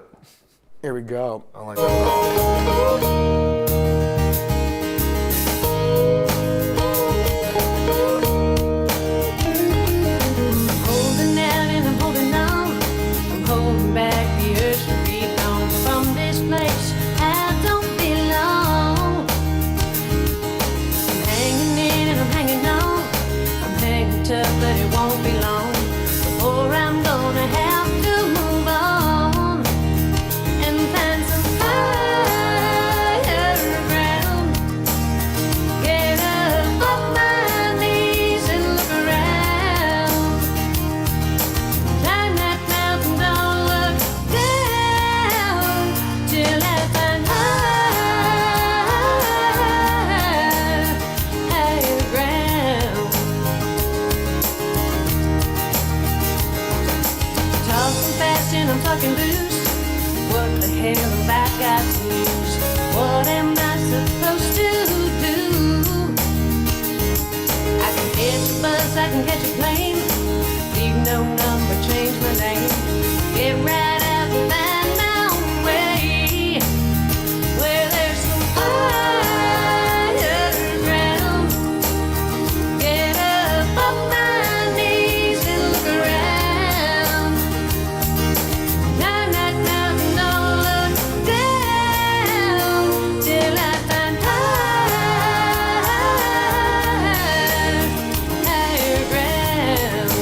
Here we go. I don't like that at all. Holding out and I'm holding on. I'm holding back the urge to be gone from this place. I don't belong. I'm hanging in and I'm hanging on. I'm hanging tough, but it won't be long before I'm gonna have to move on and find some higher ground. Get up off my knees and look around. Climb that mountain, don't look down till I find higher ground. Talking fast and I'm talking loose. What the hell have I got to lose? What am I supposed to do? I can catch a bus, I can catch a plane. Leave no number, change my name. Get right out and find my own way. Where there's some higher ground. Get up off my knees and look around. Climb that mountain, don't look down till I find higher ground.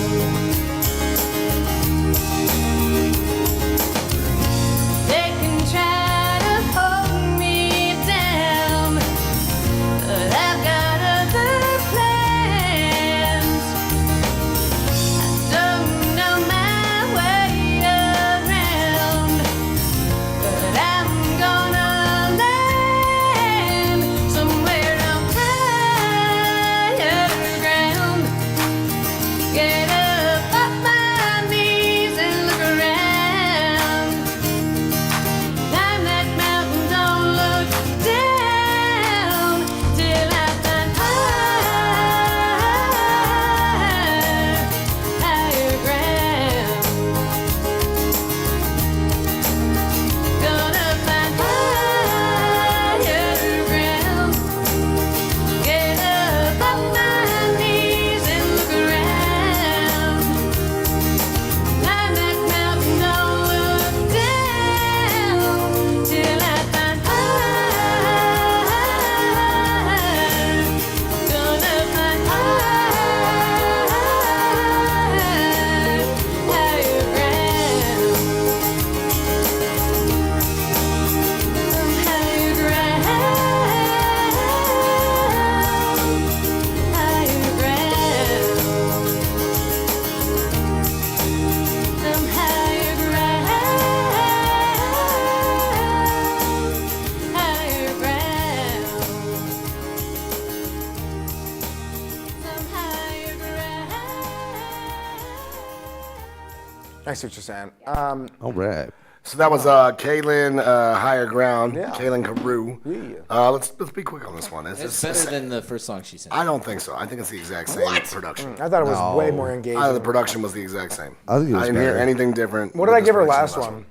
I see what you're saying. All right. So that was Kaylin, Higher Ground. Yeah. Kaylin Carew. Yeah. Let's be quick on this one. It's better than the first song she sent. I don't think so. I think it's the exact same production. I thought it was way more engaging. The production was the exact same. I think it was didn't hear better. anything different. What did I give her last one?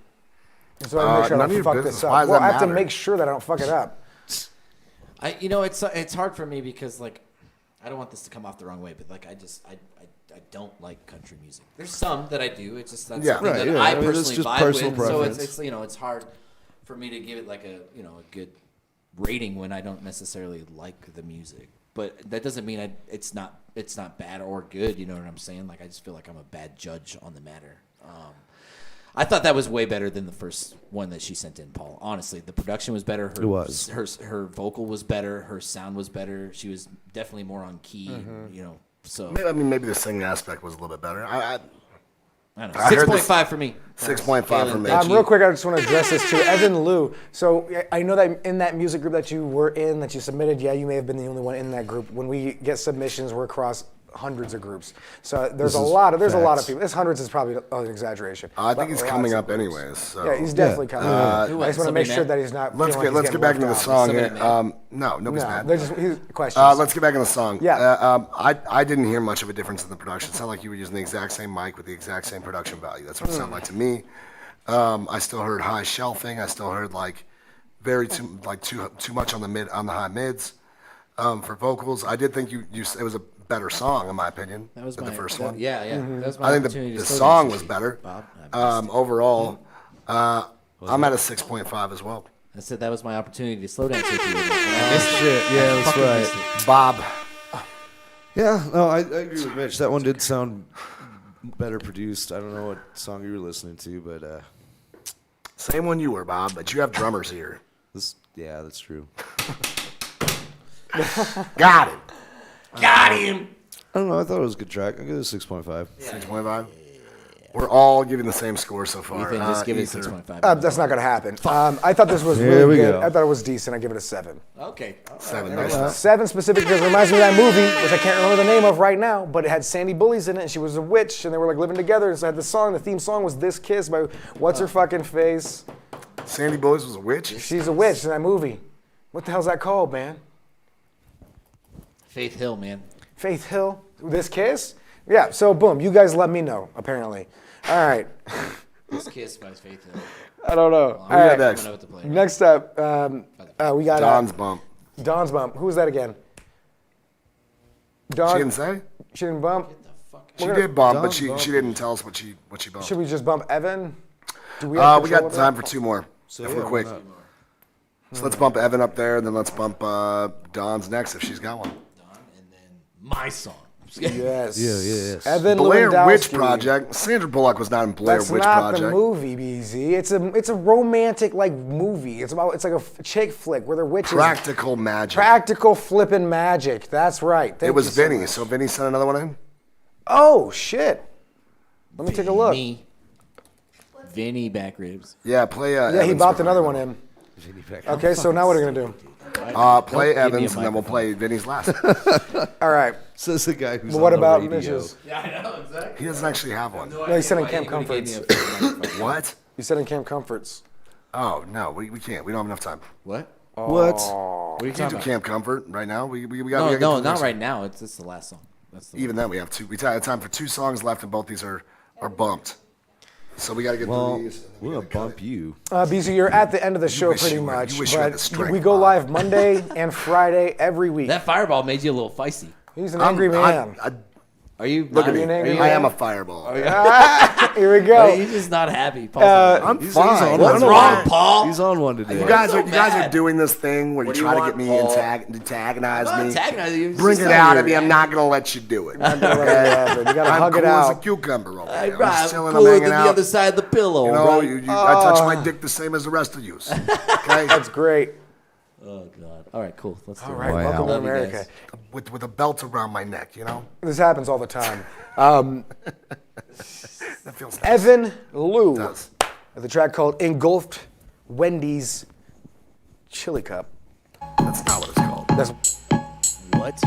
So I make sure I none of don't your fuck business. this Why up. does Well, that I have to matter? make sure that I don't fuck it up. It's hard for me because like I don't want this to come off the wrong way, but like I don't like country music. There's some that I do. It's just that's something that I personally just vibe personal with. So preference. it's it's hard for me to give it like a a good rating when I don't necessarily like the music. But that doesn't mean it's not bad or good. You know what I'm saying? Like I just feel like I'm a bad judge on the matter. I thought that was way better than the first one that she sent in, Paul. Honestly, the production was better. It was. Her vocal was better. Her sound was better. She was definitely more on key. So Maybe the singing aspect was a little bit better. I don't know. 6.5 for me. 6.5 for me. Real quick, I just want to address this too. Evan Lou. So I know that in that music group that you were in, that you submitted, you may have been the only one in that group. When we get submissions, we're across hundreds of groups. So there's a lot of people. This hundreds is probably an exagration. I think he's coming up groups. anyways. So. Yeah, he's definitely coming up. I just want to make sure that he's not. Let's get back into the song here. No, nobody's mad. Questions. Let's get back into the song. Yeah. I didn't hear much of a difference in the production. It sounded like you were using the exact same mic with the exact same production value. That's what it sounded like to me. I still heard high shelving. I still heard too much on the high mids for vocals. I did think it was a better song in my opinion. That was than the first one. Yeah. Mm-hmm. That was my I think opportunity the to slow song dance was with better. Bob, Overall, I'm at a 6.5 as well. I said that was my opportunity to slow dance with you. Shit. Yeah, that's right. Bob. Yeah, no, I agree with Mitch. That one did sound better produced. I don't know what song you were listening to, but same one you were, Bob. But you have drummers here. Yeah, that's true. Got him. Got him. I don't know. I thought it was a good track. I give it a 6.5. 6.5. We're all giving the same score so far. Ethan, just give it 6.5. That's not going to happen. I thought this was Here we really good. go. I thought it was decent. I give it a 7. Okay. 7. Nice. 7 specific because it reminds me of that movie, which I can't remember the name of right now, but it had Sandy Bullies in it, and she was a witch, and they were like living together. And so I had the song. The theme song was "This Kiss" by What's Her Fucking Face. Sandy Bullies was a witch. She's a witch in that movie. What the hell's that called, man? Faith Hill, man. Faith Hill. This Kiss? Yeah. So boom, you guys let me know. Apparently. All right. This Kiss by Faith Hill. I don't know. Who we got next? Next up, we got Don's Bump. Don's Bump. Who was that again? Dawn. She didn't say. She didn't bump. She did bump, but she didn't tell us what she bumped. Should we just bump Evan? Do We have control got of that? time for 2 more. If we're quick. So let's bump Evan up there, and then let's bump Don's next if she's got one. My song. Yes. Yes. Evan Blair Lewandowski. Witch Project. Sandra Bullock was not in Blair That's Witch not Project. the movie, BZ. It's a romantic movie. It's like a chick flick where they're witches. Practical magic. Practical flipping magic. That's right. It was Thank you so Vinny. much. So Vinny sent another one in. Oh shit. Let me take a look. Vinny back ribs. Yeah, play. Yeah, he Evans bopped real another quick. one in. Okay, so now what are we gonna do? Play Don't give me a Evans, and then we'll play Vinny's last. All right. Says the guy who's Well, what on the about radio. Mitch's? Yeah, I know, exactly. He doesn't actually have one. No, he said in Camp Comforts. What? You said in Camp Comforts. Oh no, we can't. We don't have enough time. What? What? What are you We can't talking do about? Camp Comfort right now. We got. No, we no, not right now. It's the last song. That's the Even then, we have 2. We have time for 2 songs left, and both these are bumped. So we got to get Well, through these. we're going to bump you. BZ, you're at the end of the show wish pretty you were- much. you wish you had the But strength, we go Bob. live Monday and Friday every week. That fireball made you a little feisty. He's an angry man. Are you? Look at not- me. an angry I man? am a fireball. Here we Are go. you just not happy? Paul's I'm He's fine. on What's one. wrong, Paul? He's on one today. You guys so are bad. doing this thing where you What do you try to want, get me Paul? antagonize I'm me. not antagonizing you. It's Bring just it how out you're- of me. I'm not gonna let you do it. You gotta I'm hug cool it as a out. cucumber over Hey, here. I'm right, just chilling. I'm cooler hanging than the out. other side of the pillow. You know, right? I touch my dick the same as the rest of you. Okay, That's great. Oh God. All right, cool. Let's do All it. right, Wow. welcome to Love you America. guys. with a belt around my neck. You know, This happens all the time. that feels nice. Evan Lou, does. with a track called "Engulfed Wendy's Chili Cup." That's not what it's called. That's What?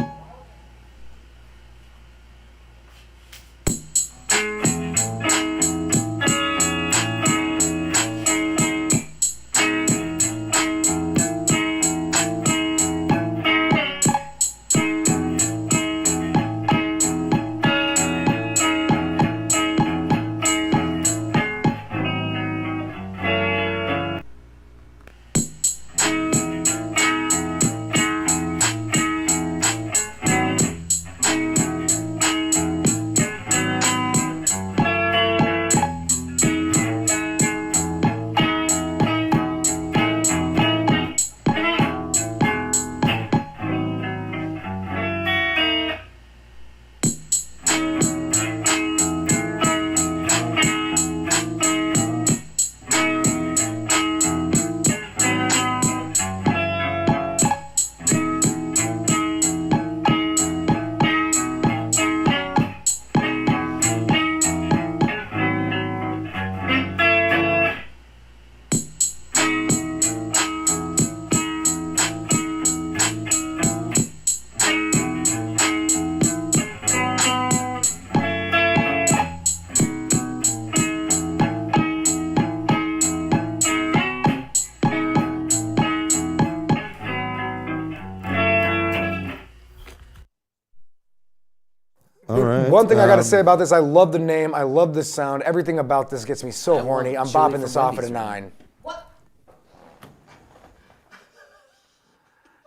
right. One thing I gotta say about this, I love the name, I love the sound. Everything about this gets me so horny. I'm chili bopping from this off at a Wendy's, 9.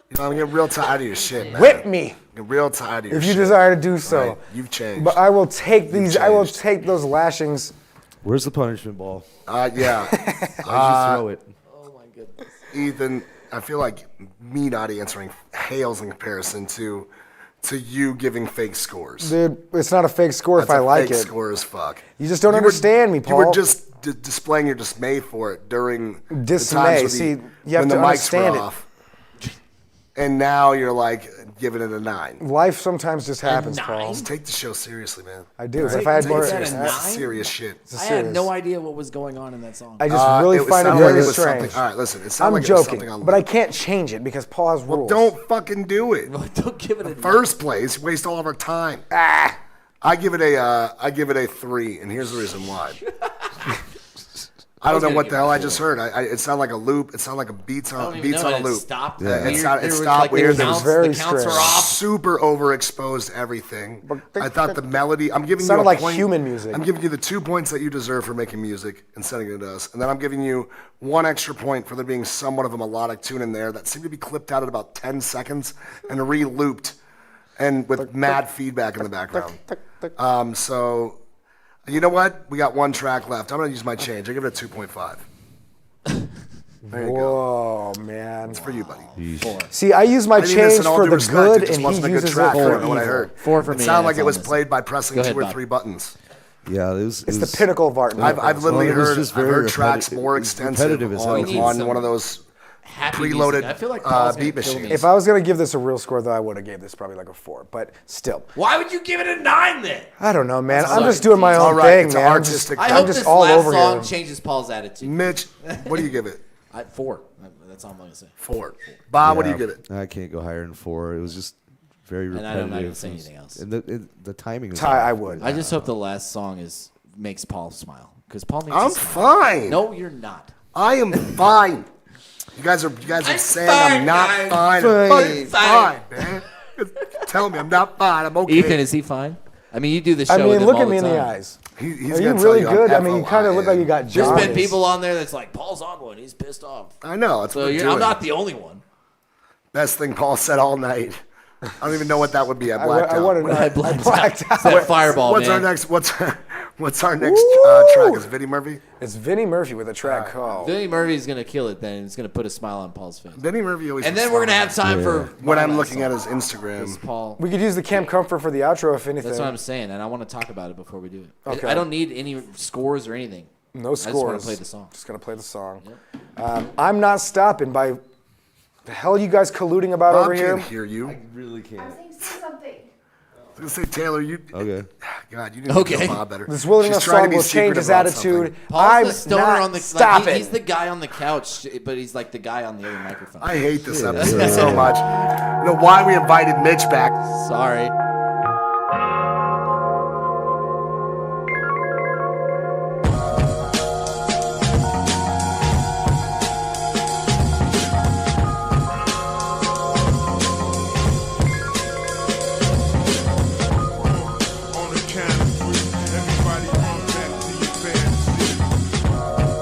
You know, I'm getting real tired of your shit, man. Whip me. I'm real tired of your If shit. you desire to do so. All right, you've changed. But I will take these. I will take those lashings. Where's the punishment ball? Yeah. Why'd you throw it? Oh my goodness. Ethan, I feel like me not answering hails in comparison to you giving fake scores. Dude, it's not a fake score That's if I a like fake it. score as fuck. You just don't understand me, Paul. You were just displaying your dismay for it during Dismay. the times See, you when have the to mics understand were it. off. And now you're like giving it a 9. Life sometimes just happens, Paul. Just take the show seriously, man. I do. Take- If I had take more, it seriously. a That's 9? serious shit. I had no idea what was going on in that song. I just really find it very strange. All right, listen. It I'm sounded like it was joking, something on but I can't change it because Paul has rules. Don't fucking do it. Don't give it a First place, waste all of our time. I give it a 3, and here's the reason why. I don't know what the hell I just heard. It sounded like a loop. It sounded like a beats on a loop. Stopped. Yeah. It stopped weird. It was very strange. Super overexposed everything. I thought the melody. I'm giving you sounded a like point. human music. I'm giving you the 2 points that you deserve for making music and sending it to us, and then I'm giving you 1 extra point for there being somewhat of a melodic tune in there that seemed to be clipped out at about 10 seconds and re-looped, and with mad feedback in the background. So. You know what? We got 1 track left. I'm going to use my change. I give it a 2.5. There you Whoa, man. It's for you, buddy. See, I use my I mean this change in all for due the respect. good, It just and he wasn't a good uses it track. I for don't know what I evil. heard. 4 for me. It sounded like that's it all was I'm played by pressing Go ahead, 2 or Bob. 3 buttons. Yeah, it was. It's the pinnacle of art. I've literally Well, it was heard, just I've very heard tracks repetitive. more It was extensive repetitive as hell. We need on some one of those happy preloaded music. I feel like Paul's gonna beat kill me. machines. If I was gonna give this a real score, though, I would have gave this probably like a 4. But still, Why would you give it a 9 then? I don't know, man. I'm Sorry. just doing my It's own all right. thing, It's man. artistic. I I'm hope just this all last over song here. changes Paul's attitude. Mitch, what do you give it? 4. That's all I'm gonna say. 4. Bob, what do you give it? I can't go higher than 4. It was just very And repetitive. I'm not gonna say anything else. And the timing. Was Ty, I would. I just hope the last song makes Paul smile because Paul needs. I'm to smile. fine. No, you're not. I am fine. You guys are saying I'm not fine, fine. I'm fucking fine, man. Tell me I'm not fine. I'm okay. Ethan, is he fine? I mean, you do the show. I with mean, him look all at me in the time. eyes. He's Are gonna you tell really I'm good? I mean, you kind of look like you got There's jaundice. been people on there that's like, Paul's on one. He's pissed off. I know. That's So what we're I'm doing. not the only one. Best thing Paul said all night. I don't even know what that would be. I blacked I out. wanted I blacked out. It's that fireball, What's man. our next? What's our next track? Is it Vinnie Murphy? It's Vinnie Murphy with a track called. Vinnie Murphy's gonna kill it. Then it's gonna put a smile on Paul's face. Vinnie Murphy always. And puts then we're gonna smile have time Yeah. for when my I'm last looking at song. his Instagram. 'Cause Paul. We could use the Camp Comfort for the outro if anything. That's what I'm saying, and I want to talk about it before we do it. Okay. I don't need any scores or anything. No I just want scores. to play the song. Just gonna play the song. I'm not stopping. By the hell, you guys colluding about Bob over here? can't hear you. really can't. I'm saying say something. I was gonna say Taylor, you. Okay. God, you need to know Bob better. This Wilderness She's trying to song be will change secretive his about attitude. something. Paul's I'm the stoner not on the stopping. he's the guy on the couch, but he's like the guy on the other microphone. I hate this episode so much. You know why we invited Mitch back? Sorry. On the count of 3, everybody run back to your fantasy.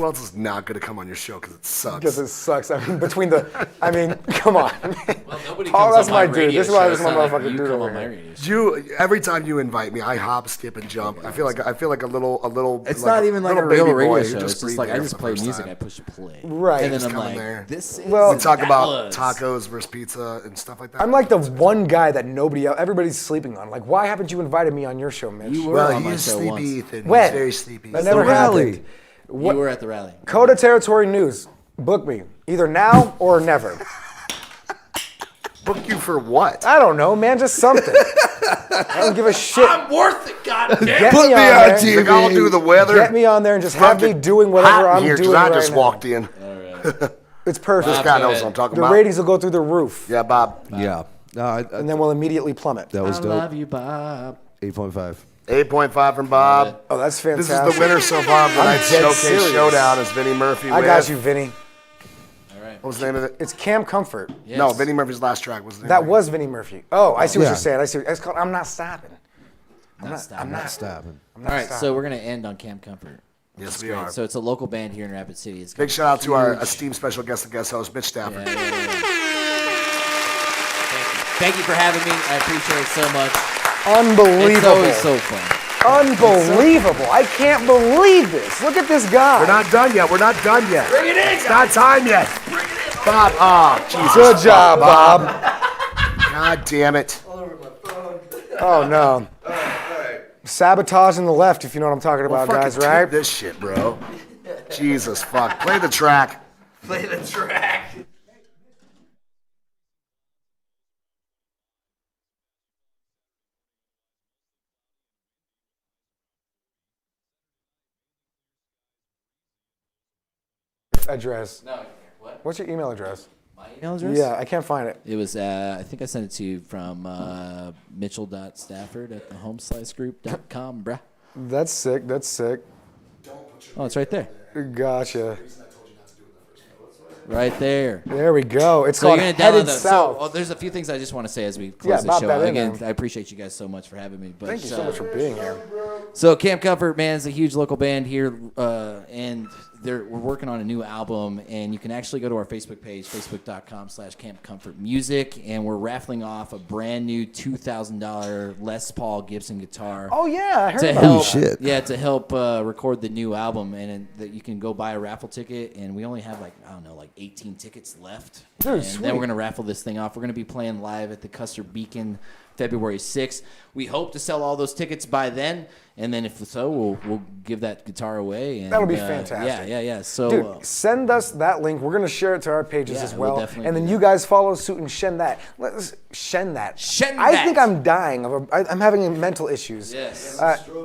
Who else is not going to come on your show because it sucks? Because it sucks. I mean, come on. Well, nobody Paul, comes that's on my my dude. radio This is why show. this is my It's not like motherfucking you dude come over on my here. radio show. Every time you invite me, I hop, skip, and jump. I feel like a little. It's like not even like a little real baby radio boy show. who It's just breathed like I air just for the play first music. time. I push play. Right. And then Just I'm come in like, there. this is. Well, We talk that about was. tacos versus pizza and stuff like that. I'm like the one guy that everybody's sleeping on. Like, why haven't you invited me on your show, Mitch? You were Well, on my he's show sleepy, once. Ethan. When? He's very sleepy. That never rally. happened. You were at the rally. Coda Territory News. Book me. Either now or never. Book you for what? I don't know, man. Just something. I don't give a shit. I'm worth it, goddamn. Get Put me me on on there. TV. Like, I'll do the weather. Get me on there and just have me Fucking doing whatever hot in I'm here 'cause doing I right just now. walked in. It's perfect. This guy knows what I'm talking The about. ratings will go through the roof. Yeah, Bob. Yeah. No, And then we'll immediately plummet. that was I dope. love you, Bob. 8.5. 8.5 from Bob. Oh, that's This fantastic. is the winner so far of the I'm night's dead showcase serious. showdown. Is Vinnie Murphy? I got you, Vinny. All right. What was the name of it? It's Camp Comfort. Yes. No, Vinnie Murphy's last track was the name That of it. was Vinnie Murphy. Oh, I see what Yeah. you're saying. I see. It's called I'm Not Stopping. I'm not Stopping. I'm All not right, stopping. so we're gonna end on Camp Comfort. Yes, That's we great. are. So it's a local band here in Rapid City. It's Big shout out to our huge. esteemed special guest and guest host, Mitch Stafford. Thank you for having me. I appreciate it so much. Unbelievable. It's always so fun. Unbelievable. I can't believe this. Look at this guy. We're not done yet. We're not done yet. Bring it in. It's not time yet. Bob. Oh, Jesus. Good job, Bob. God damn it. Oh, no. Sabotaging the left, if you know what I'm talking Well, about, guys, fucking right? keep this shit, bro. Jesus, fuck. Play the track. Play the track. Address. No, what? What's your email address? My email address? Yeah, I can't find it. It was, I think I sent it to you from mitchell.stafford@thehomeslicegroup.com, bruh. That's sick. That's sick. Oh, it's right there. Gotcha. Right there. There we go. It's So called you're gonna Headed download the, South. So, there's a few things I just want to say as we Yeah, close the bop show. that in Again, there. I appreciate you guys so much for having me. But, Thank you so much for being here. So Camp Comfort, man, is a huge local band here, and we're working on a new album, and you can actually go to our Facebook page, facebook.com/Camp Comfort Music, and we're raffling off a brand new $2,000 Les Paul Gibson guitar. Oh, yeah, I heard to about help, that. shit. Yeah, to help record the new album, and that you can go buy a raffle ticket, and we only have like 18 tickets left. Dude, and sweet. then we're gonna raffle this thing off. We're gonna be playing live at the Custer Beacon February 6th. We hope to sell all those tickets by then, and then if so, we'll give that guitar away. And, That'll be fantastic. Yeah. So, Dude, send us that link. We're going to share it to our pages Yeah, as we'll well. definitely And then do you guys follow suit and shen that. Let's shen that. Shen I that. think I'm dying. I'm having mental issues. Yes.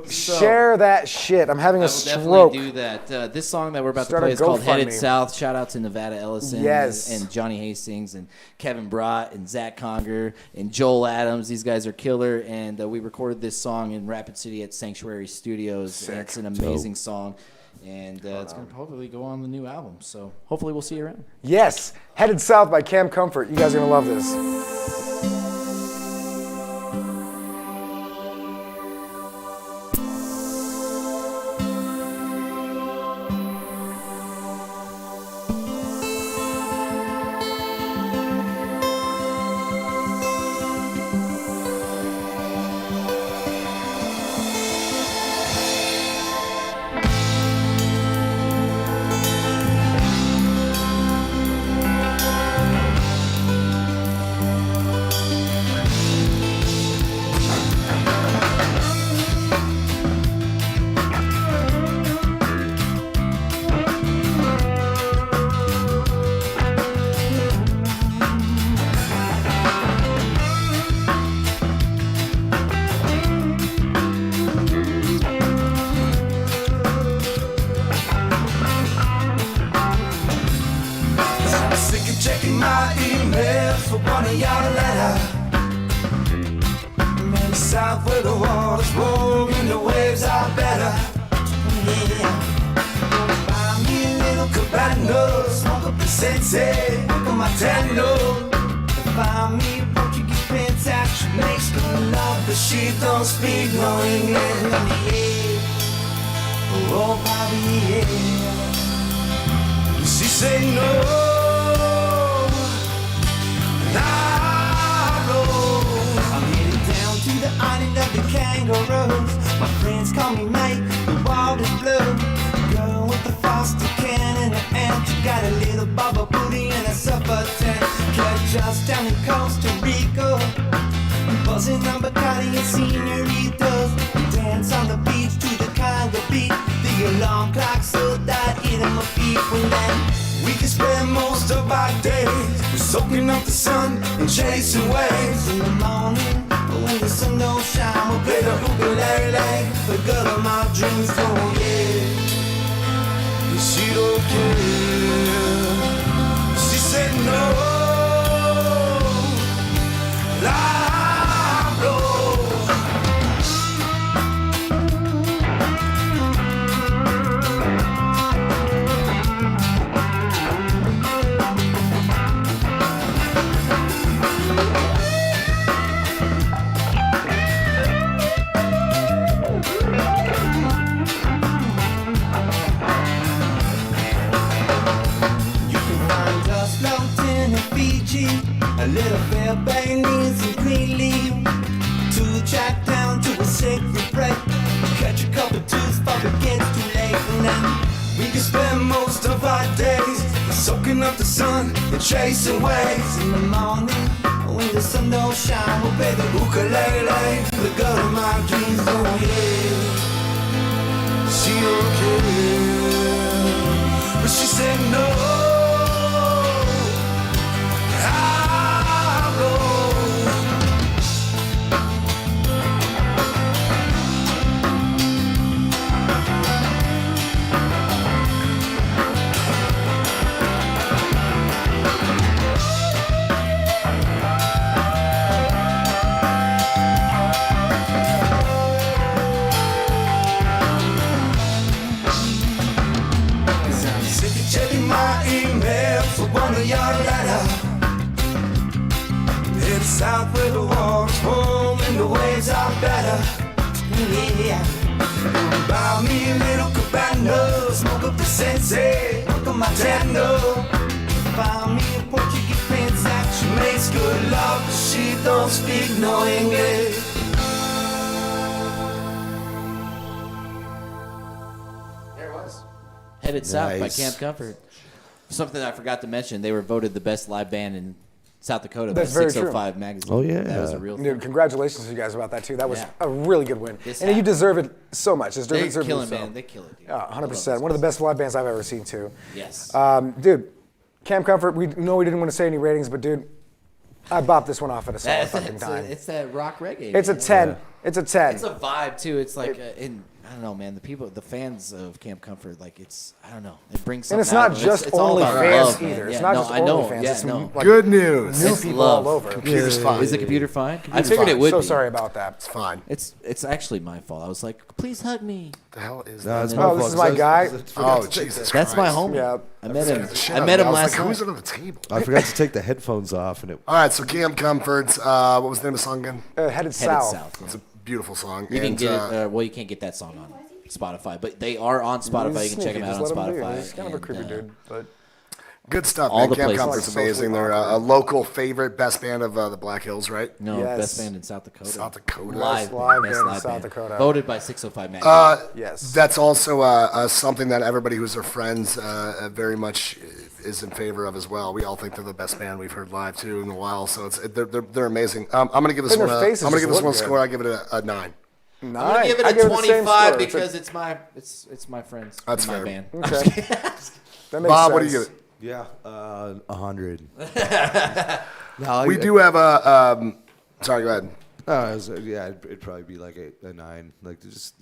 Share that shit. I'm having a I will stroke. definitely do that. This song that we're about Start to a play is called Headed GoFundMe. South. Shout out to Nevada Ellison Yes. and Johnny Hastings and Kevin Brott and Zach Conger and Joel Adams. These guys are killer, and we recorded this song in Rapid City at Sanctuary Studios. And it's an amazing song, and it's going to probably go on the new album. So hopefully we'll see you around. Yes. Headed South by Camp Comfort. You guys are going to love this. I'm sick of checking my emails for one of your letter. Man, south where the waters roll and the waves are better. Yeah. Buy me a little cabana, smoke up the sensei, look at my tango. Buy me a Portuguese pants, she makes good love, but she don't speak no English. Oh, Bobby, yeah. say no. I'm headed down to the island of the kangaroos. My friends call me mate, the water's blue. Girl with the Foster can and an aunt. You got a little bubble booty and a supper tent. Catch us down in Costa Rica, buzzing on Bacardi and senoritas. Dance on the beach to the conga beat. The alarm clock so that it on my feet. When then we can spend most of our days soaking up the sun and chasing waves. In the morning, when the sun don't shine, we'll play the ukulele. The girl of my dreams, oh yeah. She don't care. She said no. A little fair Bailey's and green leaf. To track down to a sacred break. Catch a couple tunes before it gets too late. And then we can spend most of our days soaking up the sun and chasing waves. In the morning, when the sun don't shine, we'll play the ukulele. The girl of my dreams, oh yeah. She don't care, but she said no. South where the water's warm and the waves are better. Yeah. Buy me a little cabana, smoke up the sensei, work on my tando. Buy me a Portuguese princess, she makes good love, but she don't speak no English. There it was. Headed South by Camp Comfort. Something I forgot to mention, they were voted the best live band in South Dakota by 605 magazine. Oh yeah, that was a real thing. Dude, congratulations to you guys about that too. That was Yeah. a really good win, and you deserve it so much. They kill it, man. They kill it. Dude. 100%. One of the best live bands I've ever seen too. Yes. Dude, Camp Comfort. We know we didn't want to say any ratings, but dude, I bopped this one off at a solid fucking time. It's that rock reggae. It's man. a 10. Yeah. It's a 10. It's a vibe too. It's like I don't know, man. The fans of Camp Comfort, like I don't know. It brings something. And it's not out. just it's all only about fans love, either. man. It's Yeah, not no, just I know. only fans. Yeah, It's no. like Good news. New It's people love. all over. Computer's fine. Is the computer fine? I It's figured fine. it would So be. sorry about that. It's fine. It's actually my fault. I was like, please hug me. The hell is No, that? it's Oh, my this fault, is my 'cause guy. Oh, Jesus That's my Christ. homie. Yeah. I met him. The shit I out met of him me. I was last like, night. who's under the table? I forgot to take the headphones off, and it. All right, so Camp Comfort's, what was the name of the song again? Headed South. Yeah. It's a beautiful song. You can and, get it. Well, you can't get that song on Spotify, but they are on Spotify. You can check them out on Spotify. He's kind of a creepy and, dude, but good stuff, all man. the Camp places. Comfort's Like amazing. socially They're a local favorite, best band of the Black Hills, right? No, Yes. best band in South Dakota. South Dakota. Live, live best band in live South band. Dakota. Voted by 605 magazine. yes. That's also something that everybody who's their friends very much is in favor of as well. We all think they're the best band we've heard live too in a while, so they're amazing. I'm gonna give this And one. their faces I'm gonna give just this one a look score. good. I give it a 9. I'm gonna give it I a give it the same 25 score. because it's my friends. That's in my fair. band. Okay. That makes Bob, sense. what do you give it? Yeah, 100. We do have a. Sorry, go ahead. It'd probably be like a 9. Like just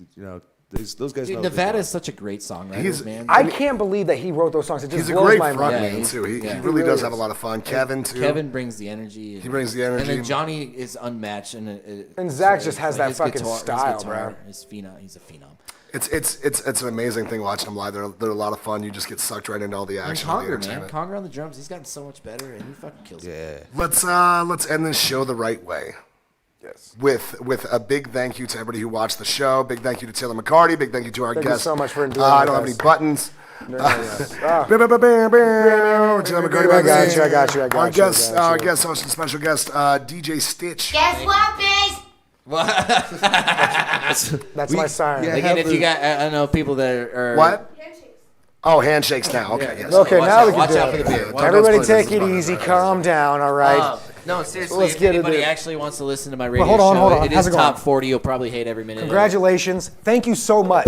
those guys. Dude, know Nevada is such a great songwriter, man. I can't believe that he wrote those songs. It just He's a blows great my mind. frontman too. He really does have a lot of fun. Kevin too. Kevin brings the energy. He brings the energy. And then Johnny is unmatched. And Zach just has that his fucking guitar, style, his guitar, bro. He's a phenom. It's an amazing thing watching them live. They're a lot of fun. You just get sucked right into all the And action. all the Conger, man. entertainment. Conger on the drums. He's gotten so much better, and he fucking kills it. Let's end this show the right way. Yes. With a big thank you to everybody who watched the show. Big thank you to Taylor McCarty. Big thank you to our Thank you guests. so much for enduring I with don't have us. any buttons. I Our guest host and special guest, DJ Stitch. Guess what, bitch? That's my siren. Again, if you got, I know people that are. What? Oh, handshakes now. Okay, yes. Okay, now we can watch do out for it. the beer. Everybody take it easy. Calm down, all right? No, seriously, Let's if get anybody it. actually wants to listen to my radio hold on. show, it How's is it going? top 40. You'll probably hate every minute. Congratulations. Thank you so much.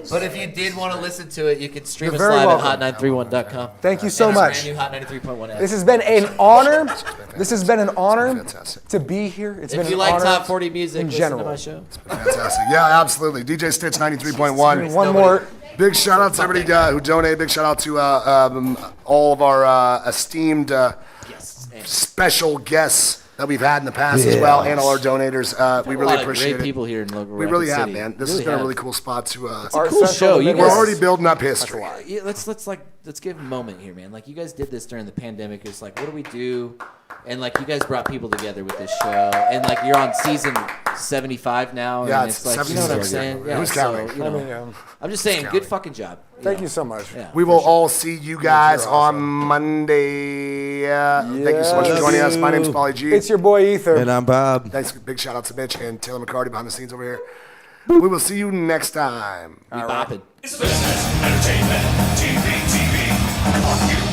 But if you did want to listen to it, you can stream You're us very live welcome. at hot931.com. Thank you so And much. Brand new Hot 93.1 FM. This has been an honor. This has been an honor to be here. It's been If you an like honor top 40 music, in listen general. to my show. Fantastic. Yeah, absolutely. DJ Stitch 93.1. One more. Big shout out to everybody who donated. Big shout out to all of our esteemed special guests that we've had in the past as well, and all our donators. We really appreciate great it. people here in local We really Rapid have, City. man. This Really has been a have. really cool spot to. It's a cool show. You We're guys- already building up history. Yeah, let's give a moment here, man. Like you guys did this during the pandemic. It's like, what do we do? And like you guys brought people together with this show, and like you're on season 75 now. Yeah, and it's it's like, you know what I'm 76, saying? yeah. Who's counting? You know, I'm just saying, good fucking job. Thank you so much. Yeah. We will all see you guys on Monday. Thank you so much for joining us. My name's Pauly G. It's your boy Ether. And I'm Bob. Thanks. Big shout out to Mitch and Taylor McCarty behind the scenes over here. We will see you next time. We bopping. It's business, entertainment, TV. Fuck you.